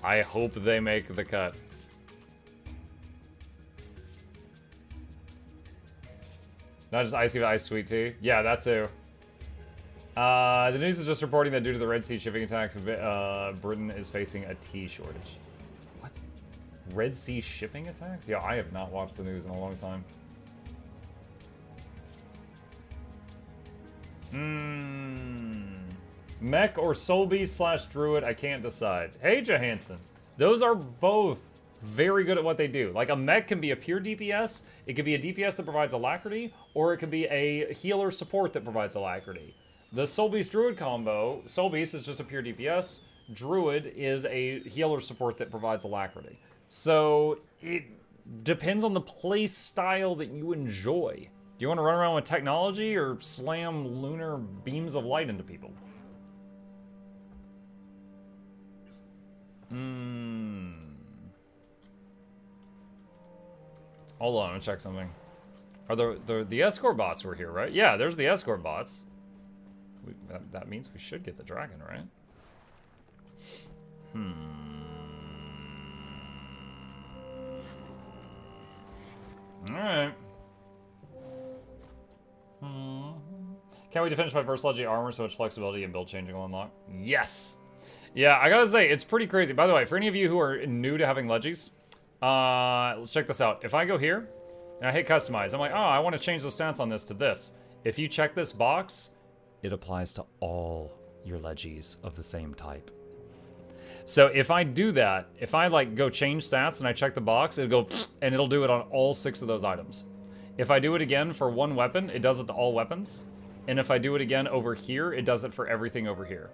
I hope they make the cut. Not just icy, but ice sweet tea. Yeah, that too. The news is just reporting that due to the Red Sea shipping attacks, Britain is facing a tea shortage. What? Red Sea shipping attacks? Yeah, I have not watched the news in a long time. Mech or Soul Beast slash Druid, I can't decide. Hey, Johansson. Those are both very good at what they do. Like, a mech can be a pure DPS, it could be a DPS that provides alacrity, or it could be a healer support that provides alacrity. The Soul Beast Druid combo, Soul Beast is just a pure DPS, Druid is a healer support that provides alacrity. So, it depends on the play style that you enjoy. Do you want to run around with technology or slam lunar beams of light into people? Hold on, I'm gonna check something. Are the escort bots were here, right? Yeah, there's the escort bots. That means we should get the dragon, right? Alright. Can't wait to finish my first Legendary armor, so much flexibility and build changing will unlock. Yes! Yeah, I gotta say, it's pretty crazy. By the way, for any of you who are new to having Legis, let's check this out. If I go here, and I hit customize, I'm like, oh, I want to change the stats on this to this. If you check this box, it applies to all your Legis of the same type. So if I do that, if I like go change stats and I check the box, it'll go, and it'll do it on all 6 of those items. If I do it again for one weapon, it does it to all weapons. And if I do it again over here, it does it for everything over here.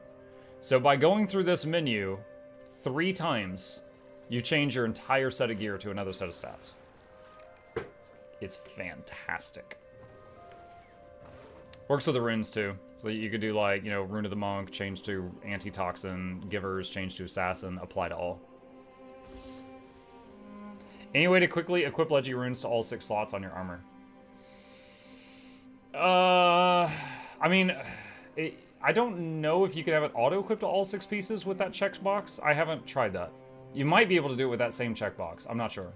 So by going through this menu 3 times, you change your entire set of gear to another set of stats. It's fantastic. Works with the runes too. So you could do like, you know, Rune of the Monk, change to Antitoxin, Givers, change to Assassin, apply to all. Any way to quickly equip Legi runes to all 6 slots on your armor? I mean, I don't know if you could have it auto-equipped to all 6 pieces with that checkbox. I haven't tried that. You might be able to do it with that same checkbox. I'm not sure.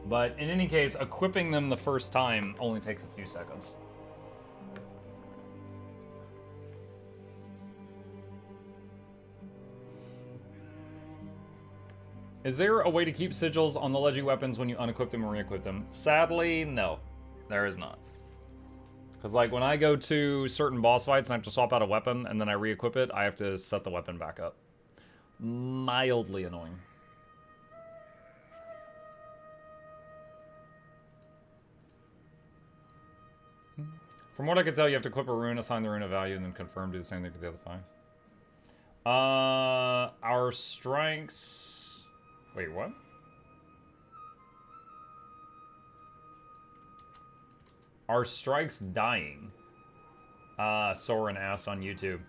But in any case, equipping them the first time only takes a few seconds. Is there a way to keep sigils on the Legi weapons when you unequip them or re-equip them? Sadly, no. There is not. Because like when I go to certain boss fights and I have to swap out a weapon and then I re-equip it, I have to set the weapon back up. Mildly annoying. From what I can tell, you have to equip a rune, assign the rune a value, and then confirm, do the same thing for the other 5. Our strengths... Wait, what? Are strikes dying? Soren asked on YouTube.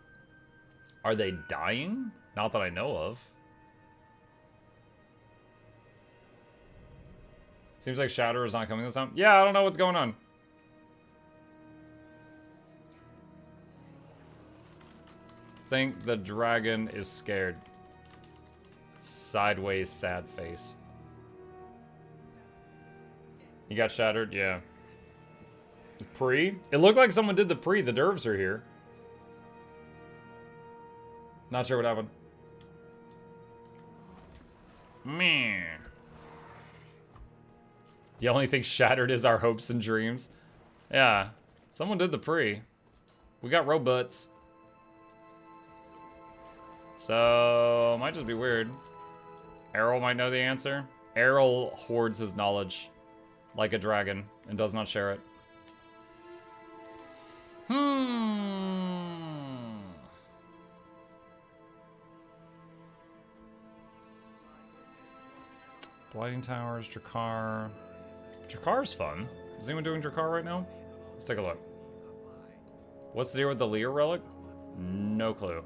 Are they dying? Not that I know of. Seems like Shatter is not coming this time. Yeah, I don't know what's going on. Think the dragon is scared. Sideways sad face. You got shattered? Yeah. Pre? It looked like someone did the pre. The dervs are here. Not sure what happened. Meh. The only thing shattered is our hopes and dreams. Yeah. Someone did the pre. We got robots. So, might just be weird. Errol might know the answer. Errol hoards his knowledge like a dragon and does not share it. Blighting Towers, Drakkar. Drakkar's fun. Is anyone doing Drakkar right now? Let's take a look. What's the deal with the Lear relic? No clue.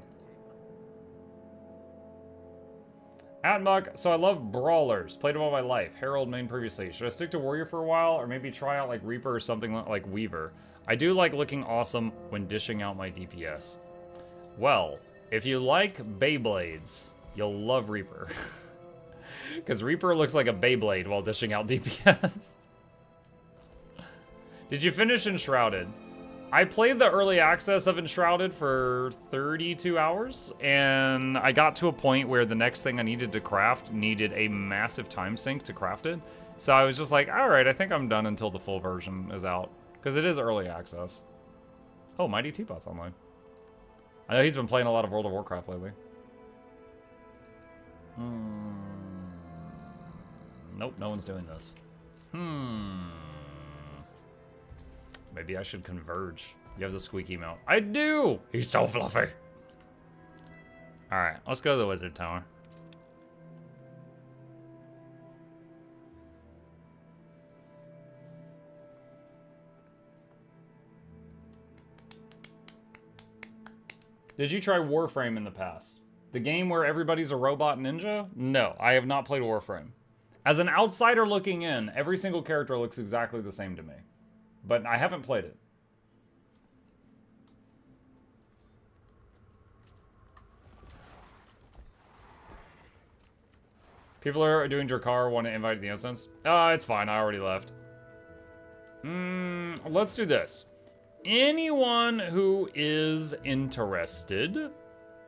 Atmuck, so I love brawlers. Played them all my life. Herald main previously. Should I stick to warrior for a while, or maybe try out like Reaper or something like Weaver? I do like looking awesome when dishing out my DPS. Well, if you like Beyblades, you'll love Reaper. Because Reaper looks like a Beyblade while dishing out DPS. Did you finish Enshrouded? I played the early access of Enshrouded for 32 hours, and I got to a point where the next thing I needed to craft needed a massive time sink to craft it. So I was just like, alright, I think I'm done until the full version is out. Because it is early access. Oh, Mighty Teapot's online. I know he's been playing a lot of World of Warcraft lately. Nope, no one's doing this. Maybe I should converge. You have the squeaky mount. I do! He's so fluffy. Alright, let's go to the Wizard Tower. Did you try Warframe in the past? The game where everybody's a robot ninja? No, I have not played Warframe. As an outsider looking in, every single character looks exactly the same to me. But I haven't played it. People are doing Drakar, want to invite the instance? It's fine, I already left. Let's do this. Anyone who is interested,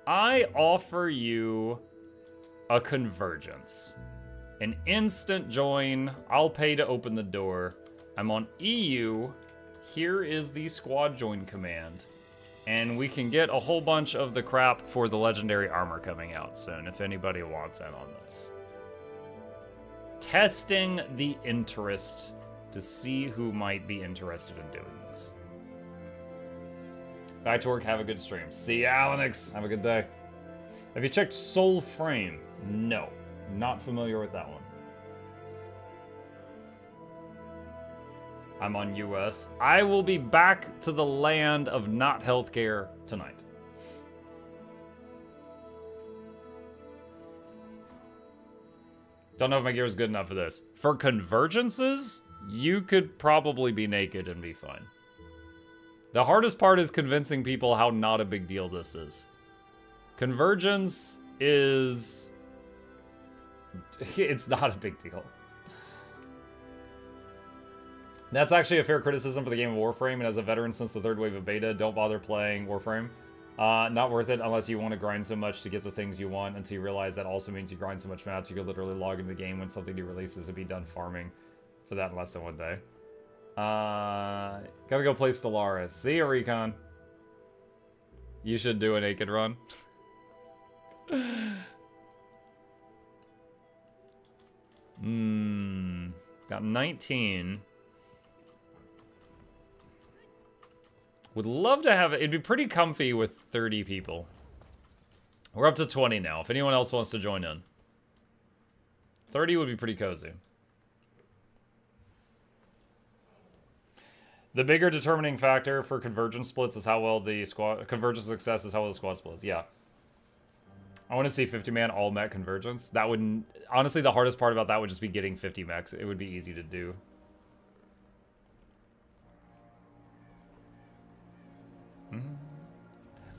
I offer you a Convergence. An instant join. I'll pay to open the door. I'm on EU. Here is the squad join command. And we can get a whole bunch of the crap for the legendary armor coming out soon, if anybody wants in on this. Testing the interest to see who might be interested in doing this. Back to work, have a good stream. See ya, Alanix. Have a good day. Have you checked Soul Frame? No. Not familiar with that one. I'm on US. I will be back to the land of not healthcare tonight. Don't know if my gear is good enough for this. For Convergences, you could probably be naked and be fine. The hardest part is convincing people how not a big deal this is. Convergence is... It's not a big deal. That's actually a fair criticism for the game of Warframe, and as a veteran since the third wave of beta, don't bother playing Warframe. Not worth it unless you want to grind so much to get the things you want, until you realize that also means you grind so much mats you could literally log into the game when something new releases and be done farming for that in less than one day. Gotta go play Stellaris. See ya, Recon. You should do a naked run. Got 19. Would love to have it. It'd be pretty comfy with 30 people. We're up to 20 now, if anyone else wants to join in. 30 would be pretty cozy. The bigger determining factor for Convergence splits is how well the squad... Convergence success is how well the squad splits, yeah. I want to see 50-man all-mech Convergence. That would... Honestly, the hardest part about that would just be getting 50 mechs. It would be easy to do.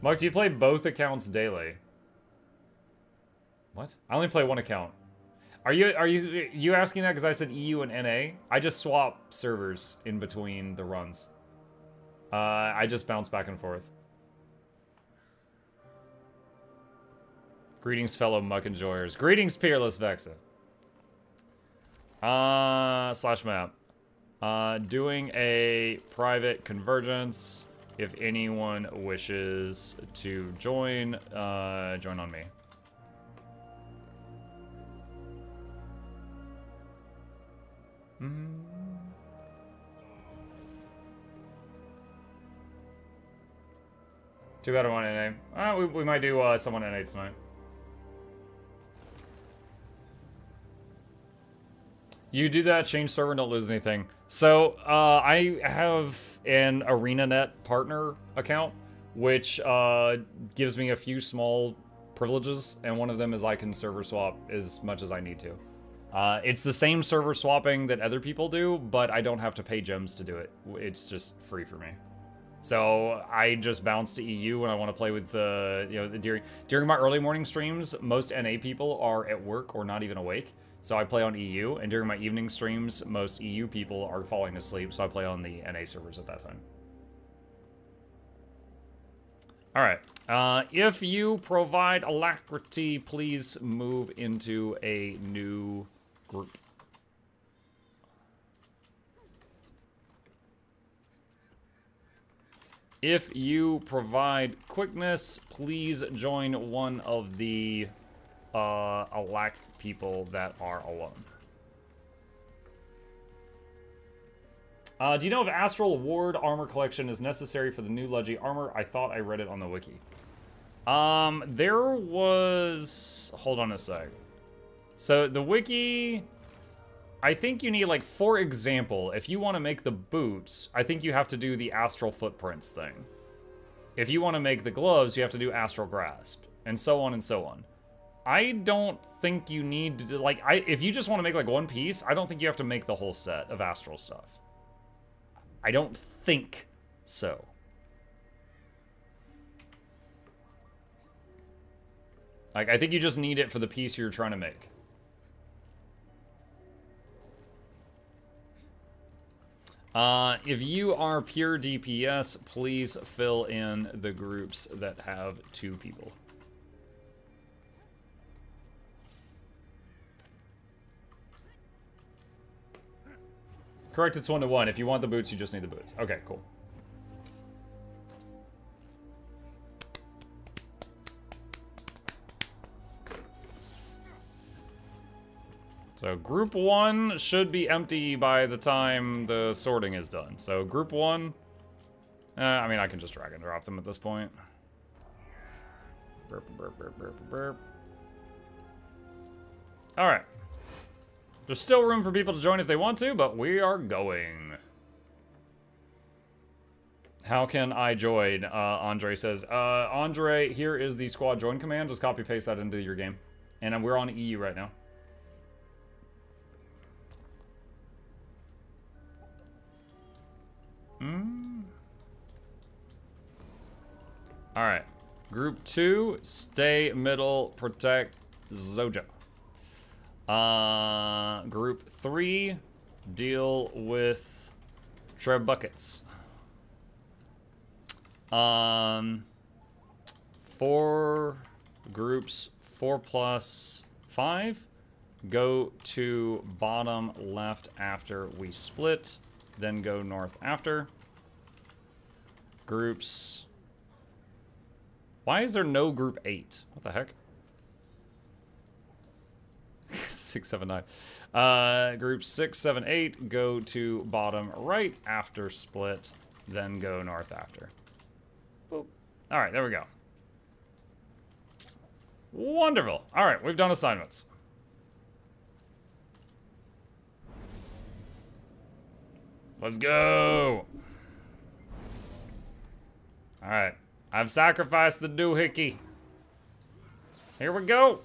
Mark, do you play both accounts daily? What? I only play one account. Are you asking that because I said EU and NA? I just swap servers in between the runs. I just bounce back and forth. Greetings, fellow muck enjoyers. Greetings, peerless Vexa. /map. Doing a private Convergence. If anyone wishes to join, join on me. Too bad I want NA. We might do someone NA tonight. You do that, change server, don't lose anything. So, I have an ArenaNet partner account, which gives me a few small privileges, and one of them is I can server swap as much as I need to. It's the same server swapping that other people do, but I don't have to pay gems to do it. It's just free for me. So I just bounce to EU when I want to play with during my early morning streams, most NA people are at work or not even awake. So I play on EU, and during my evening streams, most EU people are falling asleep, so I play on the NA servers at that time. All right, if you provide alacrity, please move into a new group. If you provide quickness, please join one of the alac people that are alone. Do you know if Astral Ward armor collection is necessary for the new Legi armor? I thought I read it on the wiki. There was... Hold on a sec. So the wiki... I think you need, like, for example, if you want to make the boots, I think you have to do the Astral Footprints thing. If you want to make the gloves, you have to do Astral Grasp, and so on and so on. I don't think you need to do, like, if you just want to make, like, one piece, I don't think you have to make the whole set of Astral stuff. I don't think so. Like, I think you just need it for the piece you're trying to make. If you are pure DPS, please fill in the groups that have 2 people. Correct, it's 1-to-1. If you want the boots, you just need the boots. Okay, cool. So group 1 should be empty by the time the sorting is done. So group 1, I mean, I can just drag and drop them at this point. Burp, burp, burp, burp, burp. All right. There's still room for people to join if they want to, but we are going. How can I join? Andre says, Andre, here is the squad join command. Just copy paste that into your game. And we're on EU right now. All right. Group 2, stay middle, protect Zoja. Group 3, deal with Trebuckets. 4 groups, 4 plus 5, go to bottom left after we split, then go north after. Groups... Why is there no group 8? What the heck? 6, 7, 9. Group 6, 7, 8, go to bottom right after split, then go north after. Boop. All right, there we go. Wonderful. All right, we've done assignments. Let's go. All right. I've sacrificed the doohickey. Here we go.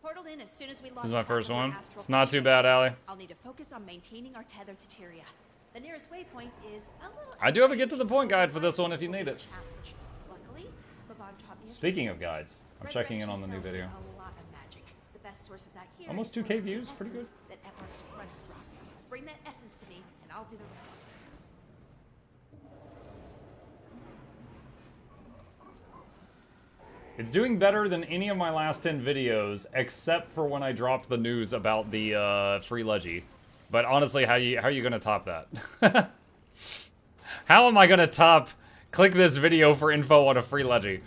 Portal in as soon as we lost This is my first track of one. the astral It's not too bad, fluctuation. Allie. I'll need to focus on maintaining our tether to Tyria. The nearest waypoint is a little... I do have a get to the point guide for this one if you need it. Luckily, Baban taught me a Speaking few of things. guides, I'm checking in on the new video. A lot of magic. The best source of that here Almost is 2K the views, pretty good. essence That Eparch's friends drop. Bring that essence to me, and I'll do the rest. It's doing better than any of my last 10 videos, except for when I dropped the news about the free Legi. But honestly, how are you gonna top that? How am I gonna top? Click this video for info on a free Legi.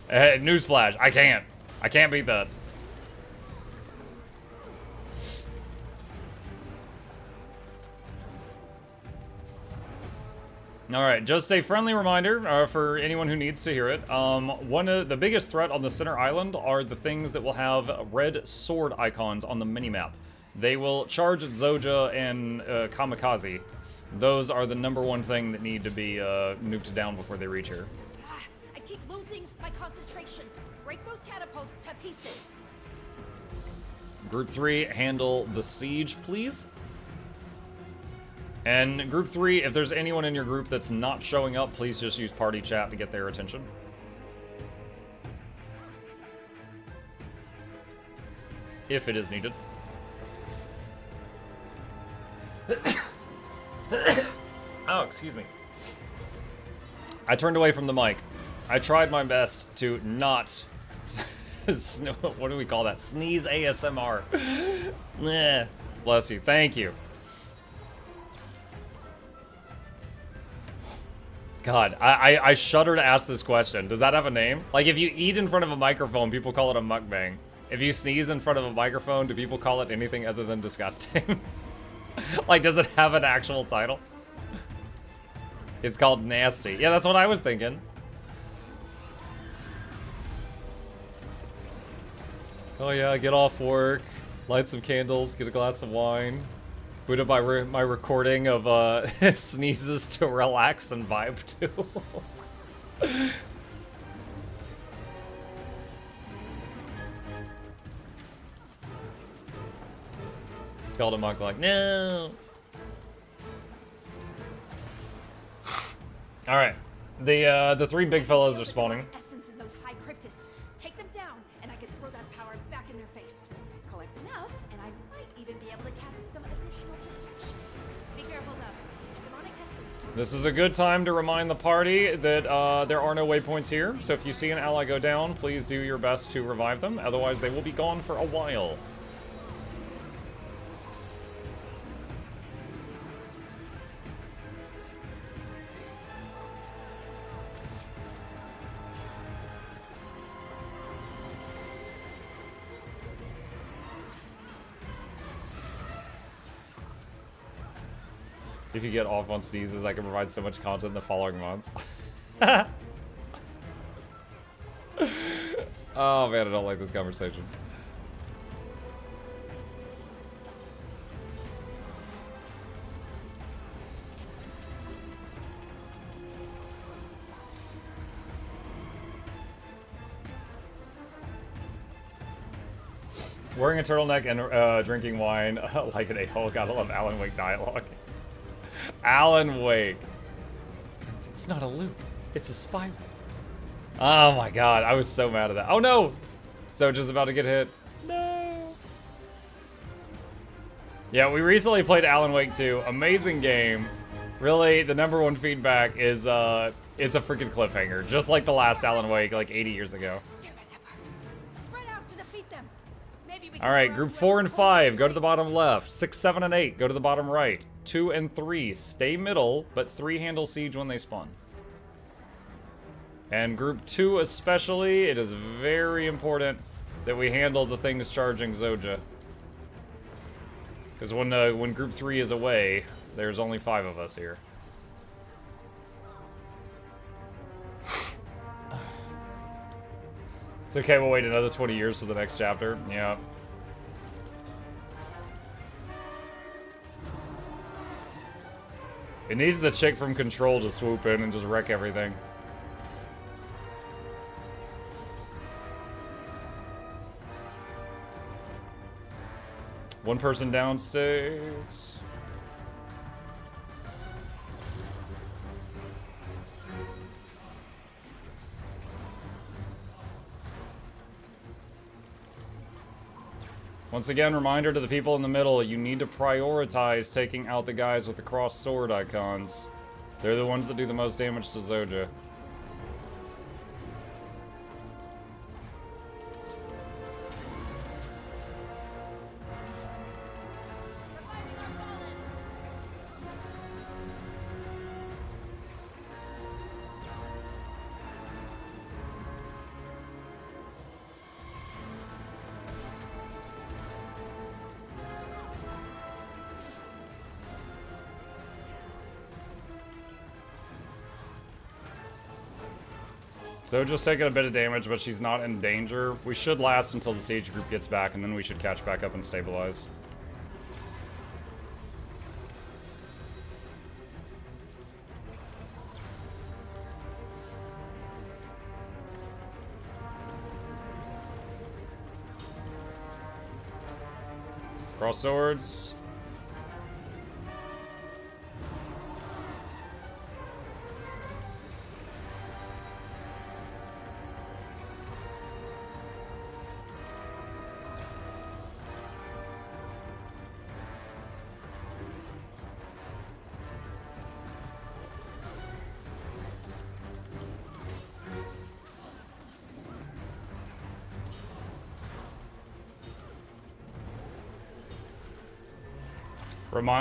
Newsflash, I can't. I can't beat that. All right, just a friendly reminder for anyone who needs to hear it. One of the biggest threat on the center island are the things that will have red sword icons on the minimap. They will charge at Zoja and Kamikaze. Those are the #1 thing that need to be nuked down before they reach here. I keep losing my concentration. Break those catapults to pieces. Group 3, handle the siege, please. And Group 3, if there's anyone in your group that's not showing up, please just use party chat to get their attention. If it is needed. Oh, excuse me. I turned away from the mic. I tried my best to not... what do we call that? Sneeze ASMR. Bless you. Thank you. God, I shudder to ask this question. Does that have a name? Like, if you eat in front of a microphone, people call it a mukbang. If you sneeze in front of a microphone, do people call it anything other than disgusting? Like, does it have an actual title? It's called nasty. Yeah, that's what I was thinking. Oh yeah, get off work, light some candles, get a glass of wine. Boot up my recording of sneezes to relax and vibe to. It's called a monk like, no. All right, the 3 big fellas are spawning. Essence in those high cryptids. Take them down, and I can throw that power back in their face. Collect enough, and I might even be able to cast some additional protections. Be careful though. Demonic essence. This is a good time to remind the party that there are no waypoints here. So if you see an ally go down, please do your best to revive them. Otherwise, they will be gone for a while. If you get off on sneezes, I can provide so much content in the following months. Oh man, I don't like this conversation. Wearing a turtleneck and drinking wine like an a-hole. Gotta love Alan Wake dialogue. Alan Wake. It's not a loop. It's a spiral. Oh my god, I was so mad at that. Oh no! Zoja's about to get hit. No! Yeah, we recently played Alan Wake 2. Amazing game. Really, the #1 feedback is, it's a freaking cliffhanger. Just like the last Alan Wake, like 80 years ago. Spread out to defeat them. Maybe we can Alright, group 4 and 5, go to the bottom left. 6, 7, and 8, go to the bottom right. 2 and 3, stay middle, but 3 handle siege when they spawn. And group 2 especially, it is very important that we handle the things charging Zoja. Because when group 3 is away, there's only 5 of us here. It's okay, we'll wait another 20 years for the next chapter. Yeah. It needs the chick from Control to swoop in and just wreck everything. One person downstate. Once again, reminder to the people in the middle, you need to prioritize taking out the guys with the cross sword icons. They're the ones that do the most damage to Zoja. So just taking a bit of damage, but she's not in danger. We should last until the siege group gets back, and then we should catch back up and stabilize. Cross swords.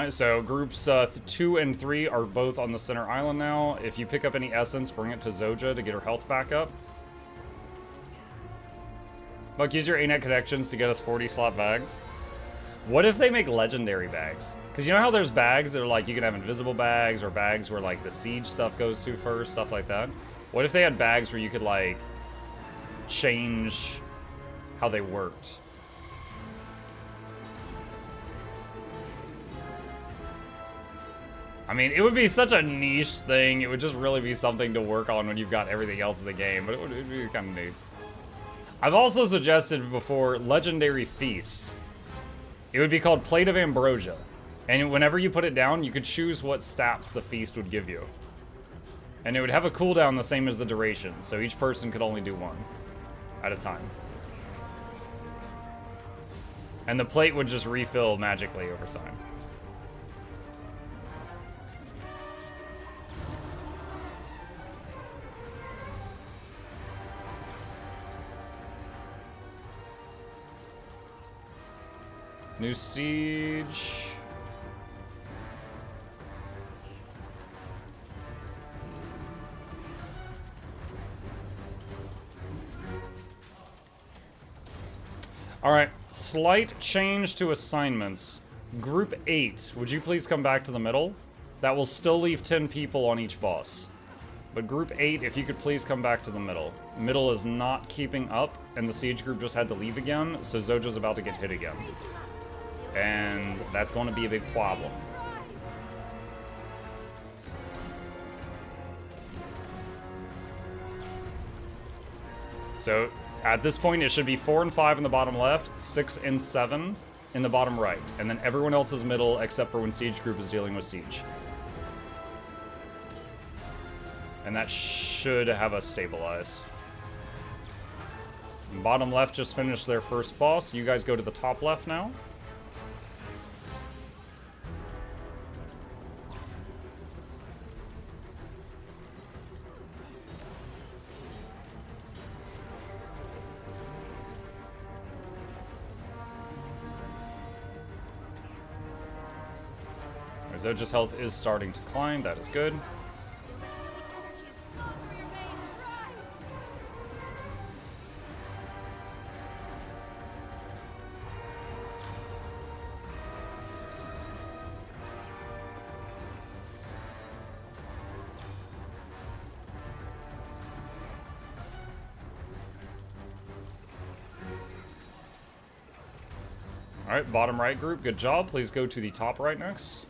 So groups 2 and 3 are both on the center island now. If you pick up any essence, bring it to Zoja to get her health back up. Buck, use your ANET connections to get us 40 slot bags. What if they make legendary bags? Because you know how there's bags that are like, you can have invisible bags or bags where like the siege stuff goes to first, stuff like that. What if they had bags where you could like change how they worked? I mean, it would be such a niche thing. It would just really be something to work on when you've got everything else in the game, but it'd be kind of neat. I've also suggested before Legendary Feast. It would be called Plate of Ambrosia. And whenever you put it down, you could choose what stats the feast would give you. And it would have a cooldown the same as the duration, so each person could only do one at a time. And the plate would just refill magically over time. New siege. Alright, slight change to assignments. Group 8, would you please come back to the middle? That will still leave 10 people on each boss. But group 8, if you could please come back to the middle. Middle is not keeping up, and the siege group just had to leave again, so Zoja's about to get hit again. And that's going to be a big problem. So at this point, it should be 4 and 5 in the bottom left, 6 and 7 in the bottom right, and then everyone else is middle except for when siege group is dealing with siege. And that should have us stabilize. Bottom left just finished their first boss. You guys go to the top left now. Zoja's health is starting to climb. That is good. All right, bottom right group, good job. Please go to the top right next.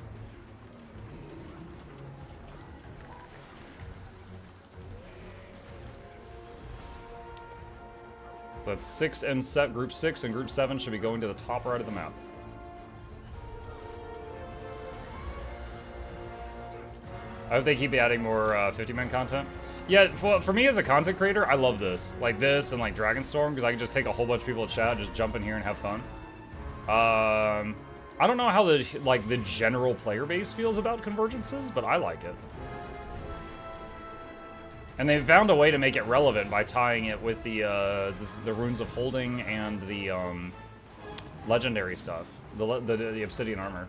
So that's 6 and group 6 and group 7 should be going to the top right of the map. I hope they keep adding more 50-man content. Yeah, for me as a content creator, I love this. Like this and like Dragonstorm, because I can just take a whole bunch of people to chat, just jump in here and have fun. I don't know how the general player base feels about Convergences, but I like it. And they've found a way to make it relevant by tying it with the Runes of Holding and the legendary stuff, the obsidian armor.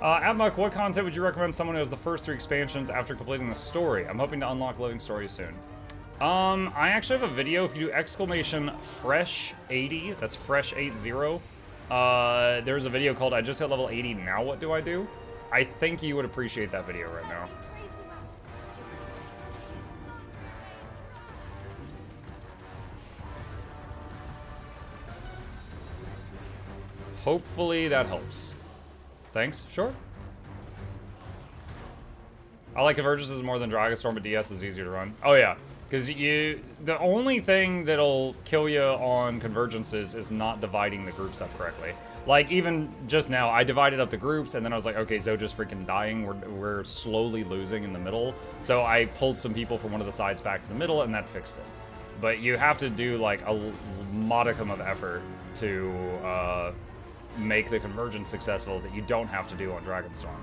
Atmuck, what content would you recommend someone who has the first 3 expansions after completing the story? I'm hoping to unlock Living Story soon. I actually have a video. If you do exclamation fresh 80, that's fresh 80. There's a video called I just hit level 80, now what do I do? I think you would appreciate that video right now. Hopefully that helps. Thanks, sure. I like Convergences more than Dragonstorm, but DS is easier to run. Oh yeah, because the only thing that'll kill you on Convergences is not dividing the groups up correctly. Like even just now, I divided up the groups and then I was like, okay, Zoja's freaking dying. We're slowly losing in the middle. So I pulled some people from one of the sides back to the middle and that fixed it. But you have to do like a modicum of effort to make the Convergence successful that you don't have to do on Dragonstorm.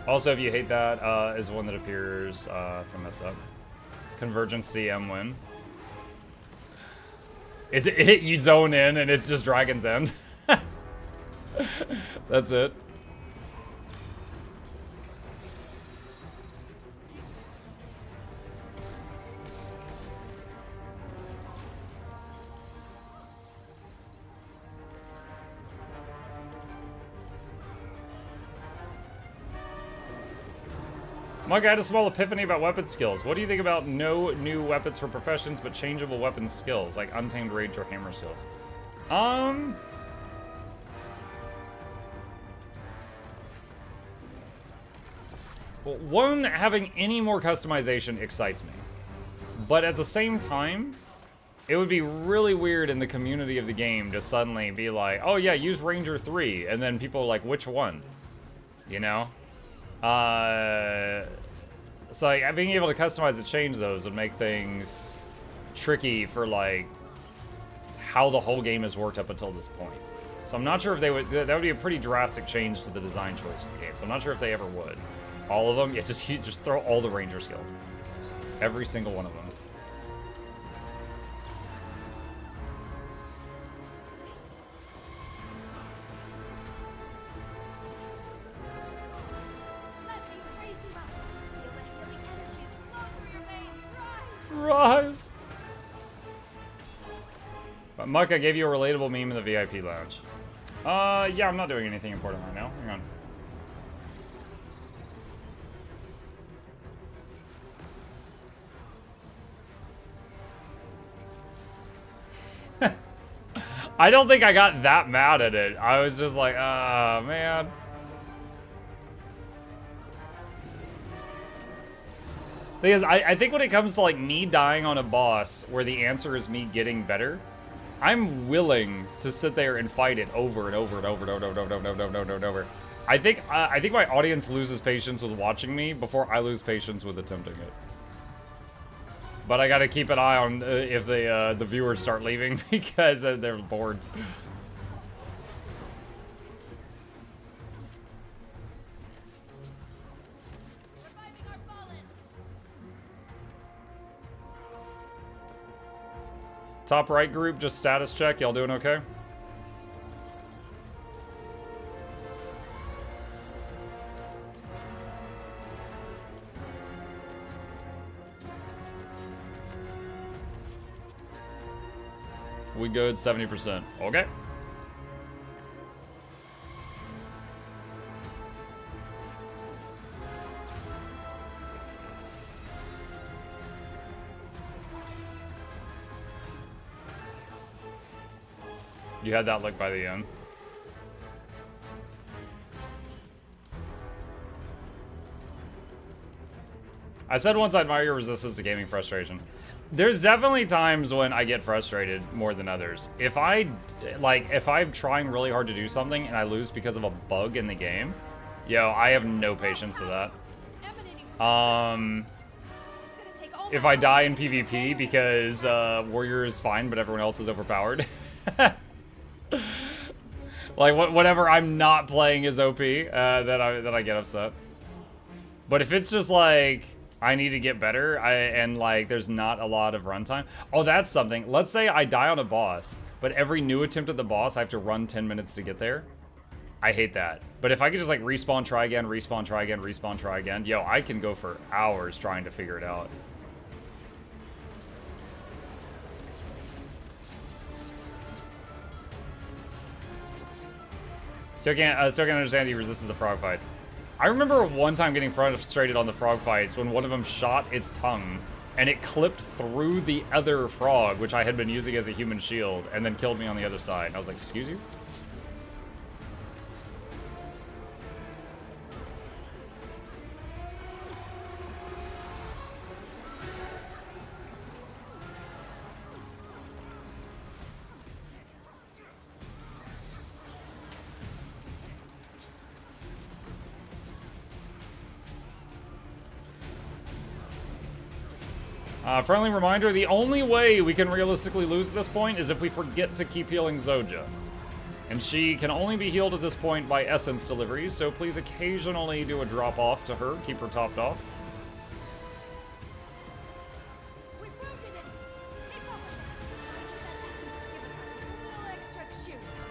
Also, if you hate that, is one that appears from this up. Convergence CM win. You zone in and it's just Dragon's End. That's it. Mike, I had a small epiphany about weapon skills. What do you think about no new weapons for professions, but changeable weapon skills, like Untamed Rage or Hammer skills? Well, one, having any more customization excites me. But at the same time, it would be really weird in the community of the game to suddenly be like, oh yeah, use Ranger 3, and then people are like, which one? You know? So like, being able to customize and change those would make things tricky for like how the whole game has worked up until this point. So I'm not sure if they would. That would be a pretty drastic change to the design choice for the game. So I'm not sure if they ever would. All of them? Yeah, just throw all the Ranger skills. Every single one of them. Rise! But Muck, I gave you a relatable meme in the VIP lounge. Yeah, I'm not doing anything important right now. Hang on. I don't think I got that mad at it. I was just like, man. Because I think when it comes to like me dying on a boss where the answer is me getting better, I'm willing to sit there and fight it over and over and over and over and over and over and over and over and over. I think my audience loses patience with watching me before I lose patience with attempting it. But I gotta keep an eye on if the viewers start leaving because they're bored. Top right group, just status check. Y'all doing okay? We good, 70%. Okay. You had that look by the end. I said once I admire your resistance to gaming frustration. There's definitely times when I get frustrated more than others. If I'm trying really hard to do something and I lose because of a bug in the game, yo, I have no patience for that. If I die in PvP because warrior is fine but everyone else is overpowered. Like whatever I'm not playing is OP, that I get upset. But if it's just like I need to get better, and like there's not a lot of runtime. Oh, that's something. Let's say I die on a boss, but every new attempt at the boss I have to run 10 minutes to get there. I hate that. But if I could just like respawn, try again, respawn, try again, respawn, try again, yo, I can go for hours trying to figure it out. Still can't understand he resisted the frog fights. I remember one time getting frustrated on the frog fights when one of them shot its tongue and it clipped through the other frog, which I had been using as a human shield, and then killed me on the other side. And I was like, excuse you? Friendly reminder, the only way we can realistically lose at this point is if we forget to keep healing Zoja. And she can only be healed at this point by essence deliveries, so please occasionally do a drop off to her, keep her topped off. We've broken it. Keep up with it. Give us a little extra juice.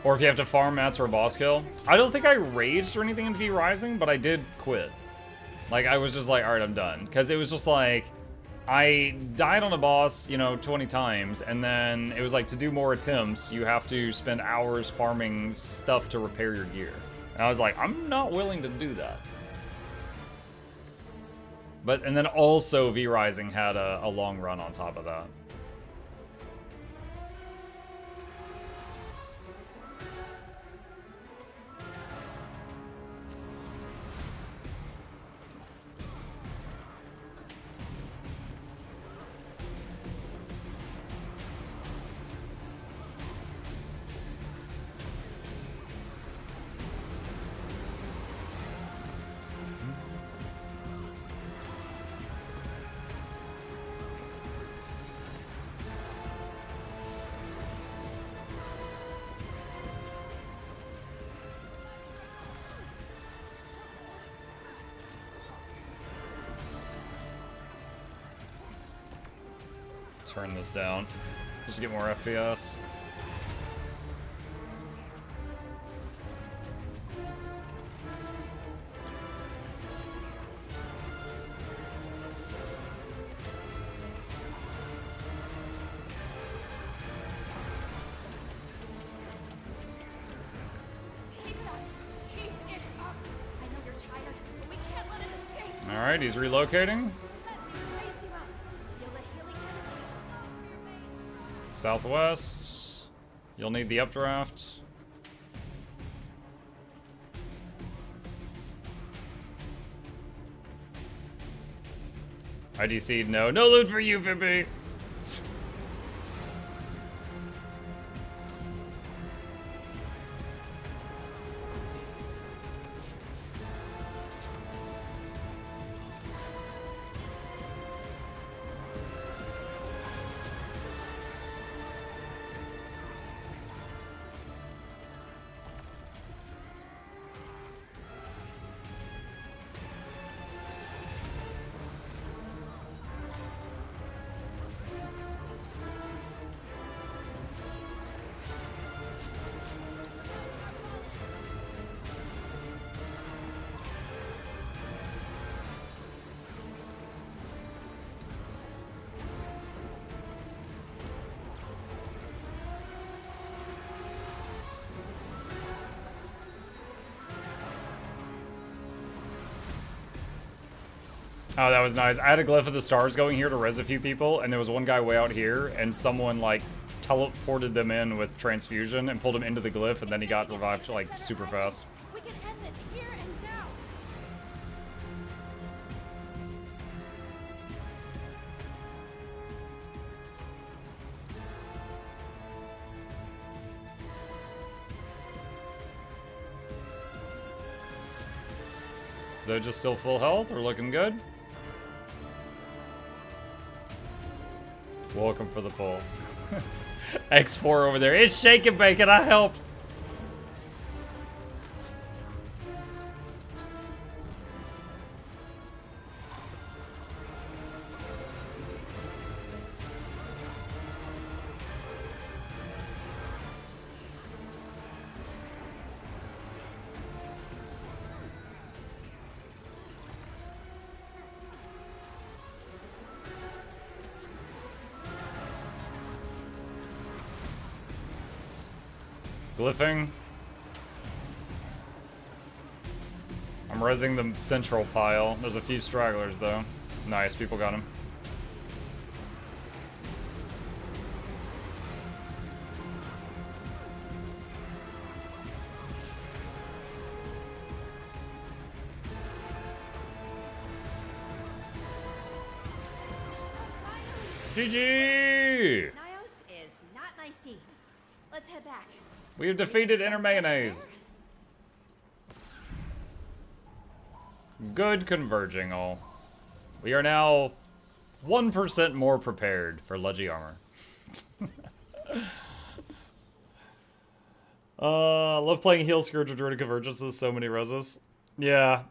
Or if you have to farm mats for a boss kill. I don't think I raged or anything in V Rising, but I did quit. Like, I was just like, alright, I'm done. Because it was just like, I died on a boss, you know, 20 times, and then it was like, to do more attempts, you have to spend hours farming stuff to repair your gear. And I was like, I'm not willing to do that. But, and then also V Rising had a long run on top of that. Turn this down just to get more FPS. Keep it up. Keep it up. I know you're tired, but we can't let it escape. All right, he's relocating. Southwest. You'll need the updraft. IDC, no. No loot for you, Fimpy! Oh, that was nice. I had a glyph of the stars going here to res a few people, and there was one guy way out here, and someone, like, teleported them in with transfusion and pulled him into the glyph, and then he got revived, like, super fast. We can end this here and now. Zoja's still full health, or looking good? Welcome for the pull. X4 over there. It's shaking bacon, I helped. Glyphing. I'm rezzing the central pile. There's a few stragglers, though. Nice, people got him. GG! Nios is not my scene. Let's head back. We have defeated Inner Mayonnaise. Good converging all. We are now 1% more prepared for Leggy armor. Love playing Heal Scourge or Druid Convergences, so many reses. Yeah.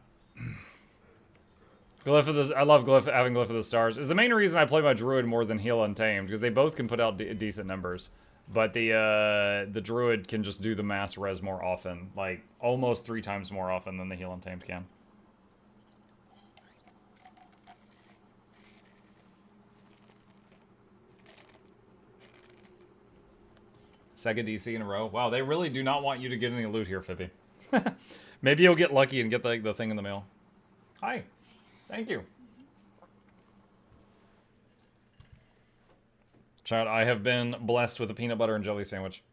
Glyph of the, I love having Glyph of the Stars. Is the main reason I play my Druid more than Heal Untamed, because they both can put out decent numbers. But the Druid can just do the mass res more often, like almost 3 times more often than the Heal Untamed can. Second DC in a row. Wow, they really do not want you to get any loot here, Fippy. Maybe you'll get lucky and get the thing in the mail. Hi. Thank you. Chat, I have been blessed with a peanut butter and jelly sandwich.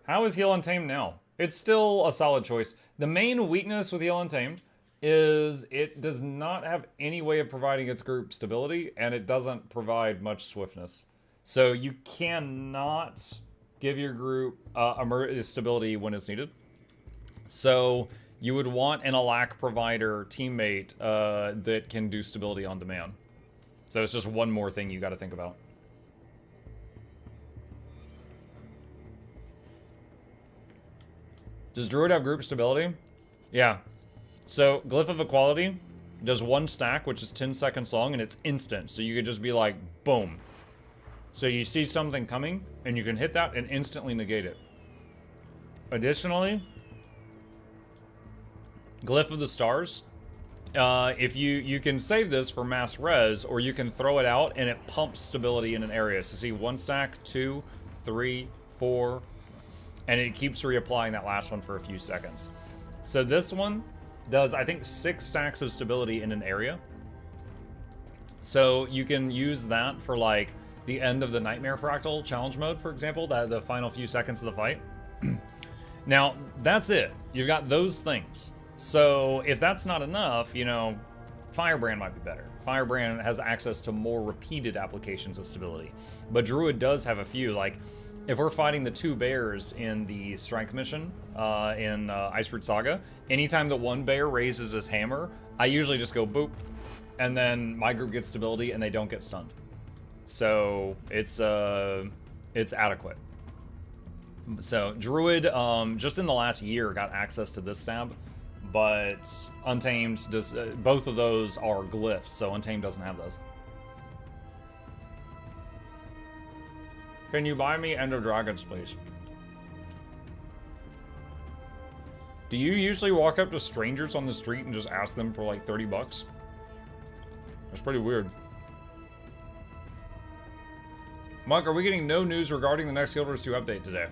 How is Heal Untamed now? It's still a solid choice. The main weakness with Heal Untamed is it does not have any way of providing its group stability, and it doesn't provide much swiftness. So you cannot give your group stability when it's needed. So you would want an alack provider teammate that can do stability on demand. So it's just one more thing you got to think about. Does Druid have group stability? Yeah. So Glyph of Equality does 1 stack, which is 10 seconds long, and it's instant. So you could just be like, boom. So you see something coming, and you can hit that and instantly negate it. Additionally, Glyph of the Stars. If you can save this for mass res, or you can throw it out and it pumps stability in an area. So see 1 stack, 2, 3, 4, and it keeps reapplying that last one for a few seconds. So this one does, I think, 6 stacks of stability in an area. So you can use that for like the end of the Nightmare Fractal challenge mode, for example, the final few seconds of the fight. Now, that's it. You've got those things. So if that's not enough, you know, Firebrand might be better. Firebrand has access to more repeated applications of stability. But Druid does have a few, like, if we're fighting the 2 bears in the Strength mission in Iceberg Saga, anytime that one bear raises his hammer, I usually just go boop, and then my group gets stability and they don't get stunned. So it's adequate. So Druid, just in the last year, got access to this stab, but Untamed does. Both of those are glyphs, so Untamed doesn't have those. Can you buy me End of Dragons, please? Do you usually walk up to strangers on the street and just ask them for like 30 bucks? That's pretty weird. Muck, are we getting no news regarding the next Guild Wars 2 update today?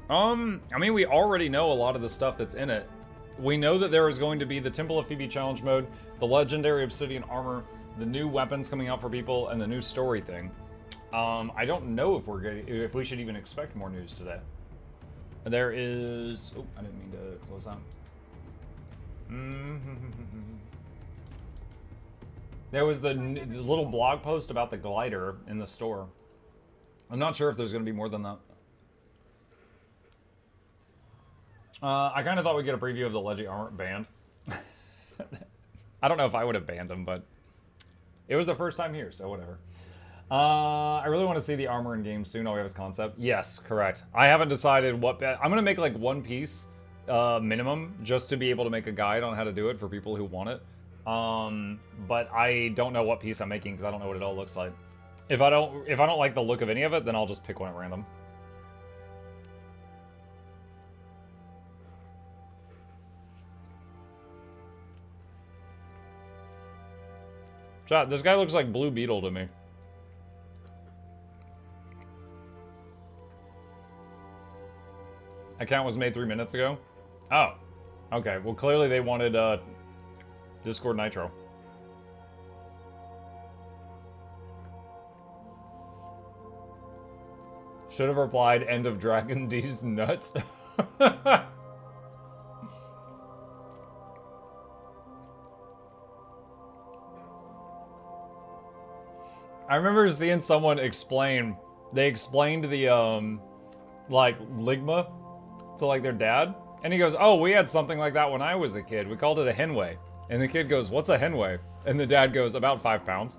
I mean, we already know a lot of the stuff that's in it. We know that there is going to be the Temple of Phoebe challenge mode, the legendary obsidian armor, the new weapons coming out for people, and the new story thing. I don't know if we should even expect more news today. There is... Oh, I didn't mean to close that. There was the little blog post about the glider in the store. I'm not sure if there's going to be more than that. I kind of thought we'd get a preview of the Leggy armor banned. I don't know if I would have banned him, but it was the first time here, so whatever. I really want to see the armor in game soon. All we have is concept. Yes, correct. I haven't decided what... I'm going to make like 1 piece minimum just to be able to make a guide on how to do it for people who want it. But I don't know what piece I'm making because I don't know what it all looks like. If I don't like the look of any of it, then I'll just pick one at random. Chat, this guy looks like Blue Beetle to me. Account was made 3 minutes ago? Oh. Okay, well clearly they wanted Discord Nitro. Should have replied, end of Dragon D's nuts. I remember seeing someone explain, they explained the, like, Ligma to, like, their dad. And he goes, oh, we had something like that when I was a kid. We called it a henway. And the kid goes, what's a henway? And the dad goes, about 5 pounds.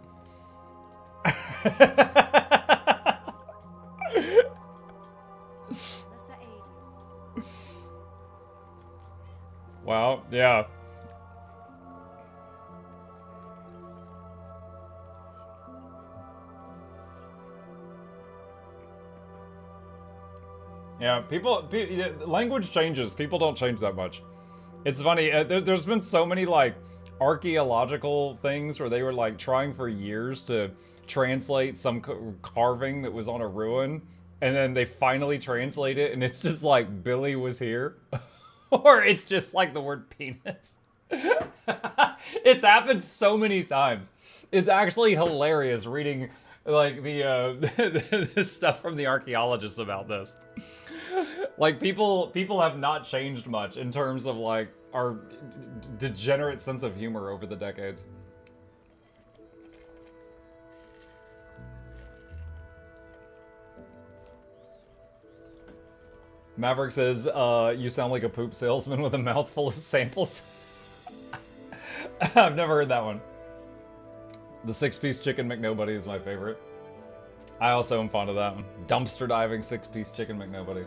Wow, yeah. Yeah, language changes. People don't change that much. It's funny, there's been so many, like, archaeological things where they were, like, trying for years to translate some carving that was on a ruin, and then they finally translate it, and it's just like, Billy was here. Or it's just like the word penis. It's happened so many times. It's actually hilarious reading, like, the stuff from the archaeologists about this. Like, people have not changed much in terms of, like, our degenerate sense of humor over the decades. Maverick says, you sound like a poop salesman with a mouthful of samples. I've never heard that one. The 6-piece chicken McNobody is my favorite. I also am fond of that one. Dumpster diving 6-piece chicken McNobody.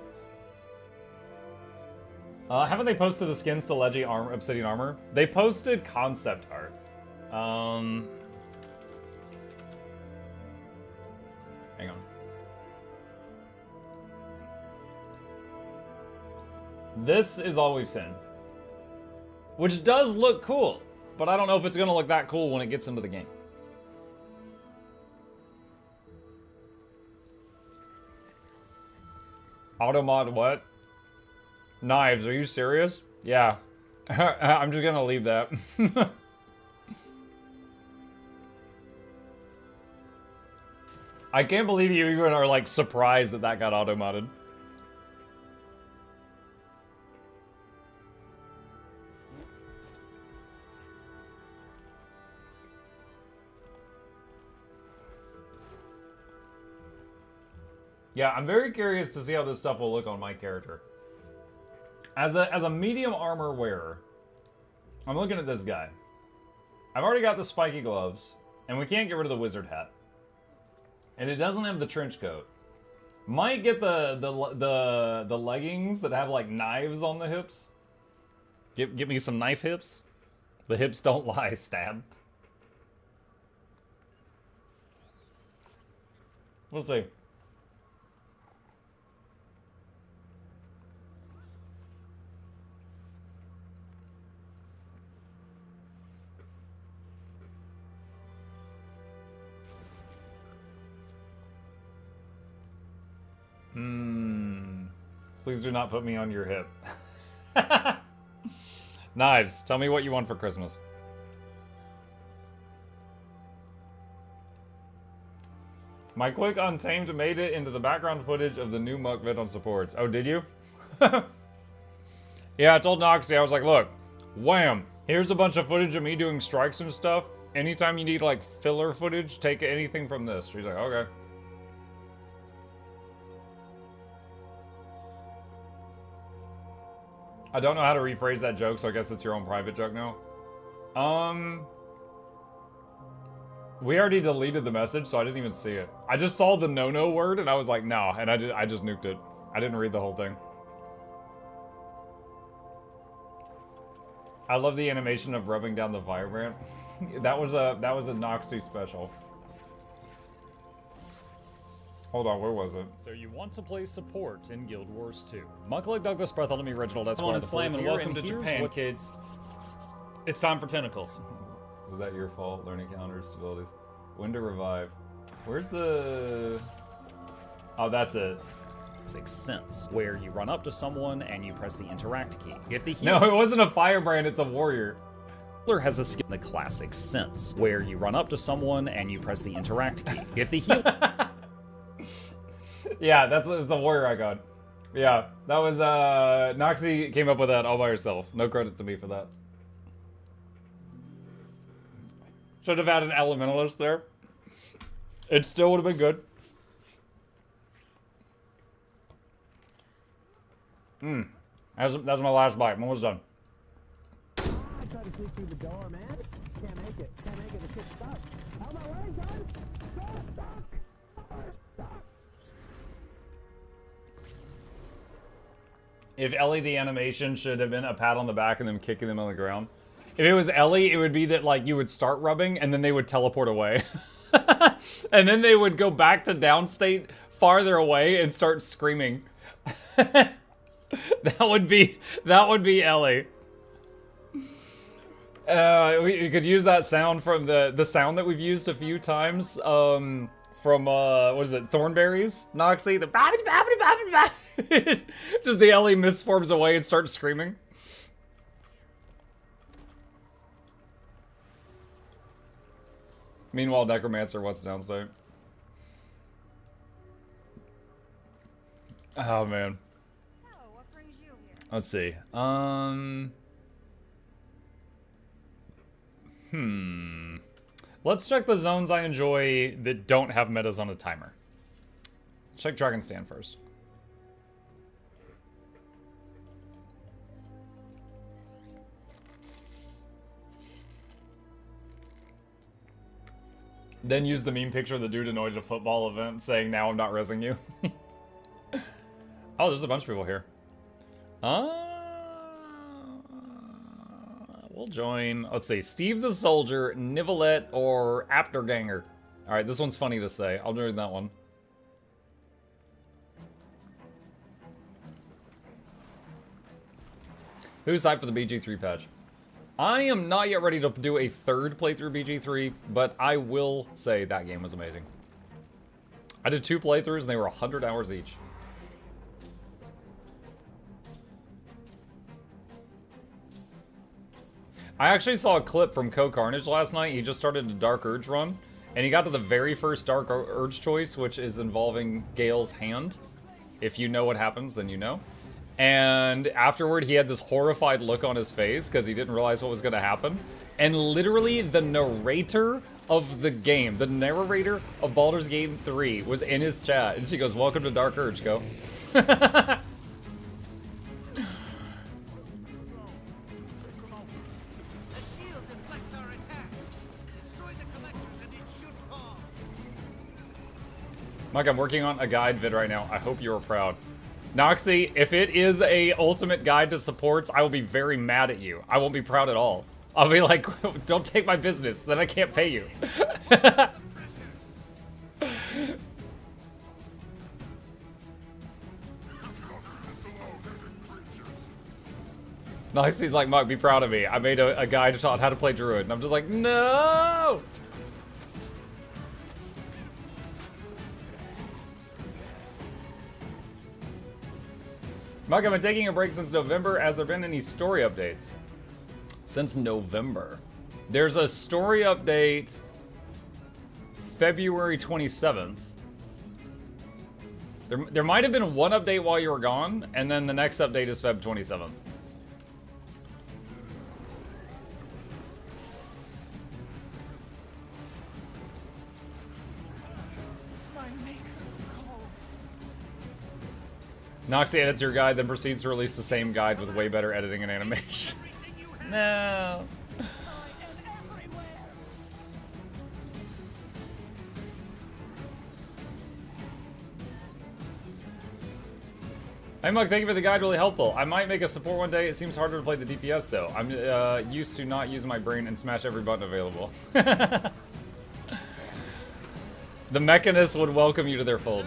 Haven't they posted the skins to Obsidian Armor? They posted concept art. Hang on. This is all we've seen. Which does look cool, but I don't know if it's gonna look that cool when it gets into the game. Automod what? Knives, are you serious? Yeah. I'm just gonna leave that. I can't believe you even are, like, surprised that that got auto-modded. Yeah, I'm very curious to see how this stuff will look on my character. As a medium armor wearer, I'm looking at this guy. I've already got the spiky gloves, and we can't get rid of the wizard hat. And it doesn't have the trench coat. Might get the leggings that have, like, knives on the hips. Get me some knife hips. The hips don't lie, stab. We'll see. Please do not put me on your hip. Knives, tell me what you want for Christmas. My quick Untamed made it into the background footage of the new Muck vid on supports. Oh, did you? Yeah, I told Noxxi, I was like, look, wham, here's a bunch of footage of me doing strikes and stuff. Anytime you need, like, filler footage, take anything from this. She's like, okay. I don't know how to rephrase that joke, so I guess it's your own private joke now. We already deleted the message, so I didn't even see it. I just saw the no-no word, and I was like, no, and I just nuked it. I didn't read the whole thing. I love the animation of rubbing down the firebrand. that was a Noxxi special. Hold on, where was it? So you want to play support in Guild Wars 2. Mukluk Douglas Bartholomew Reginald S. and Slam, and welcome to Japan, kids. It's time for tentacles. Was that your fault? Learning counters, stabilities. When to revive. Where's the... Oh, that's it. sense, where you run up to someone and you press the interact key. If the No, it wasn't a firebrand, it's a warrior. healer has a skill in the classic sense, where you run up to someone and you press the interact key. If the healer Yeah, it's a warrior icon. Yeah, that was, Noxxi came up with that all by herself. No credit to me for that. Should have had an elementalist there. It still would have been good. That's my last bite. I'm almost done. I tried to sneak through the door, man. Can't make it. Can't make it. The shit's stuck. Out my way, son. Stuck. If Ellie the animation should have been a pat on the back and them kicking them on the ground. If it was Ellie, it would be that like you would start rubbing and then they would teleport away. And then they would go back to downstate farther away and start screaming. That would be Ellie. We could use that sound from the sound that we've used a few times from what is it, Thornberries? Noxxi, the just the Ellie misforms away and starts screaming. Meanwhile, Necromancer wants downstate. Oh man. So, what brings you here? Let's see. Let's check the zones I enjoy that don't have metas on a timer. Check Dragon Stand first. Then use the meme picture of the dude annoyed at a football event saying, "Now I'm not rezzing you." Oh, there's a bunch of people here. We'll join, let's see, Steve the Soldier, Nivelette, or Apterganger. Alright, this one's funny to say. I'll join that one. Who's hyped for the BG3 patch? I am not yet ready to do a third playthrough BG3, but I will say that game was amazing. I did 2 playthroughs and they were 100 hours each. I actually saw a clip from Co-Carnage last night. He just started a Dark Urge run, and he got to the very first Dark Urge choice, which is involving Gale's hand. If you know what happens, then you know. And afterward, he had this horrified look on his face because he didn't realize what was going to happen. And literally, the narrator of the game, the narrator of Baldur's Gate 3 was in his chat. And she goes, "Welcome to Dark Urge, Go." Mike, I'm working on a guide vid right now. I hope you are proud. Noxxi, if it is a ultimate guide to supports, I will be very mad at you. I won't be proud at all. I'll be like, don't take my business, then I can't pay you. Noxxi's like, Mike, be proud of me. I made a guide on how to play Druid. And I'm just like, no! Mike, I've been taking a break since November. Has there been any story updates? Since November. There's a story update February 27th. There might have been one update while you were gone, and then the next update is Feb 27th. Noxxi edits your guide, then proceeds to release the same guide with way better editing and animation. No. Hey Mug, thank you for the guide, really helpful. I might make a support one day. It seems harder to play the DPS though. I'm used to not use my brain and smash every button available. The Mechanist would welcome you to their fold.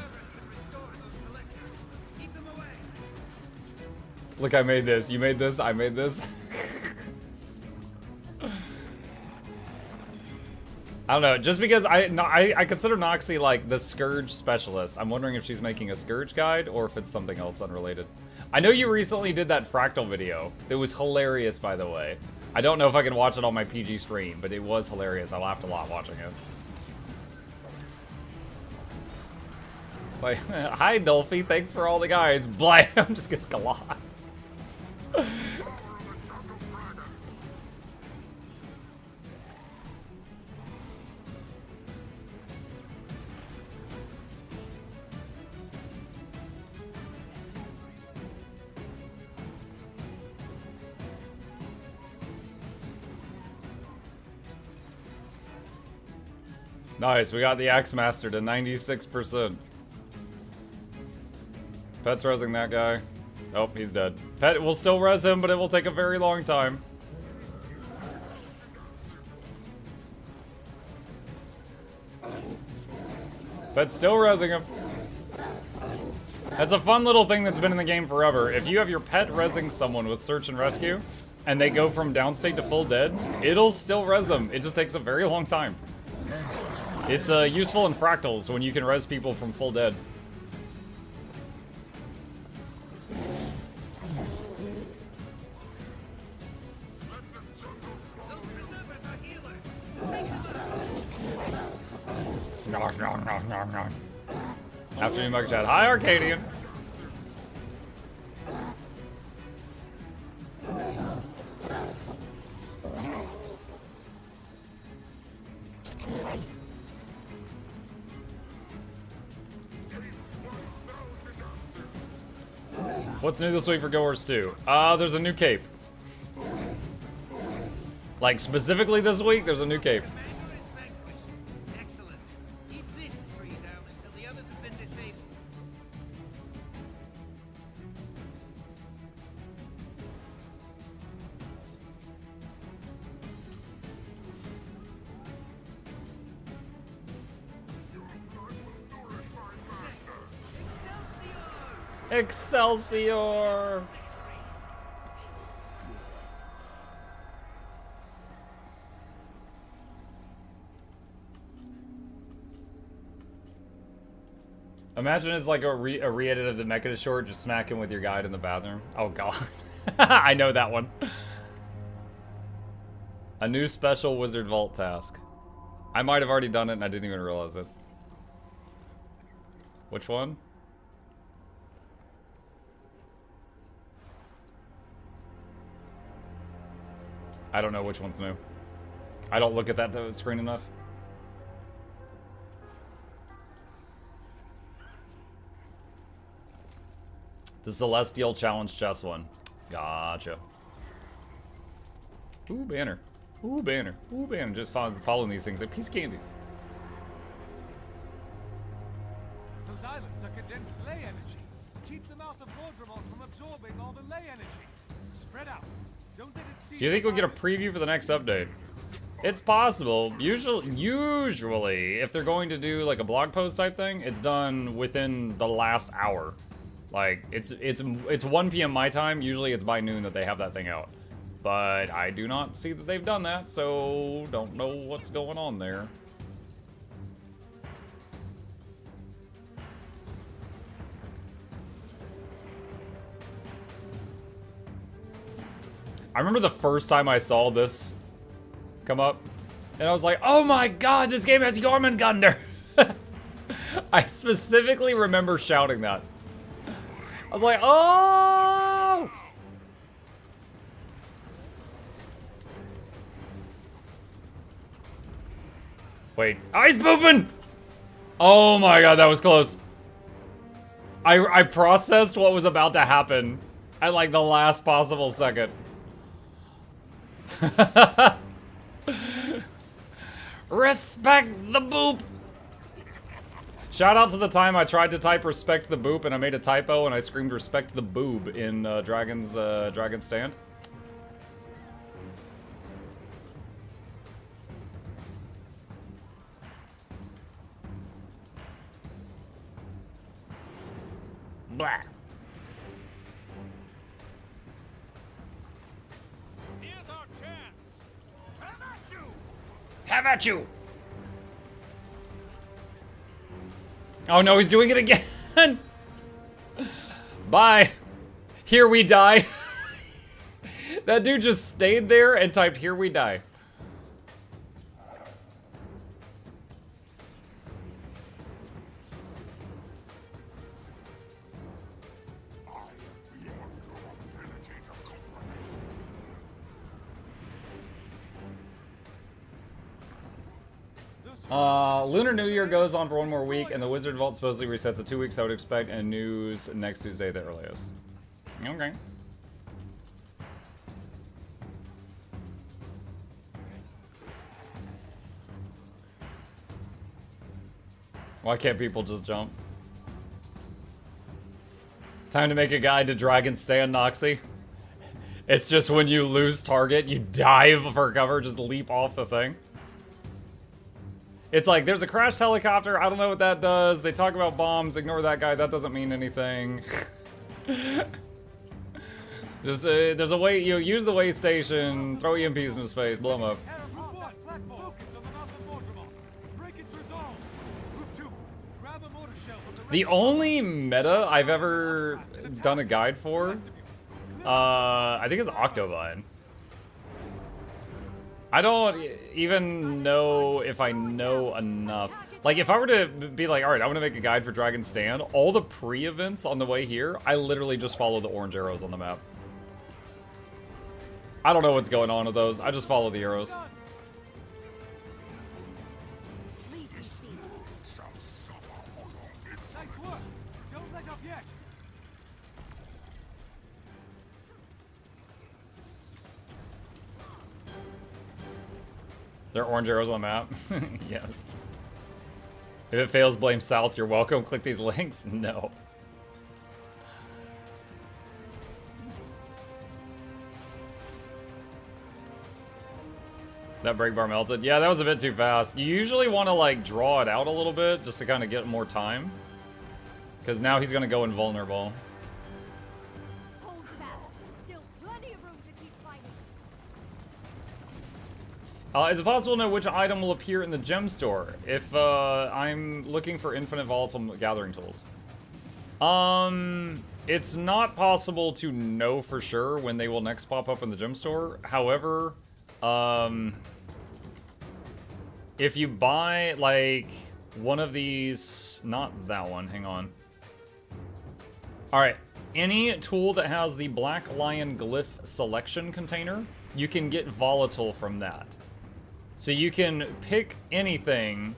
Look, I made this. You made this. I made this. I don't know, just because I consider Noxxi like the Scourge specialist. I'm wondering if she's making a Scourge guide or if it's something else unrelated. I know you recently did that Fractal video. It was hilarious, by the way. I don't know if I can watch it on my PG stream, but it was hilarious. I laughed a lot watching it. It's like, hi Dolphy, thanks for all the guys. Blam, just gets clocked. Nice, we got the Axe Master to 96%. Pet's resing that guy. Oh, he's dead. Pet will still res him, but it will take a very long time. Pet's still resing him. That's a fun little thing that's been in the game forever. If you have your pet resing someone with search and rescue, and they go from downstate to full dead, it'll still res them. It just takes a very long time. It's useful in fractals when you can res people from full dead. No. After you, Mug Chat. Hi, Arcadian. What's new this week for Guild Wars 2? There's a new cape. Like, specifically this week, there's a new cape. Excellent. Keep this tree down until the others have been disabled. Excelsior! Imagine it's like a re-edit of the Mecha short, just smacking with your guide in the bathroom. Oh god. I know that one. A new special Wizard Vault task. I might have already done it and I didn't even realize it. Which one? I don't know which one's new. I don't look at that screen enough. The Celestial Challenge chess one. Gotcha. Ooh, banner. Ooh, banner. Ooh, banner. Just following these things like piece of candy. Those islands are condensed ley energy. Keep them out of Vordramon from absorbing all the ley energy. Spread out. Don't let it see. Do you think we'll get a preview for the next update? It's possible. Usually, if they're going to do like a blog post type thing, it's done within the last hour. Like, it's 1 p.m. my time. Usually it's by noon that they have that thing out. But I do not see that they've done that, so don't know what's going on there. I remember the first time I saw this come up, and I was like, oh my god, this game has Jormungandr! I specifically remember shouting that. I was like, oh! Wait, he's pooping! Oh my god, that was close. I processed what was about to happen at like the last possible second. Respect the boop! Shout out to the time I tried to type respect the boop and I made a typo and I screamed respect the boob in Dragon's Stand. Blah. Here's our chance. Have at you! Have at you! Oh no, he's doing it again! Bye! Here we die. That dude just stayed there and typed, here we die. Lunar New Year goes on for one more week, and the Wizard Vault supposedly resets in 2 weeks. I would expect, and news next Tuesday at the earliest. Okay. Why can't people just jump? Time to make a guide to Dragon Stay on Noxxi. It's just when you lose target, you dive for cover, just leap off the thing. It's like, there's a crashed helicopter, I don't know what that does. They talk about bombs, ignore that guy, that doesn't mean anything. Just, there's a way, you use the way station, throw EMPs in his face, blow him up. The only meta I've ever done a guide for, I think it's Octovine. I don't even know if I know enough. Like, if I were to be like, alright, I want to make a guide for Dragon Stand, all the pre-events on the way here, I literally just follow the orange arrows on the map. I don't know what's going on with those, I just follow the arrows. Nice work. Don't let up yet. There are orange arrows on the map? Yes. If it fails, blame South, you're welcome. Click these links? No. That brake bar melted. Yeah, that was a bit too fast. You usually want to, like, draw it out a little bit just to kind of get more time. Because now he's going to go invulnerable. Hold fast. Still plenty of room to keep fighting. Is it possible to know which item will appear in the gem store if I'm looking for infinite volatile gathering tools? It's not possible to know for sure when they will next pop up in the gem store. However, if you buy like one of these, not that one, hang on. All right, any tool that has the Black Lion Glyph selection container, you can get volatile from that. So you can pick anything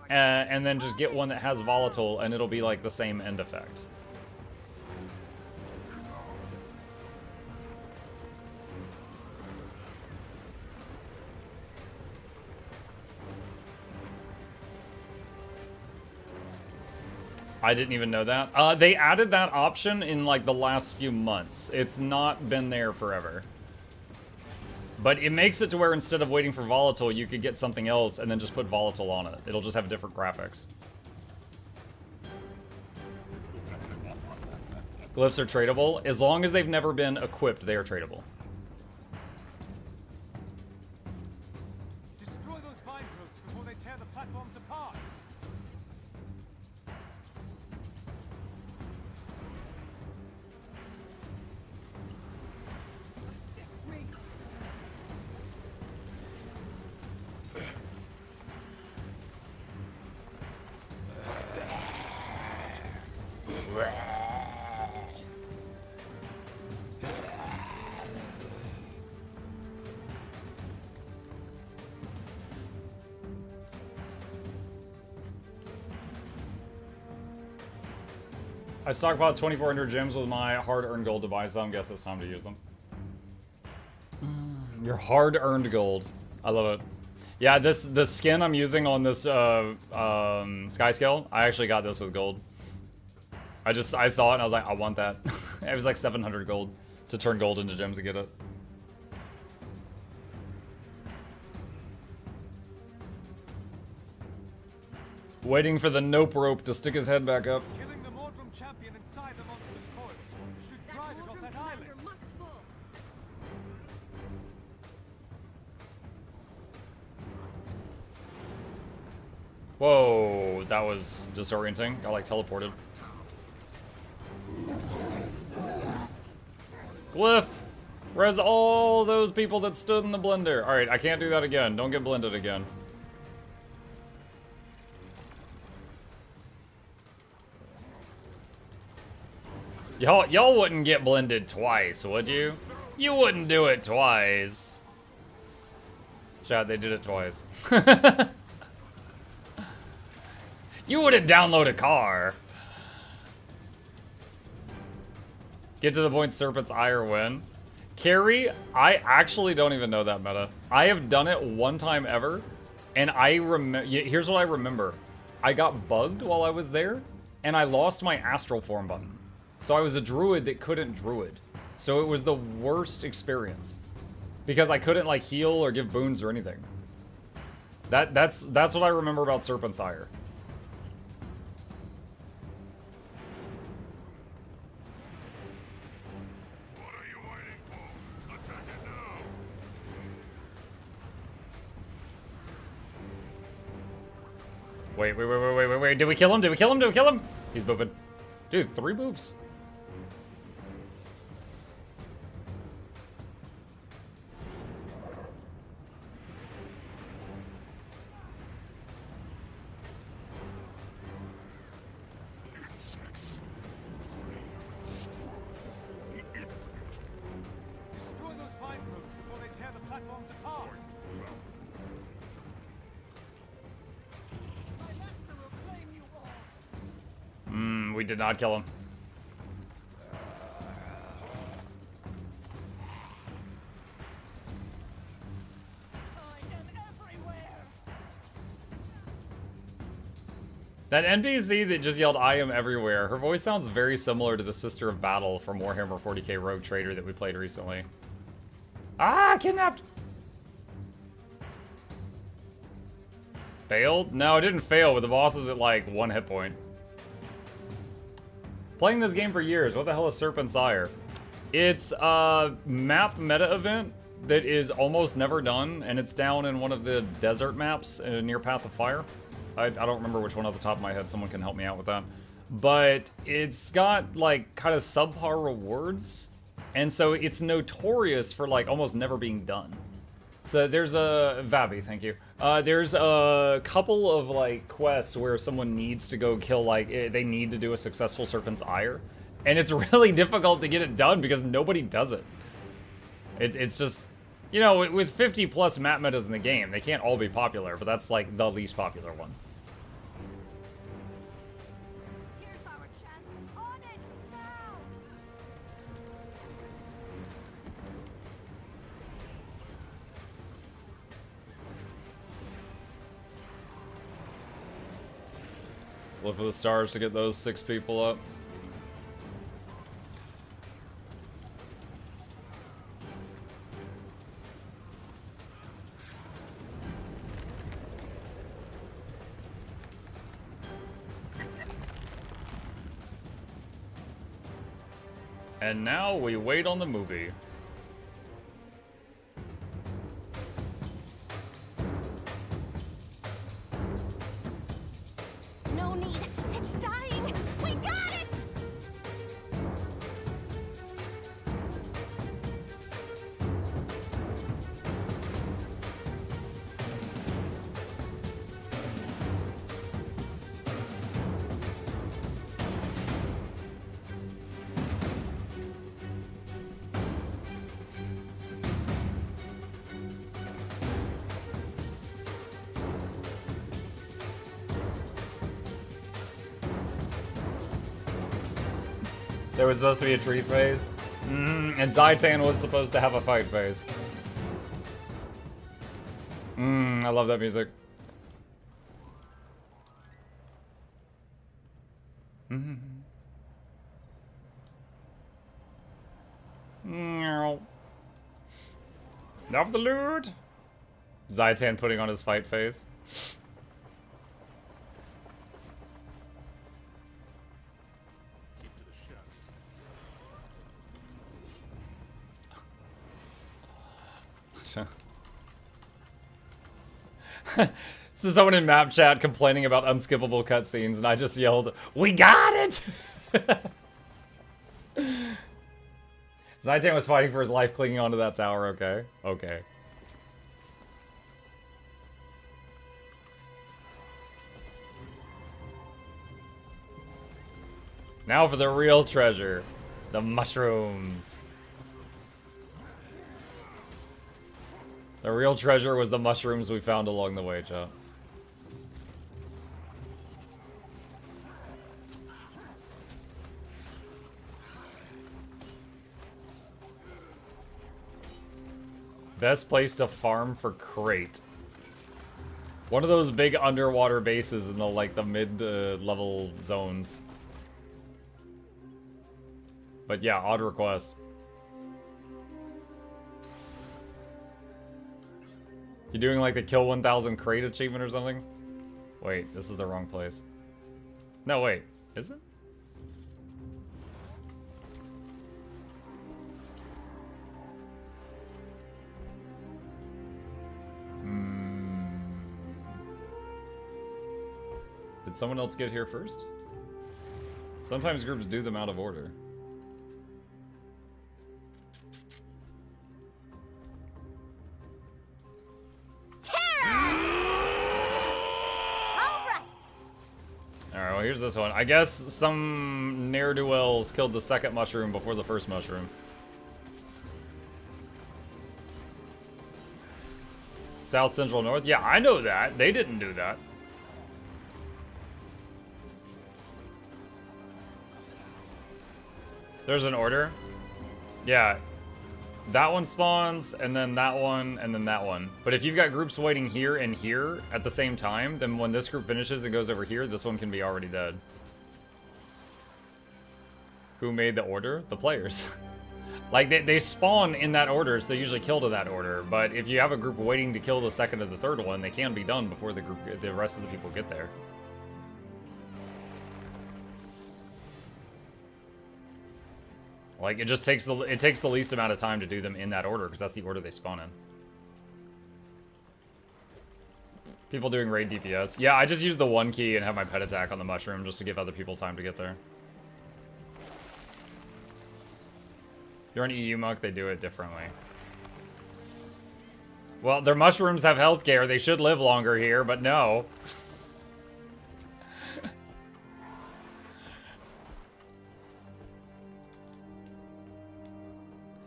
and then just get one that has volatile and it'll be like the same end effect. I didn't even know that. They added that option in like the last few months. It's not been there forever. But it makes it to where instead of waiting for volatile, you could get something else and then just put volatile on it. It'll just have different graphics. Glyphs are tradable. As long as they've never been equipped, they are tradable. Destroy those vine growths before they tear the platforms apart. I stockpiled 2,400 gems with my hard-earned gold to buy some. Guess it's time to use them. Your hard-earned gold. I love it. Yeah, the skin I'm using on this sky scale, I actually got this with gold. I saw it and I was like, I want that. It was like 700 gold to turn gold into gems to get it. Waiting for the nope rope to stick his head back up. Killing the Mordrum champion inside the monstrous coils should drive it off that island. Whoa, that was disorienting. Got like teleported. Glyph! Res all those people that stood in the blender. Alright, I can't do that again. Don't get blended again. Y'all wouldn't get blended twice, would you? You wouldn't do it twice. Chat, they did it twice. You wouldn't download a car. Get to the point Serpent's Eye or win. Carry, I actually don't even know that meta. I have done it one time ever, and I remember. Here's what I remember. I got bugged while I was there, and I lost my astral form button. So I was a druid that couldn't druid. So it was the worst experience. Because I couldn't like heal or give boons or anything. That's what I remember about Serpent's Ire. Wait. Did we kill him? Did we kill him? Did we kill him? He's booping. Dude, 3 boops. Destroy those vine growths before they tear the platforms apart. We did not kill him. That NPC that just yelled, "I am everywhere," her voice sounds very similar to the Sister of Battle from Warhammer 40k Rogue Trader that we played recently. Ah, kidnapped! Failed? No, it didn't fail, but the boss is at like 1 hit point. Playing this game for years. What the hell is Serpent's Ire? It's a map meta event that is almost never done, and it's down in one of the desert maps near Path of Fire. I don't remember which one off the top of my head. Someone can help me out with that. But it's got like kind of subpar rewards, and so it's notorious for like almost never being done. So there's a Vabi, thank you. There's a couple of like quests where someone needs to go kill like they need to do a successful Serpent's Ire, and it's really difficult to get it done because nobody does it. It's just, you know, with 50 plus map metas in the game, they can't all be popular, but that's like the least popular one. Here's our chance. On it now. Look for the stars to get those 6 people up. And now we wait on the movie. No need. It's dying. We got it. There was supposed to be a tree phase. And Zaitan was supposed to have a fight phase. I love that music. Love the loot. Zaitan putting on his fight phase. So someone in map chat complaining about unskippable cutscenes, and I just yelled, "We got it!" Zaitan was fighting for his life, clinging onto that tower. Okay, okay. Now for the real treasure, the mushrooms. The real treasure was the mushrooms we found along the way, chat. Best place to farm for crate. One of those big underwater bases in the like the mid level zones. But yeah, odd request. You doing like the kill 1000 crate achievement or something? Wait, this is the wrong place. No, wait, is it? Did someone else get here first? Sometimes groups do them out of order. Alright, well here's this one. I guess some ne'er-do-wells killed the second mushroom before the first mushroom. South, Central, North? Yeah, I know that. They didn't do that. There's an order? Yeah. That one spawns, and then that one, and then that one. But if you've got groups waiting here and here at the same time, then when this group finishes and goes over here, this one can be already dead. Who made the order? The players. Like, they spawn in that order, so they usually kill to that order. But if you have a group waiting to kill the second or the third one, they can be done before the rest of the people get there. Like, it just takes the least amount of time to do them in that order, because that's the order they spawn in. People doing raid DPS. Yeah, I just use the 1 key and have my pet attack on the mushroom just to give other people time to get there. You're an EU muck, they do it differently. Well, their mushrooms have healthcare. They should live longer here, but no.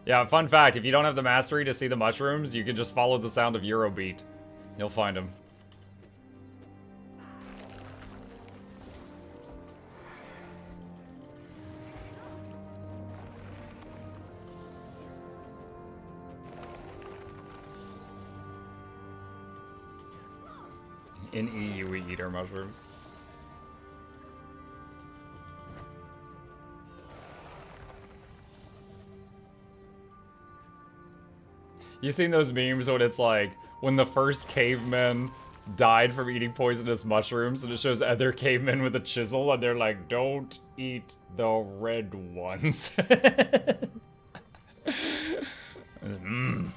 Yeah, fun fact, if you don't have the mastery to see the mushrooms, you can just follow the sound of Eurobeat. You'll find them. In EU, we eat our mushrooms. You seen those memes when it's like, when the first cavemen died from eating poisonous mushrooms, and it shows other cavemen with a chisel, and they're like, don't eat the red ones. Mm.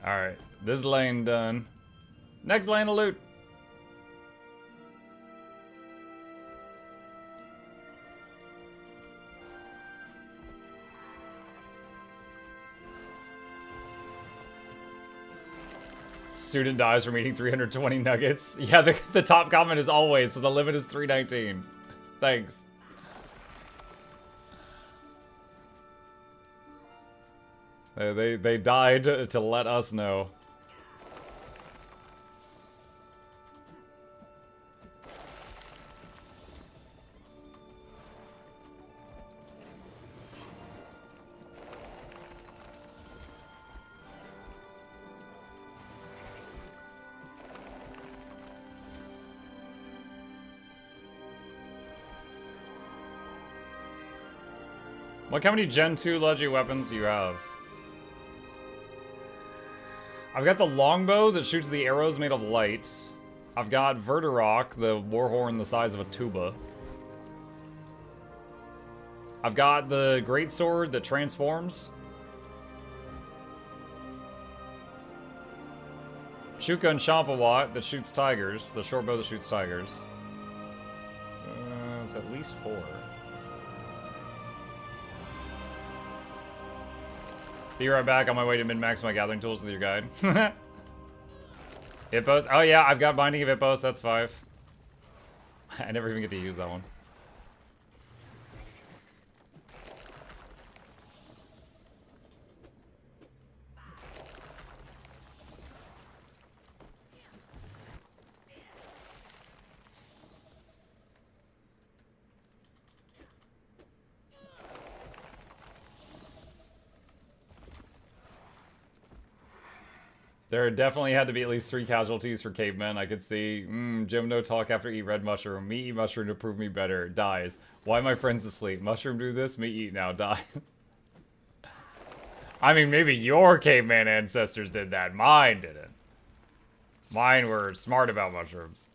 Alright, this lane done. Next lane of loot. Student dies from eating 320 nuggets. Yeah, the top comment is always, so the limit is 319. Thanks. They died to let us know. Look, how many Gen 2 Legi weapons do you have? I've got the longbow that shoots the arrows made of light. I've got Verderok, the warhorn the size of a tuba. I've got the great sword that transforms. Shuka and Shampawat that shoots tigers. The short bow that shoots tigers. It's at least 4. Be right back on my way to min-max my gathering tools with your guide. Hippos. Oh yeah, I've got Binding of Hippos. That's 5. I never even get to use that one. There definitely had to be at least 3 casualties for cavemen. I could see. Jim no talk after eat red mushroom. Me eat mushroom to prove me better. Dies. Why my friends asleep? Mushroom do this, me eat now. Die. I mean, maybe your caveman ancestors did that. Mine didn't. Mine were smart about mushrooms.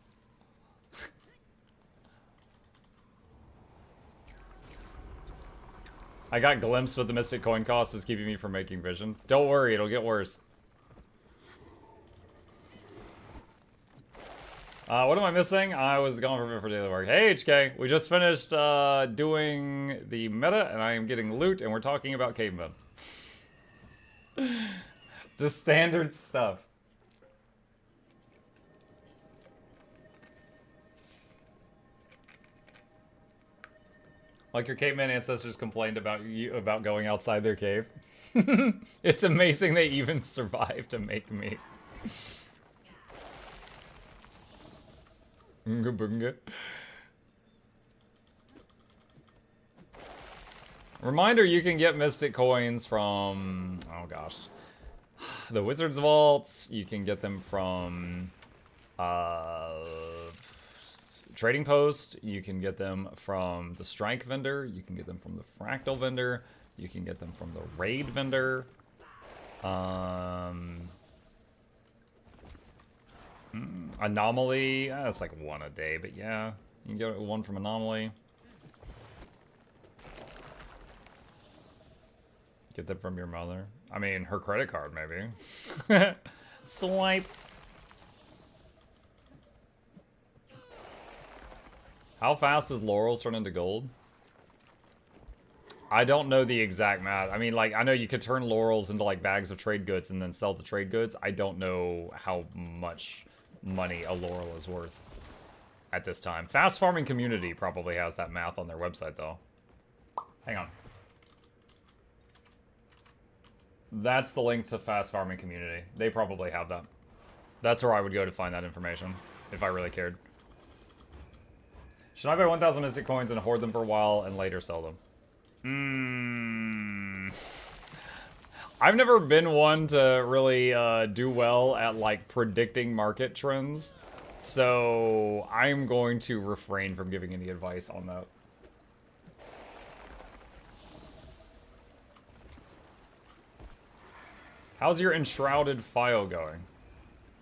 I got glimpsed, but the mystic coin cost is keeping me from making vision. Don't worry, it'll get worse. What am I missing? I was gone for daily work. Hey, HK. We just finished doing the meta, and I am getting loot, and we're talking about cavemen. Just standard stuff. Like your caveman ancestors complained about you about going outside their cave. It's amazing they even survived to make meat. Bunga bunga. Reminder, you can get mystic coins from, oh gosh, the Wizard's Vaults. You can get them from Trading Post. You can get them from the Strike vendor. You can get them from the Fractal vendor. You can get them from the Raid vendor. Anomaly, that's like 1 a day, but yeah, you can get 1 from Anomaly. Get them from your mother. I mean, her credit card, maybe. Swipe. How fast does laurels turn into gold? I don't know the exact math. I mean, like, I know you could turn laurels into, like, bags of trade goods and then sell the trade goods. I don't know how much money a laurel is worth at this time. Fast Farming Community probably has that math on their website, though. Hang on. That's the link to Fast Farming Community. They probably have that. That's where I would go to find that information, if I really cared. Should I buy 1,000 Mystic Coins and hoard them for a while and later sell them? I've never been one to really do well at, like, predicting market trends. So I'm going to refrain from giving any advice on that. How's your Enshrouded file going?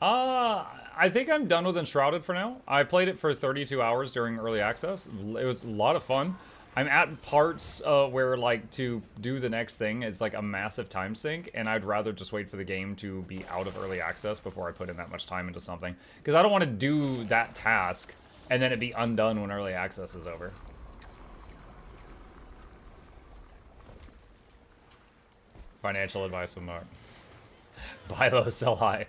I think I'm done with Enshrouded for now. I played it for 32 hours during early access. It was a lot of fun. I'm at parts where, like, to do the next thing is, like, a massive time sink, and I'd rather just wait for the game to be out of early access before I put in that much time into something. Because I don't want to do that task and then it be undone when early access is over. Financial advice from Mark. Buy low, sell high.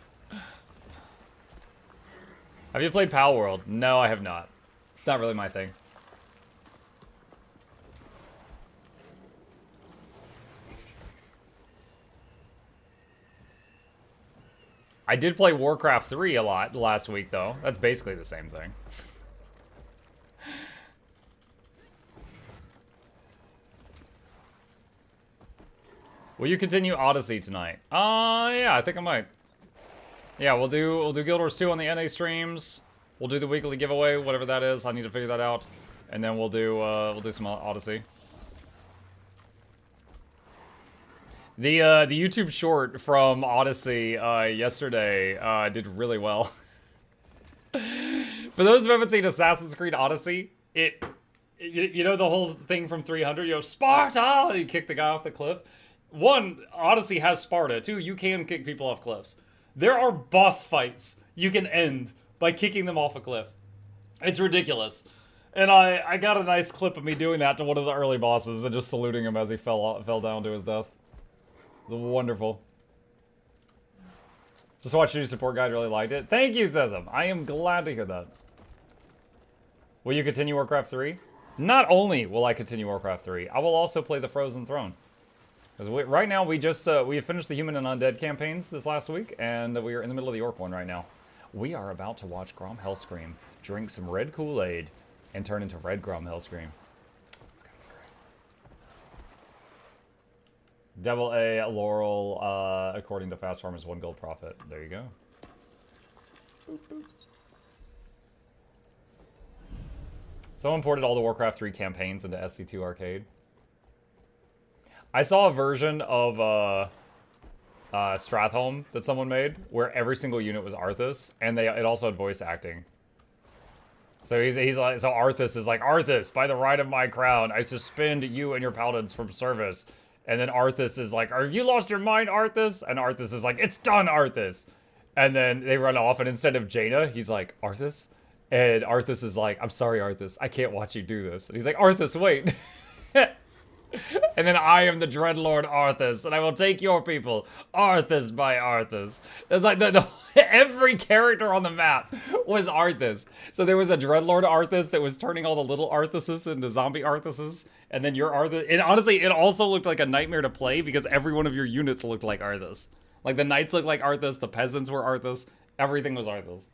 Have you played Pal World? No, I have not. It's not really my thing. I did play Warcraft 3 a lot last week, though. That's basically the same thing. Will you continue Odyssey tonight? Yeah, I think I might. Yeah, we'll do Guild Wars 2 on the NA streams. We'll do the weekly giveaway, whatever that is. I need to figure that out, and then we'll do some Odyssey. The YouTube short from Odyssey yesterday did really well. For those who haven't seen Assassin's Creed Odyssey, it You know the whole thing from 300? You know, Sparta! You kick the guy off the cliff. One, Odyssey has Sparta. Two, you can kick people off cliffs. There are boss fights you can end by kicking them off a cliff. It's ridiculous. And I got a nice clip of me doing that to one of the early bosses and just saluting him as he fell down to his death. It was wonderful. Just watched your support guide, really liked it. Thank you, Sesam. I am glad to hear that. Will you continue Warcraft 3? Not only will I continue Warcraft 3, I will also play the Frozen Throne. Because right now we just we finished the Human and Undead campaigns this last week, and we are in the middle of the Orc one right now. We are about to watch Grom Hellscream drink some red Kool-Aid and turn into Red Grom Hellscream. It's gonna be great. Double A Laurel, according to Fast Farm, is 1 gold profit. There you go. Boop, boop. Someone ported all the Warcraft 3 campaigns into SC2 Arcade. I saw a version of Stratholme that someone made where every single unit was Arthas, and it also had voice acting. So he's like, so Arthas is like, Arthas, by the right of my crown, I suspend you and your paladins from service. And then Arthas is like, have you lost your mind, Arthas? And Arthas is like, it's done, Arthas. And then they run off, and instead of Jaina, he's like, Arthas? And Arthas is like, I'm sorry, Arthas, I can't watch you do this. And he's like, Arthas, wait. And then I am the Dreadlord Arthas, and I will take your people, Arthas by Arthas. It's like every character on the map was Arthas. So there was a Dreadlord Arthas that was turning all the little Arthases into zombie Arthases, and then your Arthas. And honestly, it also looked like a nightmare to play because every one of your units looked like Arthas. Like the knights looked like Arthas, the peasants were Arthas, everything was Arthas.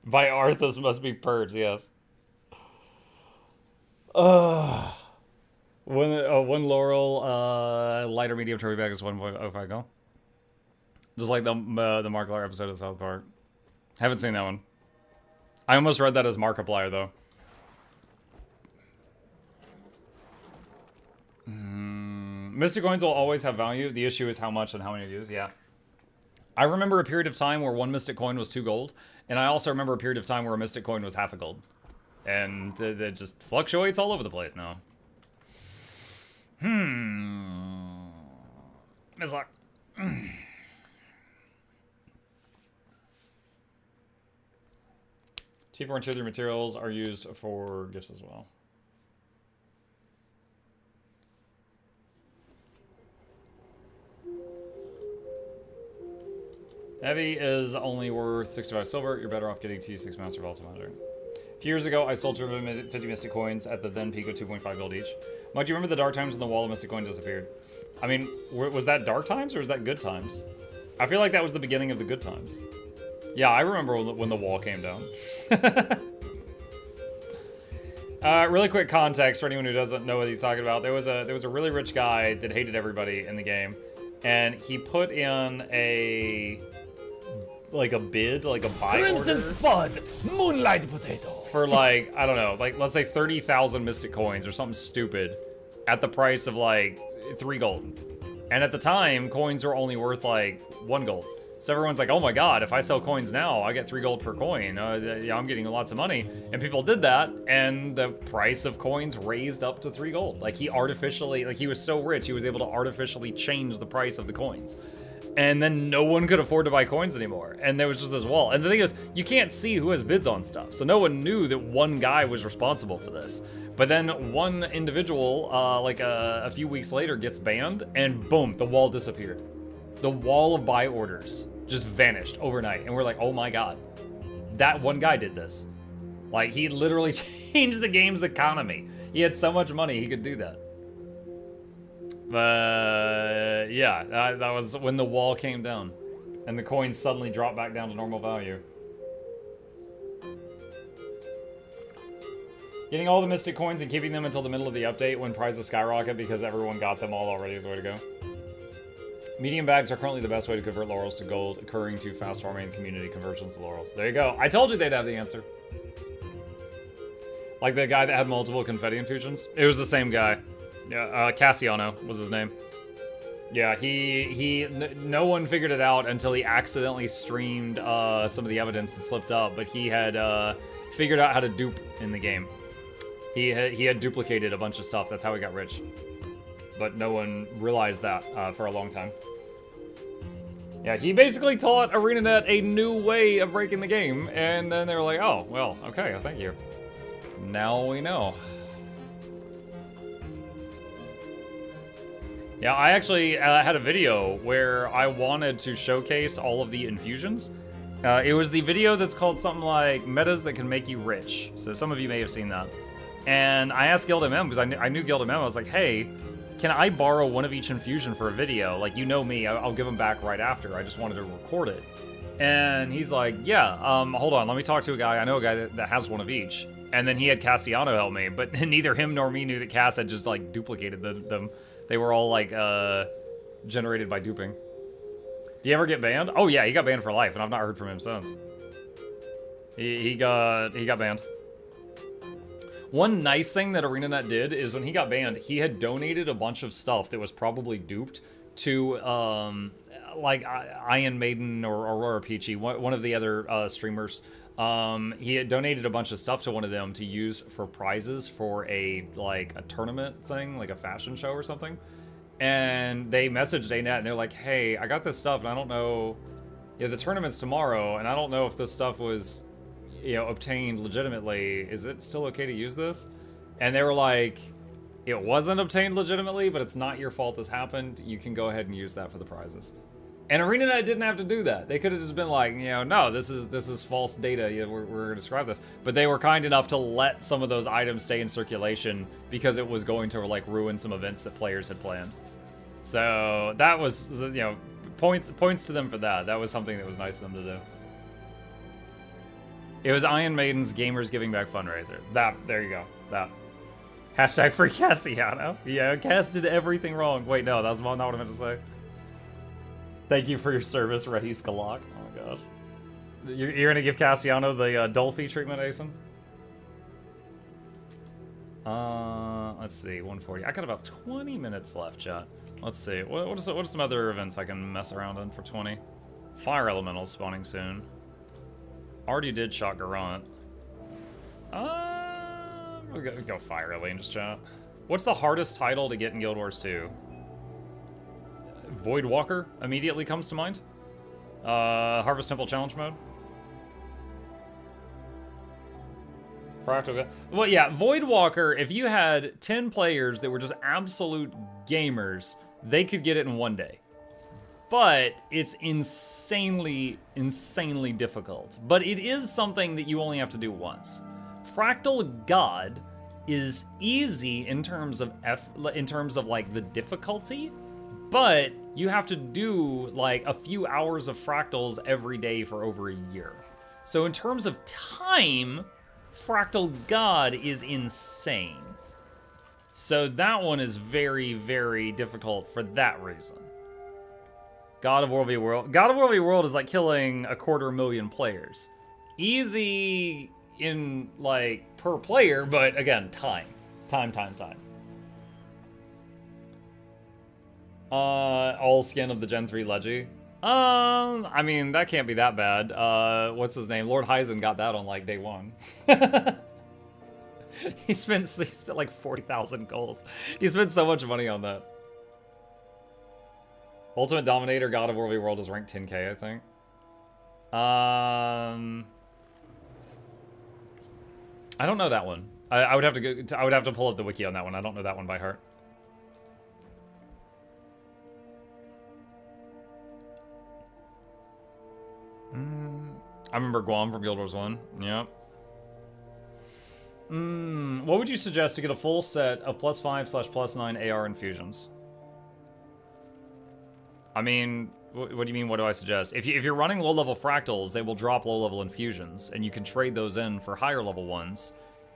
By Arthas must be purged, yes. One Laurel, lighter medium turbo bag is 1.05 goal. Just like the Markiplier episode of South Park. Haven't seen that one. I almost read that as Markiplier though. Mystic coins will always have value. The issue is how much and how many to use. Yeah. I remember a period of time where 1 Mystic coin was 2 gold, and I also remember a period of time where a Mystic coin was half a gold. And it just fluctuates all over the place now. Miss Luck. T4 and Tier 3 materials are used for gifts as well. Heavy is only worth 65 silver. You're better off getting T6 Master Vault Matter. A few years ago, I sold 250 Mystic Coins at the then peak of 2.5 gold each. Mike, do you remember the dark times when the wall of Mystic Coin disappeared? I mean, was that dark times or was that good times? I feel like that was the beginning of the good times. Yeah, I remember when the wall came down. Really quick context for anyone who doesn't know what he's talking about. There was a really rich guy that hated everybody in the game, and he put in a bid, like a buy Crimson order Spud, Moonlight Potato. For like, I don't know, like let's say 30,000 Mystic Coins or something stupid at the price of like 3 gold. And at the time, coins were only worth like 1 gold. So everyone's like, oh my god, if I sell coins now, I get 3 gold per coin. Yeah, I'm getting lots of money. And people did that, and the price of coins raised up to 3 gold. Like he artificially, like he was so rich, he was able to artificially change the price of the coins. And then no one could afford to buy coins anymore. And there was just this wall. And the thing is, you can't see who has bids on stuff. So no one knew that one guy was responsible for this. But then one individual, like a few weeks later, gets banned, and boom, the wall disappeared. The wall of buy orders just vanished overnight. And we're like, oh my god, that one guy did this. Like, he literally changed the game's economy. He had so much money, he could do that. Yeah, that was when the wall came down and the coins suddenly dropped back down to normal value. Getting all the Mystic Coins and keeping them until the middle of the update when prizes skyrocket because everyone got them all already is the way to go. Medium bags are currently the best way to convert laurels to gold, occurring to fast farming community conversions to laurels. There you go. I told you they'd have the answer. Like the guy that had multiple confetti infusions. It was the same guy. Yeah, Cassiano was his name. Yeah, no one figured it out until he accidentally streamed some of the evidence and slipped up, but he had figured out how to dupe in the game. He had duplicated a bunch of stuff. That's how he got rich. But no one realized that for a long time. Yeah, he basically taught ArenaNet a new way of breaking the game, and then they were like, oh, well, okay, thank you. Now we know. Yeah, I actually had a video where I wanted to showcase all of the infusions. It was the video that's called something like Metas That Can Make You Rich. So some of you may have seen that. And I asked GuildMM, because I knew GuildMM, I was like, hey, can I borrow one of each infusion for a video? Like, you know me, I'll give them back right after. I just wanted to record it. And he's like, yeah, hold on, let me talk to a guy. I know a guy that has one of each. And then he had Cassiano help me, but neither him nor me knew that Cass had just, like, duplicated them. They were all, like, generated by duping. Do you ever get banned? Oh, yeah, he got banned for life, and I've not heard from him since. He got banned. One nice thing that ArenaNet did is when he got banned, he had donated a bunch of stuff that was probably duped to, like, Iron Maiden or Aurora Peachy, one of the other streamers. He had donated a bunch of stuff to one of them to use for prizes for a tournament thing, like a fashion show or something. And they messaged ANET and they're like, hey, I got this stuff and I don't know, yeah, the tournament's tomorrow and I don't know if this stuff was, you know, obtained legitimately. Is it still okay to use this? And they were like, it wasn't obtained legitimately, but it's not your fault this happened. You can go ahead and use that for the prizes. And ArenaNet didn't have to do that. They could have just been like, you know, no, this is false data. You know, we're going to describe this. But they were kind enough to let some of those items stay in circulation because it was going to, like, ruin some events that players had planned. So that was, you know, points to them for that. That was something that was nice of them to do. It was Iron Maiden's Gamers Giving Back fundraiser. There you go. That. Hashtag free Cassiano. Yeah, Cass did everything wrong. Wait, no, that's not what I meant to say. Thank you for your service, Reddy Skalak. Oh my gosh. You're gonna give Cassiano the Dolphy treatment, Asen? Let's see, 140. I got about 20 minutes left, chat. Let's see. What are some other events I can mess around in for 20? Fire Elemental spawning soon. Already did shot Garant. We'll go Fire Lanes, chat. What's the hardest title to get in Guild Wars 2? Voidwalker immediately comes to mind. Harvest Temple Challenge mode. Fractal. Well, yeah, Voidwalker, if you had 10 players that were just absolute gamers, they could get it in one day. But it's insanely difficult. But it is something that you only have to do once. Fractal God is easy in terms of like the difficulty, but you have to do like a few hours of fractals every day for over a year. So in terms of time, Fractal God is insane. So that one is very difficult for that reason. God of World v. World. God of World v. World is like killing 250,000 players. Easy in like per player, but again, time. All skin of the Gen 3 Leggy. I mean, that can't be that bad. What's his name? Lord Heisen got that on like day one. he spent like 40,000 gold. He spent so much money on that. Ultimate Dominator God of World v. World is ranked 10k, I think. I don't know that one. I would have to go. I would have to pull up the wiki on that one. I don't know that one by heart. I remember Guam from Guild Wars 1. Yep. What would you suggest to get a full set of +5/+9 AR infusions? I mean, what do you mean, what do I suggest? If you're running low-level fractals, they will drop low-level infusions, and you can trade those in for higher-level ones.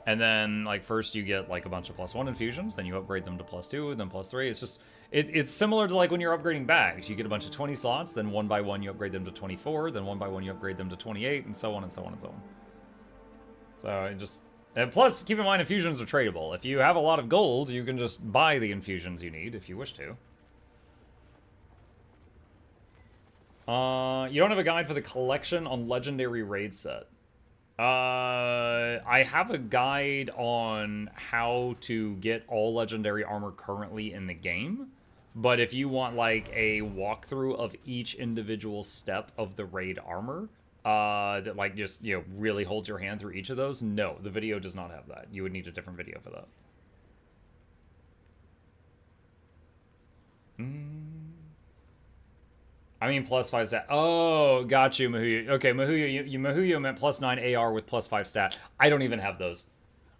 And then, like, first you get, like, a bunch of +1 infusions, then you upgrade them to +2, then +3. It's just, it's similar to, like, when you're upgrading bags. You get a bunch of 20 slots, then one by one you upgrade them to 24, then one by one you upgrade them to 28, and so on and so on and so on. So, it just... And plus, keep in mind, infusions are tradable. If you have a lot of gold, you can just buy the infusions you need, if you wish to. You don't have a guide for the collection on Legendary Raid set. I have a guide on how to get all legendary armor currently in the game, but if you want like a walkthrough of each individual step of the raid armor, that like just, you know, really holds your hand through each of those, no, the video does not have that. You would need a different video for that. I mean, +5 stat. Oh, got you, Mahuya. Okay, Mahuya meant +9 AR with +5 stat. I don't even have those.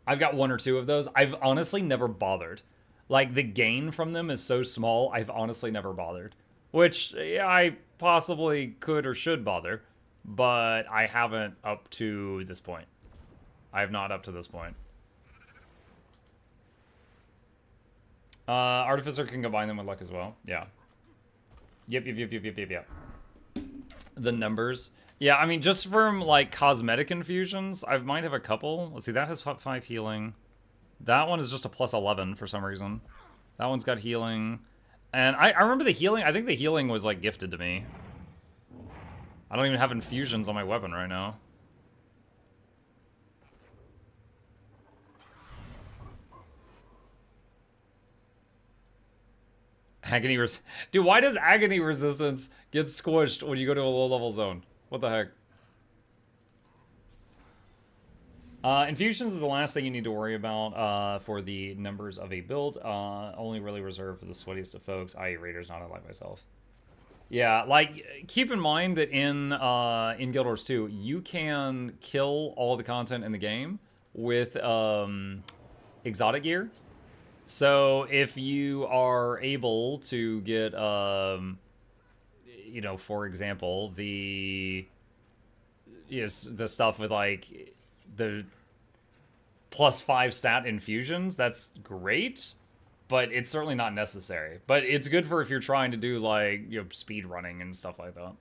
I've got 1 or 2 of those. I've honestly never bothered. Like, the gain from them is so small, I've honestly never bothered. Which, yeah, I possibly could or should bother, but I haven't up to this point. I have not up to this point. Artificer can combine them with luck as well. Yeah. Yep. The numbers. Yeah, I mean, just from, like, cosmetic infusions, I might have a couple. Let's see, that has 5 healing. That one is just a +11 for some reason. That one's got healing. And I remember the healing. I think the healing was, like, gifted to me. I don't even have infusions on my weapon right now. Agony Dude, why does agony resistance get squished when you go to a low-level zone? What the heck? Infusions is the last thing you need to worry about for the numbers of a build. Only really reserved for the sweatiest of folks, i.e. raiders, not like myself. Yeah, like, keep in mind that in Guild Wars 2, you can kill all the content in the game with exotic gear. So if you are able to get, you know, for example, the stuff with, like, the +5 stat infusions, that's great, but it's certainly not necessary. But it's good for if you're trying to do, like, you know, speed running and stuff like that.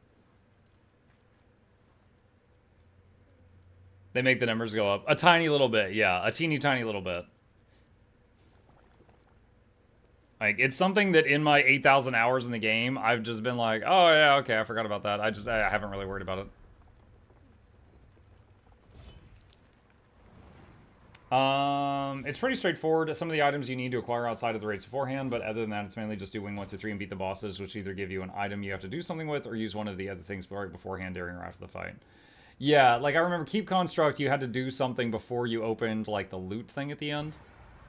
They make the numbers go up a tiny little bit, yeah, a teeny tiny little bit. Like, it's something that in my 8,000 hours in the game, I've just been like, oh yeah, okay, I forgot about that. I haven't really worried about it. It's pretty straightforward. Some of the items you need to acquire outside of the raids beforehand, but other than that, it's mainly just do wing 1 through 3 and beat the bosses, which either give you an item you have to do something with, or use one of the other things right beforehand, during, or after the fight. Yeah, like, I remember Keep Construct, you had to do something before you opened, like, the loot thing at the end.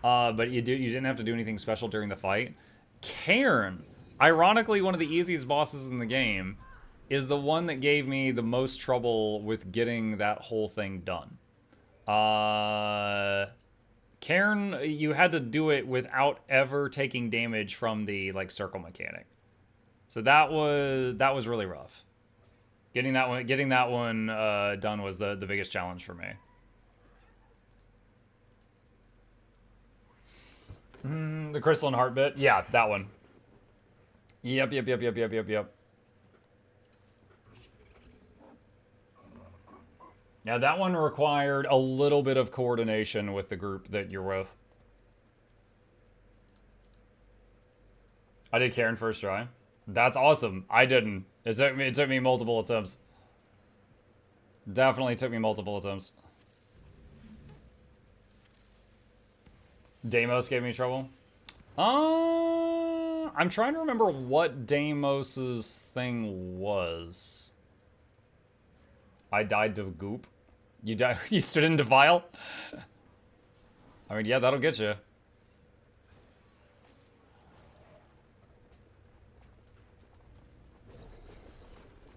But you didn't have to do anything special during the fight. Cairn, ironically one of the easiest bosses in the game, is the one that gave me the most trouble with getting that whole thing done. Cairn, you had to do it without ever taking damage from the, like, circle mechanic. So that was really rough. Getting that one done was the biggest challenge for me. The crystalline heart bit? Yeah, that one. Yep. Yeah, that one required a little bit of coordination with the group that you're with. I did Cairn first try. That's awesome. I didn't. It took me multiple attempts. Definitely took me multiple attempts. Deimos gave me trouble. I'm trying to remember what Deimos's thing was. I died to goop. You stood in Defile? I mean, yeah, that'll get you.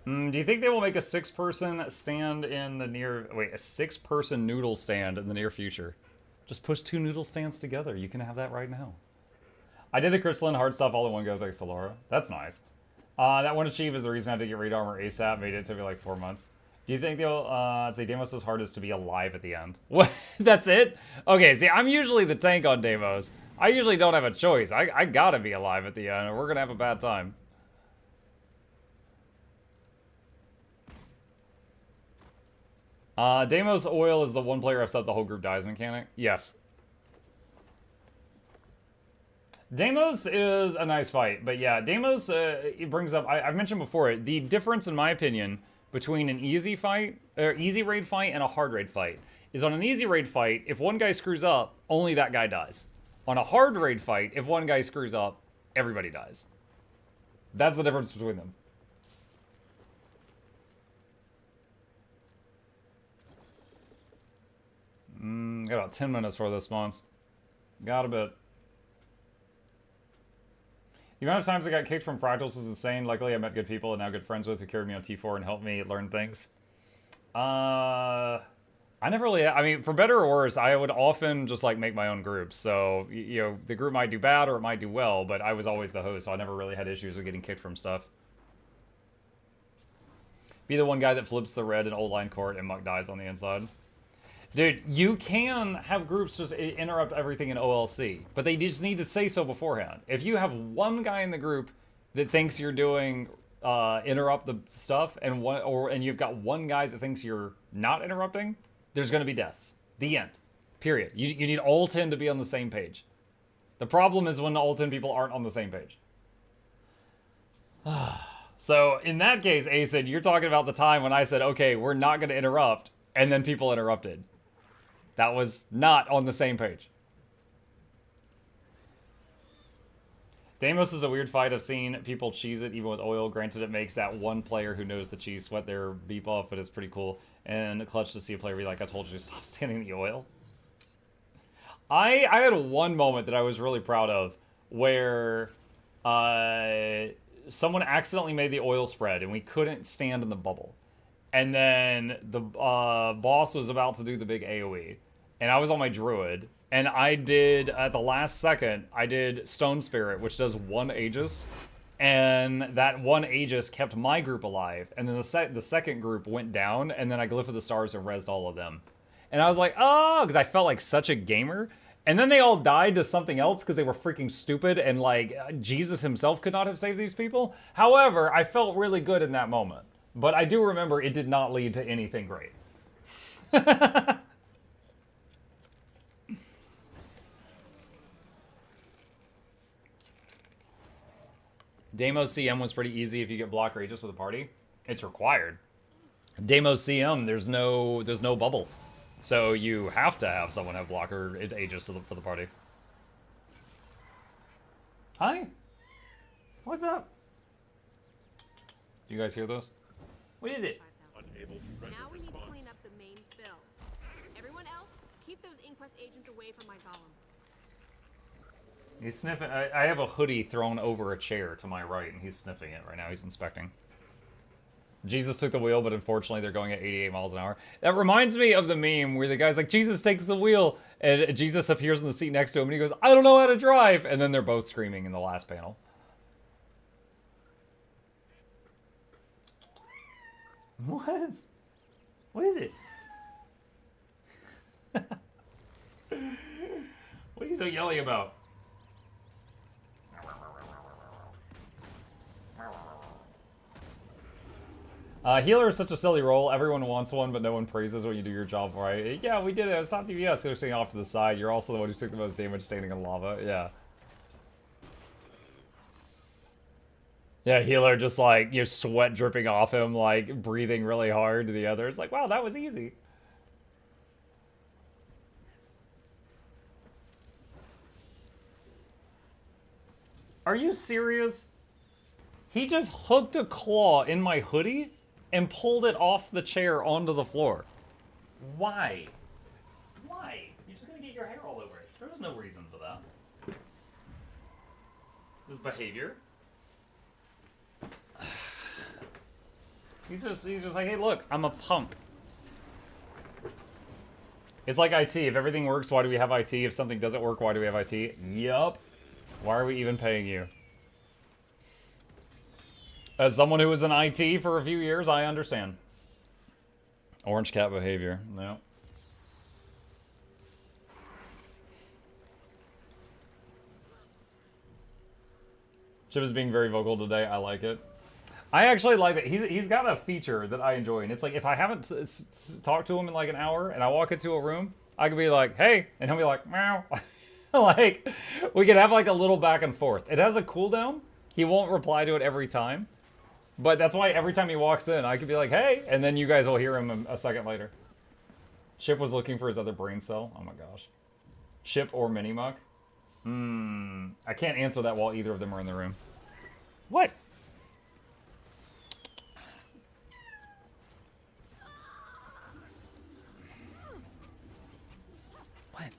Do you think they will make a 6-person stand in the near... Wait, a 6-person noodle stand in the near future? Just push 2 noodle stands together. You can have that right now. I did the crystalline hard stuff all in one go, thanks to Laura. That's nice. That one achieve is the reason I had to get raid armor ASAP. Made it took me like 4 months. Do you think they'll say Deimos' hard is to be alive at the end? What? That's it? Okay, see, I'm usually the tank on Deimos. I usually don't have a choice. I gotta be alive at the end, or we're gonna have a bad time. Deimos oil is the one player I've set the whole group dies mechanic. Yes. Deimos is a nice fight, but yeah, Deimos, it brings up, I've mentioned before, the difference in my opinion between an easy fight, or easy raid fight and a hard raid fight is on an easy raid fight, if one guy screws up, only that guy dies. On a hard raid fight, if one guy screws up, everybody dies. That's the difference between them. Got about 10 minutes for this spawns. Got a bit. The amount of times I got kicked from fractals is insane. Luckily, I met good people and now good friends with who carried me on T4 and helped me learn things. I never really, I mean, for better or worse, I would often just like make my own groups. So, you know, the group might do bad or it might do well, but I was always the host, so I never really had issues with getting kicked from stuff. Be the one guy that flips the red in old line court and Muck dies on the inside. Dude, you can have groups just interrupt everything in OLC, but they just need to say so beforehand. If you have one guy in the group that thinks you're doing interrupt the stuff, and you've got one guy that thinks you're not interrupting, there's going to be deaths. The end. Period. You need all 10 to be on the same page. The problem is when all 10 people aren't on the same page. So in that case, Acid, you're talking about the time when I said, okay, we're not going to interrupt, and then people interrupted. That was not on the same page. Deimos is a weird fight. I've seen people cheese it even with oil. Granted, it makes that one player who knows the cheese sweat their beep off, but it's pretty cool. And clutch to see a player be like, I told you to stop standing the oil. I had one moment that I was really proud of where someone accidentally made the oil spread and we couldn't stand in the bubble. And then the boss was about to do the big AoE. And I was on my Druid. And I did, at the last second, I did Stone Spirit, which does 1 Aegis. And that 1 Aegis kept my group alive. And then the second group went down. And then I glyphed the stars and rezzed all of them. And I was like, oh, because I felt like such a gamer. And then they all died to something else because they were freaking stupid. And like, Jesus himself could not have saved these people. However, I felt really good in that moment. But I do remember it did not lead to anything great. Deimos CM was pretty easy if you get block Aegis of the party. It's required. Deimos CM, there's no bubble. So you have to have someone have blocker Aegis for the party. Hi. What's up? Do you guys hear this? What is it? Now we need to clean up the main spill. Everyone else, keep those Inquest agents away from my golem. He's sniffing. I have a hoodie thrown over a chair to my right, and he's sniffing it right now. He's inspecting. Jesus took the wheel, but unfortunately they're going at 88 miles an hour. That reminds me of the meme where the guy's like, Jesus takes the wheel, and Jesus appears in the seat next to him, and he goes, I don't know how to drive, and then they're both screaming in the last panel. What? What is it? What are you so yelly about? Healer is such a silly role. Everyone wants one, but no one praises when you do your job right. Yeah, we did it. It was top DPS. They're sitting off to the side. You're also the one who took the most damage standing in lava. Yeah. Yeah, healer just like, you know, sweat dripping off him, like breathing really hard to the other. It's like, wow, that was easy. Are you serious? He just hooked a claw in my hoodie and pulled it off the chair onto the floor. Why? Why? You're just gonna get your hair all over it. There was no reason for that. This behavior. He's just like, hey, look, I'm a punk. It's like IT. If everything works, why do we have IT? If something doesn't work, why do we have IT? Yup. Why are we even paying you? As someone who was in IT for a few years, I understand. Orange cat behavior. No. Chip is being very vocal today. I like it. I actually like that. He's got a feature that I enjoy, and it's like if I haven't talked to him in like an hour, and I walk into a room, I could be like, "Hey," and he'll be like, "Meow." Like we could have like a little back and forth. It has a cooldown. He won't reply to it every time, But that's why every time he walks in, I could be like, hey, and then you guys will hear him a second later. Chip was looking for his other brain cell. Oh my gosh. Chip or Minimuck? I can't answer that while either of them are in the room. What? What?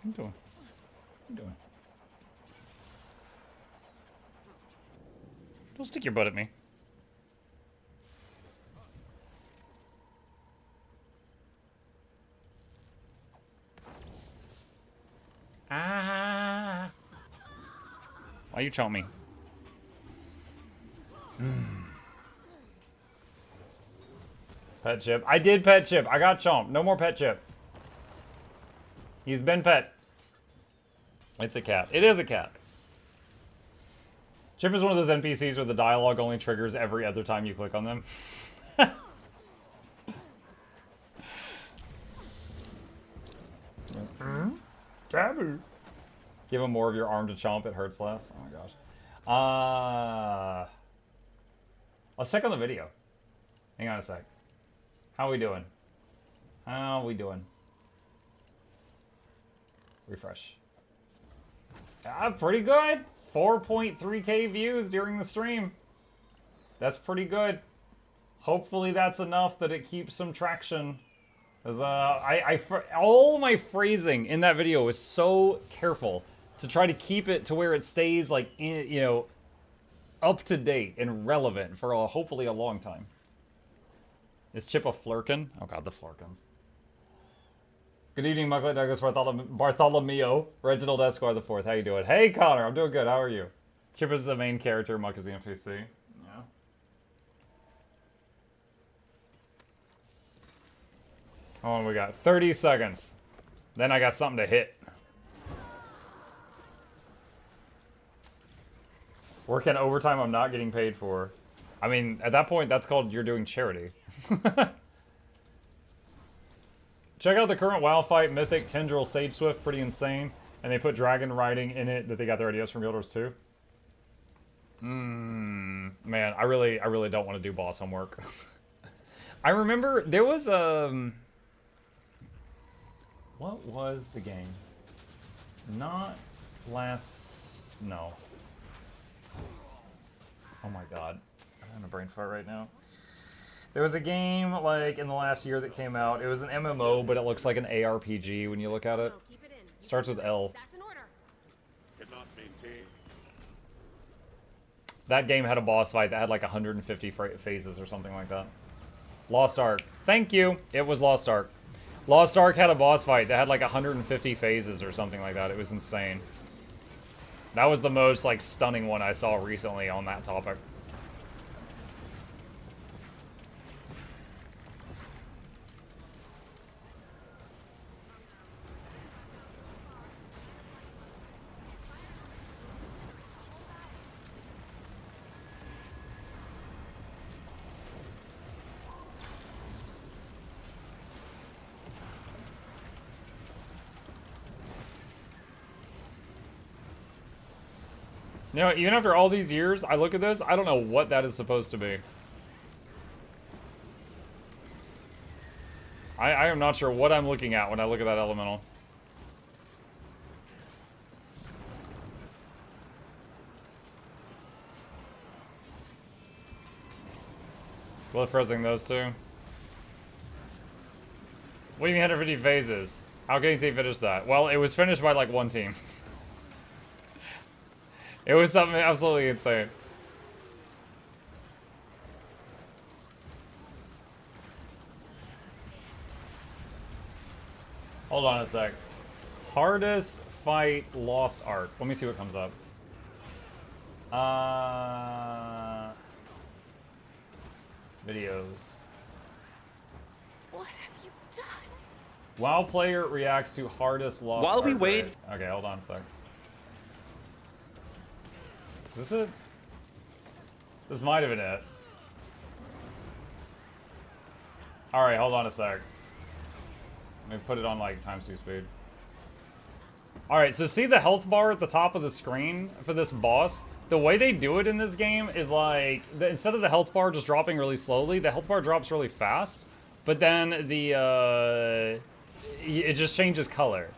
What are you doing? What are you doing? Don't stick your butt at me. Ah! Why you chomp me? Pet Chip. I did pet Chip. I got chomped. No more pet Chip. He's been pet. It's a cat. It is a cat. Chip is one of those NPCs where the dialogue only triggers every other time you click on them. Taboo. Give him more of your arm to chomp, it hurts less. Oh my gosh. Let's check on the video. Hang on a sec. How we doing? How we doing? Refresh. Pretty good. 4.3k views during the stream. That's pretty good. Hopefully that's enough that it keeps some traction. Because all my phrasing in that video was so careful to try to keep it to where it stays like, you know, up to date and relevant for hopefully a long time. Is Chip a flurkin? Oh god, the flurkins. Good evening, Mukluk, Douglas, Bartholomew, Reginald Esquire the Fourth. How you doing? Hey, Connor, I'm doing good. How are you? Chip is the main character, Muck is the NPC. Yeah. Oh, we got 30 seconds. Then I got something to hit. Working overtime I'm not getting paid for. I mean, at that point, that's called you're doing charity. Check out the current WoW fight, Mythic Tendril Sage Swift, pretty insane. And they put dragon riding in it that they got their ideas from Guild Wars 2. Man, I really don't want to do boss homework. I remember there was what was the game? No. Oh my god. I'm having a brain fart right now. There was a game, like, in the last year that came out. It was an MMO, but it looks like an ARPG when you look at it. Starts with L. That game had a boss fight that had like 150 phases or something like that. Lost Ark. Thank you. It was Lost Ark. Lost Ark had a boss fight that had like 150 phases or something like that. It was insane. That was the most, like, stunning one I saw recently on that topic. You know, even after all these years, I look at this, I don't know what that is supposed to be. I am not sure what I'm looking at when I look at that elemental. Blood frezzing those two. What do you mean 150 phases? How can you say finish that? Well, it was finished by like one team. It was something absolutely insane. Hold on a sec. Hardest fight Lost Ark. Let me see what comes up. Videos. What have you done? WoW player reacts to hardest Lost Ark. While we wait. Okay, hold on a sec. Is this it? This might have been it. Alright, hold on a sec. Let me put it on like times 2 speed. Alright, so see the health bar at the top of the screen for this boss? The way they do it in this game is like, instead of the health bar just dropping really slowly, the health bar drops really fast, but then it just changes color.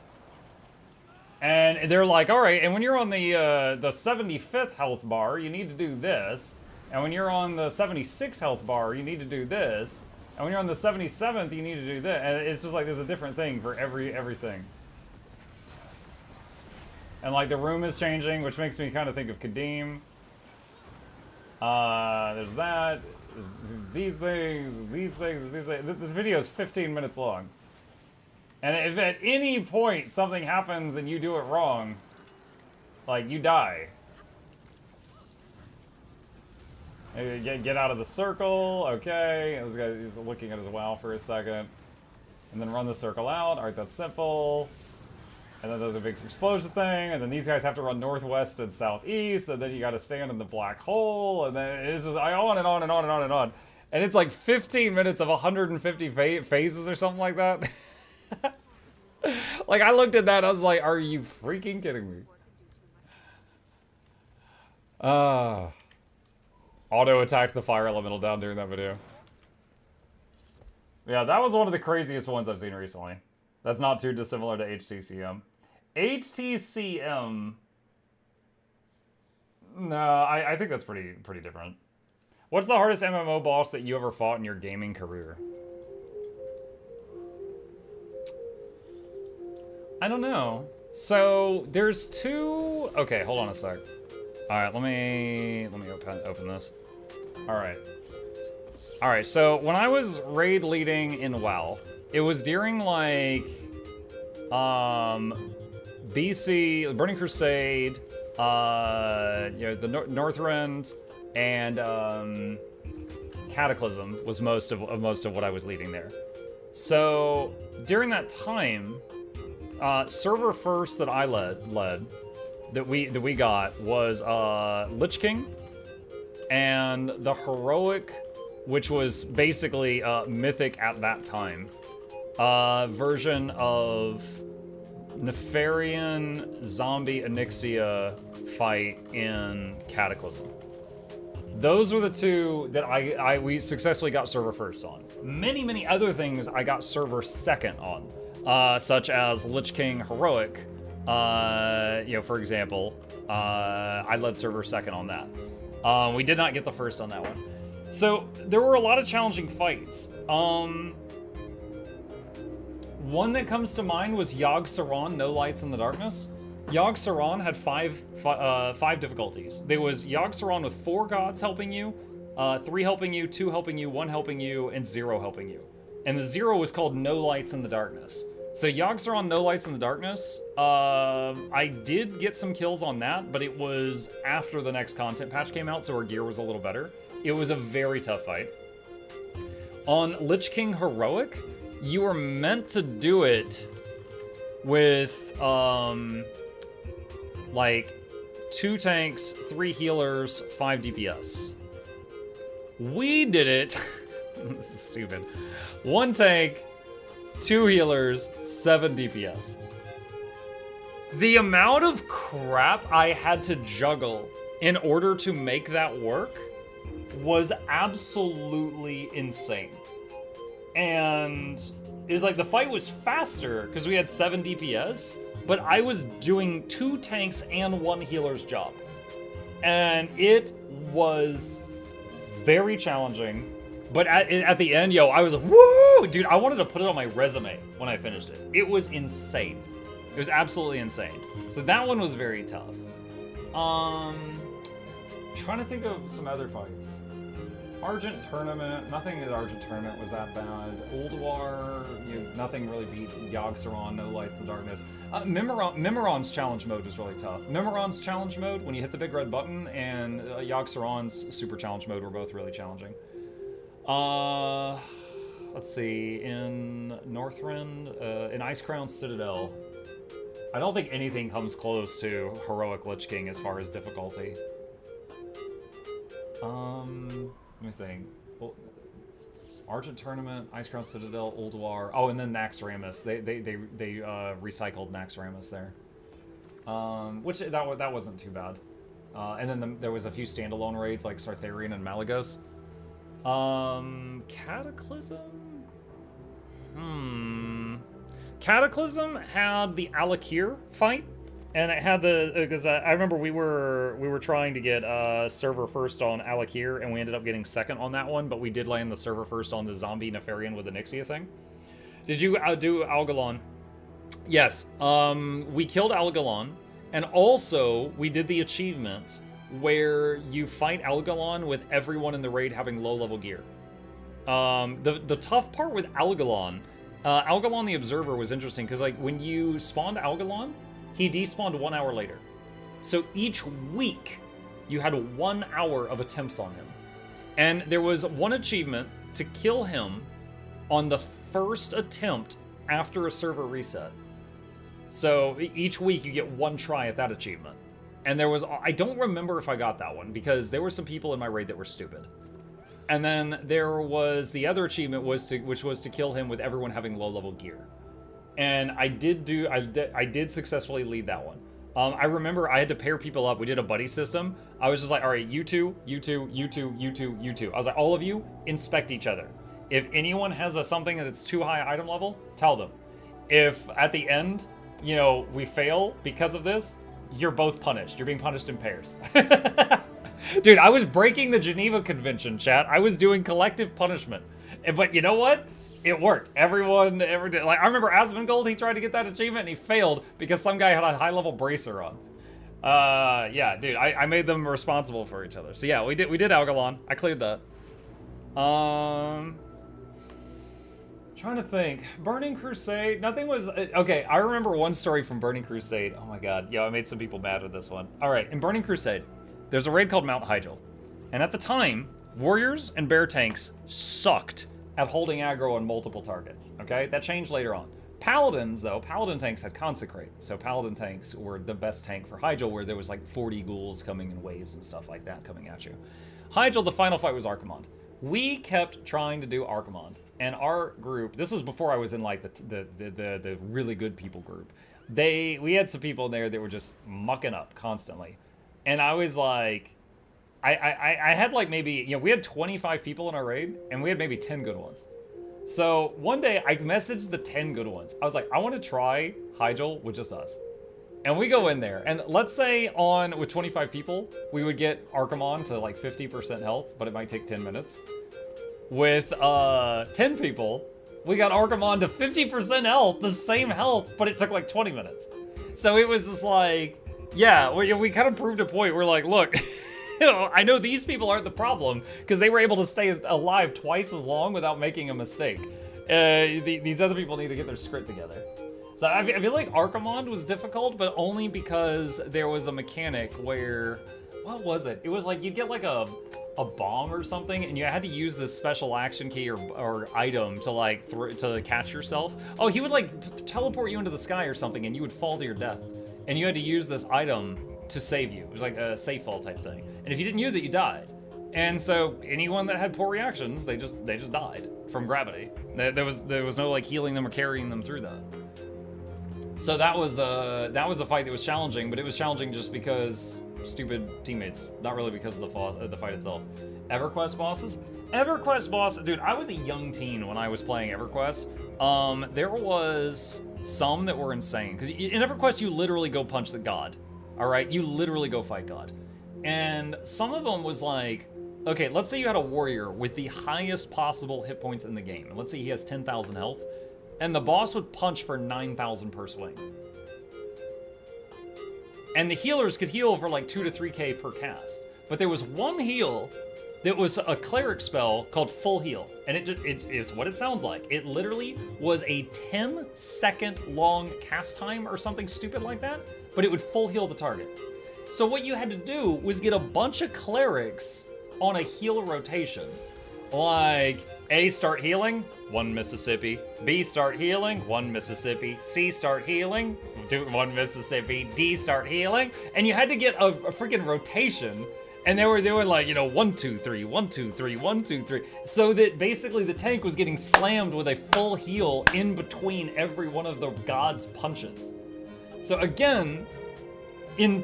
And they're like, alright, and when you're on the 75th health bar, you need to do this. And when you're on the 76th health bar, you need to do this. And when you're on the 77th, you need to do this. And it's just like there's a different thing for everything. And like the room is changing, which makes me kind of think of Kadim. There's that. There's these things, these things, these things. This video is 15 minutes long. And if at any point something happens and you do it wrong, like you die. Get out of the circle, okay. This guy is looking at his WoW for a second. And then run the circle out. Alright, that's simple. And then there's a big explosion thing, and then these guys have to run northwest and southeast, and then you gotta stand in the black hole, and then it's just on and on and on and on and on. And it's like 15 minutes of 150 phases or something like that. Like, I looked at that, I was like, are you freaking kidding me? Auto attacked the fire elemental down during that video. Yeah, that was one of the craziest ones I've seen recently. That's not too dissimilar to HTCM. HTCM... No, I think that's pretty different. What's the hardest MMO boss that you ever fought in your gaming career? I don't know. So, there's two... Okay, hold on a sec. Alright, let me open this. Alright, so when I was raid leading in WoW, it was during, like, BC, Burning Crusade, you know, the Northrend, and Cataclysm was most of what I was leading there. So during that time, server first that I led that we got was Lich King, and the Heroic, which was basically mythic at that time. Version of Nefarian zombie Onyxia fight in Cataclysm. Those were the two that we successfully got server first on. Many other things I got server second on, such as Lich King Heroic. You know, for example, I led server second on that. We did not get the first on that one. So there were a lot of challenging fights. One that comes to mind was Yogg-Saron, No Lights in the Darkness. Yogg-Saron had five difficulties. There was Yogg-Saron with 4 gods helping you, 3 helping you, 2 helping you, 1 helping you, and 0 helping you. And the 0 was called No Lights in the Darkness. So Yogg-Saron, No Lights in the Darkness, I did get some kills on that, but it was after the next content patch came out, so our gear was a little better. It was a very tough fight. On Lich King Heroic, you were meant to do it with, like, 2 tanks, 3 healers, 5 DPS. We did it, this is stupid, 1 tank, 2 healers, 7 DPS. The amount of crap I had to juggle in order to make that work was absolutely insane. And it was like the fight was faster because we had 7 DPS, but I was doing 2 tanks and 1 healer's job. And it was very challenging. But at the end, yo, I was like, woo! Dude, I wanted to put it on my resume when I finished it. It was insane. It was absolutely insane. So that one was very tough. Trying to think of some other fights. Argent Tournament, nothing at Argent Tournament was that bad. Ulduar, nothing really beat Yogg-Saron, No Lights in the Darkness. Mimiron's challenge mode was really tough. Mimiron's challenge mode, when you hit the big red button, and Yogg-Saron's super challenge mode were both really challenging. Let's see, in Northrend, in Icecrown Citadel, I don't think anything comes close to Heroic Lich King as far as difficulty. Let me think. Well, Argent Tournament, Icecrown Citadel, Ulduar. Oh, and then Naxxramas. They recycled Naxxramas there. which that wasn't too bad. And then there was a few standalone raids like Sartharian and Malagos. Cataclysm? Cataclysm had the Alakir fight, and it had the, because I remember we were trying to get server first on Alakir, and we ended up getting second on that one, but we did land the server first on the zombie Nefarian with the Nixia thing. Did you do Algalon? Yes, we killed Algalon, and also we did the achievement where you fight Algalon with everyone in the raid having low-level gear. The tough part with Algalon, Algalon the Observer was interesting, because like when you spawned Algalon, he despawned 1 hour later. So each week, you had 1 hour of attempts on him. And there was one achievement to kill him on the first attempt after a server reset. So each week you get one try at that achievement. And there was, I don't remember if I got that one, because there were some people in my raid that were stupid. And then there was the other achievement which was to kill him with everyone having low-level gear. And I did successfully lead that one. I remember I had to pair people up. We did a buddy system. I was just like, all right, you two, you two, you two, you two, you two. I was like, all of you, inspect each other. If anyone has something that's too high item level, tell them. If at the end, you know, we fail because of this, you're both punished. You're being punished in pairs. Dude, I was breaking the Geneva Convention, chat. I was doing collective punishment. But you know what? It worked. Everyone, like, I remember Asmongold, he tried to get that achievement and he failed because some guy had a high-level bracer on. Yeah, dude, I made them responsible for each other. So yeah, we did Algalon. I cleared that. Trying to think. Burning Crusade, nothing was, okay, I remember one story from Burning Crusade. Oh my god, yo, I made some people mad with this one. All right, in Burning Crusade, there's a raid called Mount Hyjal. And at the time, warriors and bear tanks sucked at holding aggro on multiple targets, okay? That changed later on. Paladins, though, Paladin tanks had Consecrate. So Paladin tanks were the best tank for Hyjal, where there was like 40 ghouls coming in waves and stuff like that coming at you. Hyjal, the final fight was Archimonde. We kept trying to do Archimonde, and our group, this was before I was in like the really good people group. We had some people in there that were just mucking up constantly. And I was like, I had like maybe, you know, we had 25 people in our raid, and we had maybe 10 good ones. So one day I messaged the 10 good ones. I was like, I want to try Hyjal with just us. And we go in there, and let's say with 25 people, we would get Archimonde to like 50% health, but it might take 10 minutes. With 10 people, we got Archimonde to 50% health, the same health, but it took like 20 minutes. So it was just like, yeah, we kind of proved a point. We're like, look, you know, I know these people aren't the problem because they were able to stay alive twice as long without making a mistake. These other people need to get their script together. So I feel like Archimonde was difficult, but only because there was a mechanic where, what was it? It was like you'd get like a bomb or something, and you had to use this special action key or item to like to catch yourself. Oh, he would like teleport you into the sky or something, and you would fall to your death. And you had to use this item to save you. It was like a safe fall type thing. And if you didn't use it, you died. And so anyone that had poor reactions, they just died from gravity. There was no like healing them or carrying them through that. So that was a fight that was challenging, but it was challenging just because stupid teammates, not really because of the fight itself. EverQuest bosses? EverQuest boss, dude, I was a young teen when I was playing EverQuest. There was some that were insane, because in EverQuest you literally go punch the god, all right? You literally go fight God. And some of them was like, okay, let's say you had a warrior with the highest possible hit points in the game, and let's say he has 10,000 health, and the boss would punch for 9,000 per swing. And the healers could heal for like 2 to 3k per cast. But there was one heal that was a cleric spell called Full Heal. And it's what it sounds like. It literally was a 10-second long cast time or something stupid like that, but it would full heal the target. So what you had to do was get a bunch of clerics on a heal rotation. Like, A, start healing, 1 Mississippi. B, start healing, 1 Mississippi. C, start healing, 1 Mississippi. D, start healing. And you had to get a freaking rotation. And they were doing like, you know, 1, 2, 3, 1, 2, 3, 1, 2, 3. So that basically the tank was getting slammed with a full heal in between every one of the god's punches. So again, in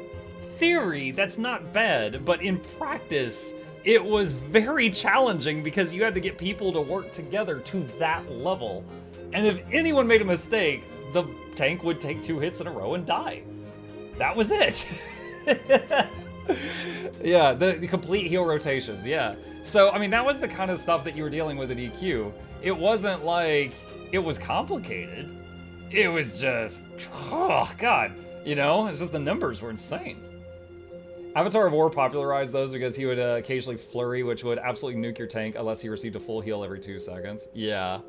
theory, that's not bad, but in practice, it was very challenging because you had to get people to work together to that level. And if anyone made a mistake, the tank would take 2 hits in a row and die. That was it. Yeah, the complete heal rotations, yeah. So, I mean, that was the kind of stuff that you were dealing with at EQ. It wasn't like it was complicated. It was just, oh, God. You know, it's just the numbers were insane. Avatar of War popularized those because he would occasionally flurry, which would absolutely nuke your tank unless he received a full heal every 2 seconds. Yeah.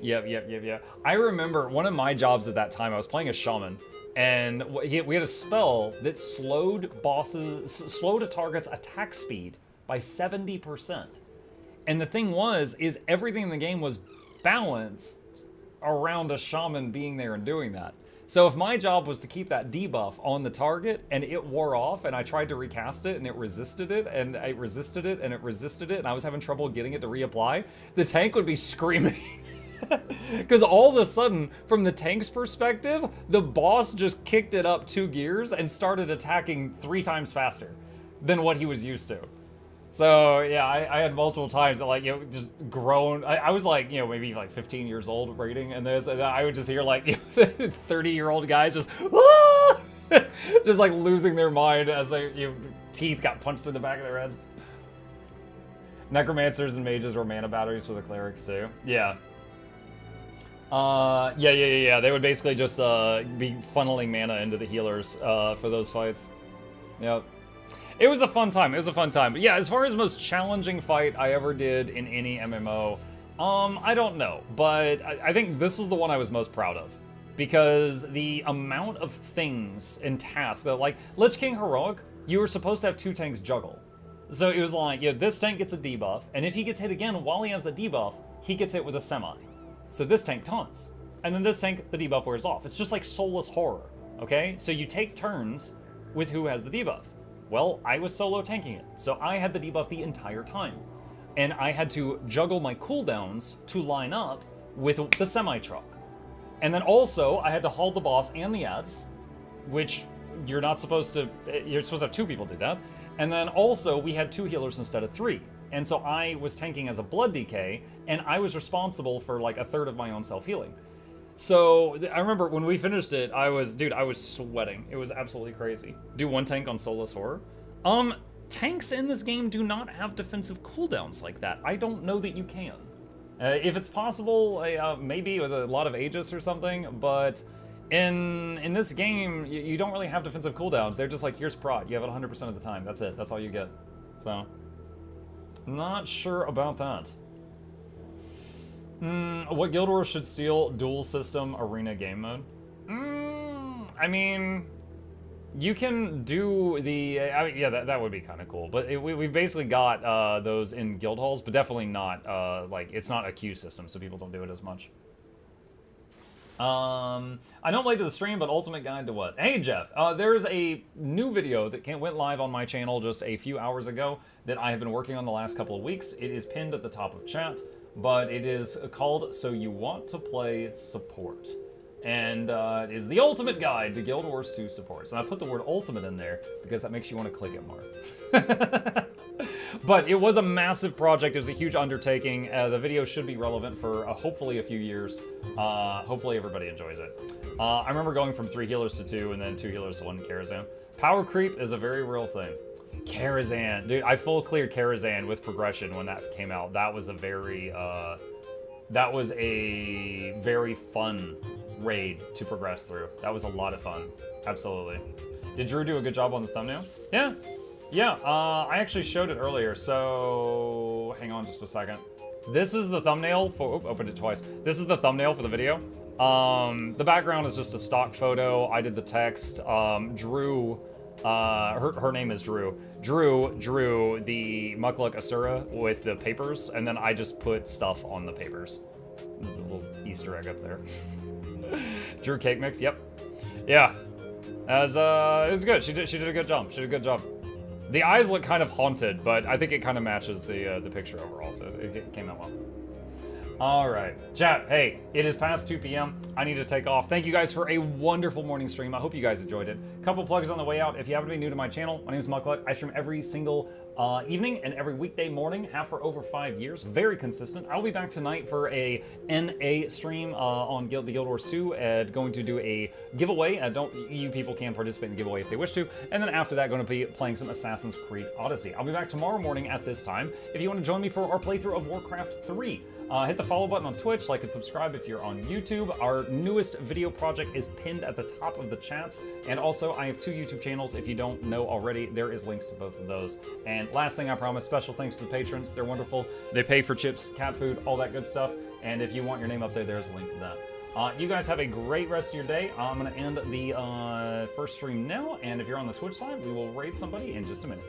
Yep. I remember one of my jobs at that time, I was playing a shaman, and we had a spell that slowed a target's attack speed by 70%. And the thing is everything in the game was balanced around a shaman being there and doing that. So if my job was to keep that debuff on the target and it wore off and I tried to recast it and it resisted it and it resisted it and it resisted it and I was having trouble getting it to reapply, the tank would be screaming. Because all of a sudden, from the tank's perspective, the boss just kicked it up 2 gears and started attacking 3 times faster than what he was used to. So yeah, I had multiple times that, like, you know, just grown. I was like, you know, maybe like 15 years old rating, and this, and I would just hear like 30-year-old guys just, ah! Just like losing their mind as their teeth got punched in the back of their heads. Necromancers and mages were mana batteries for the clerics too. Yeah. Yeah. They would basically just be funneling mana into the healers for those fights. Yep. It was a fun time. But yeah, as far as most challenging fight I ever did in any MMO, I don't know. But I think this was the one I was most proud of. Because the amount of things and tasks, like Lich King Heroic, you were supposed to have 2 tanks juggle. So it was like, this tank gets a debuff, and if he gets hit again while he has the debuff, he gets hit with a semi. So this tank taunts. And then this tank, the debuff wears off. It's just like Soulless Horror, okay? So you take turns with who has the debuff. Well, I was solo tanking it, so I had the debuff the entire time. And I had to juggle my cooldowns to line up with the semi-truck. And then also, I had to hold the boss and the ads, which you're supposed to have 2 people do that. And then also, we had 2 healers instead of 3. And so I was tanking as a blood DK, and I was responsible for like 1/3 of my own self-healing. So I remember when we finished it, I was sweating. It was absolutely crazy. Do 1 tank on Soulless Horror. Tanks in this game do not have defensive cooldowns like that. I don't know that you can. If it's possible, maybe with a lot of Aegis or something, but in this game, you don't really have defensive cooldowns. They're just like, here's prot. You have it 100% of the time. That's it. That's all you get. So, not sure about that. What Guild Wars should steal dual system arena game mode? I mean, you can do the, yeah, that would be kind of cool. But we've basically got those in guild halls, but definitely not, like, it's not a queue system, so people don't do it as much. I don't play to the stream, but ultimate guide to what? Hey, Jeff, there's a new video that went live on my channel just a few hours ago that I have been working on the last couple of weeks. It is pinned at the top of chat. But it is called So You Want to Play Support. And it is the ultimate guide to Guild Wars 2 supports. And I put the word ultimate in there because that makes you want to click it more. But it was a massive project. It was a huge undertaking. The video should be relevant for hopefully a few years. Hopefully everybody enjoys it. I remember going from 3 healers to 2 and then 2 healers to 1 Karazhan. Power creep is a very real thing. Karazhan, dude, I full cleared Karazhan with progression when that came out. That was a very fun raid to progress through. That was a lot of fun, absolutely. Did Drew do a good job on the thumbnail? Yeah. I actually showed it earlier. So hang on just a second. This is the thumbnail for. Oh, opened it twice. This is the thumbnail for the video. The background is just a stock photo. I did the text. Drew. Her name is Drew. Drew drew the Mukluk Asura with the papers, and then I just put stuff on the papers. There's a little Easter egg up there. Drew cake mix, yep. Yeah. It was good. She did a good job. The eyes look kind of haunted, but I think it kind of matches the picture overall, so it came out well. All right, chat, hey, it is past 2 p.m. I need to take off. Thank you guys for a wonderful morning stream. I hope you guys enjoyed it. Couple plugs on the way out. If you happen to be new to my channel, my name is Mukluk. I stream every single evening and every weekday morning, have for over 5 years. Very consistent. I'll be back tonight for a NA stream on the Guild Wars 2 and going to do a giveaway. You people can participate in the giveaway if they wish to. And then after that, going to be playing some Assassin's Creed Odyssey. I'll be back tomorrow morning at this time. If you want to join me for our playthrough of Warcraft 3, hit the follow button on Twitch, like and subscribe if you're on YouTube. Our newest video project is pinned at the top of the chats. And also, I have 2 YouTube channels. If you don't know already, there is links to both of those. And last thing I promise, special thanks to the patrons. They're wonderful. They pay for chips, cat food, all that good stuff. And if you want your name up there, there's a link to that. You guys have a great rest of your day. I'm going to end the first stream now. And if you're on the Twitch side, we will raid somebody in just a minute.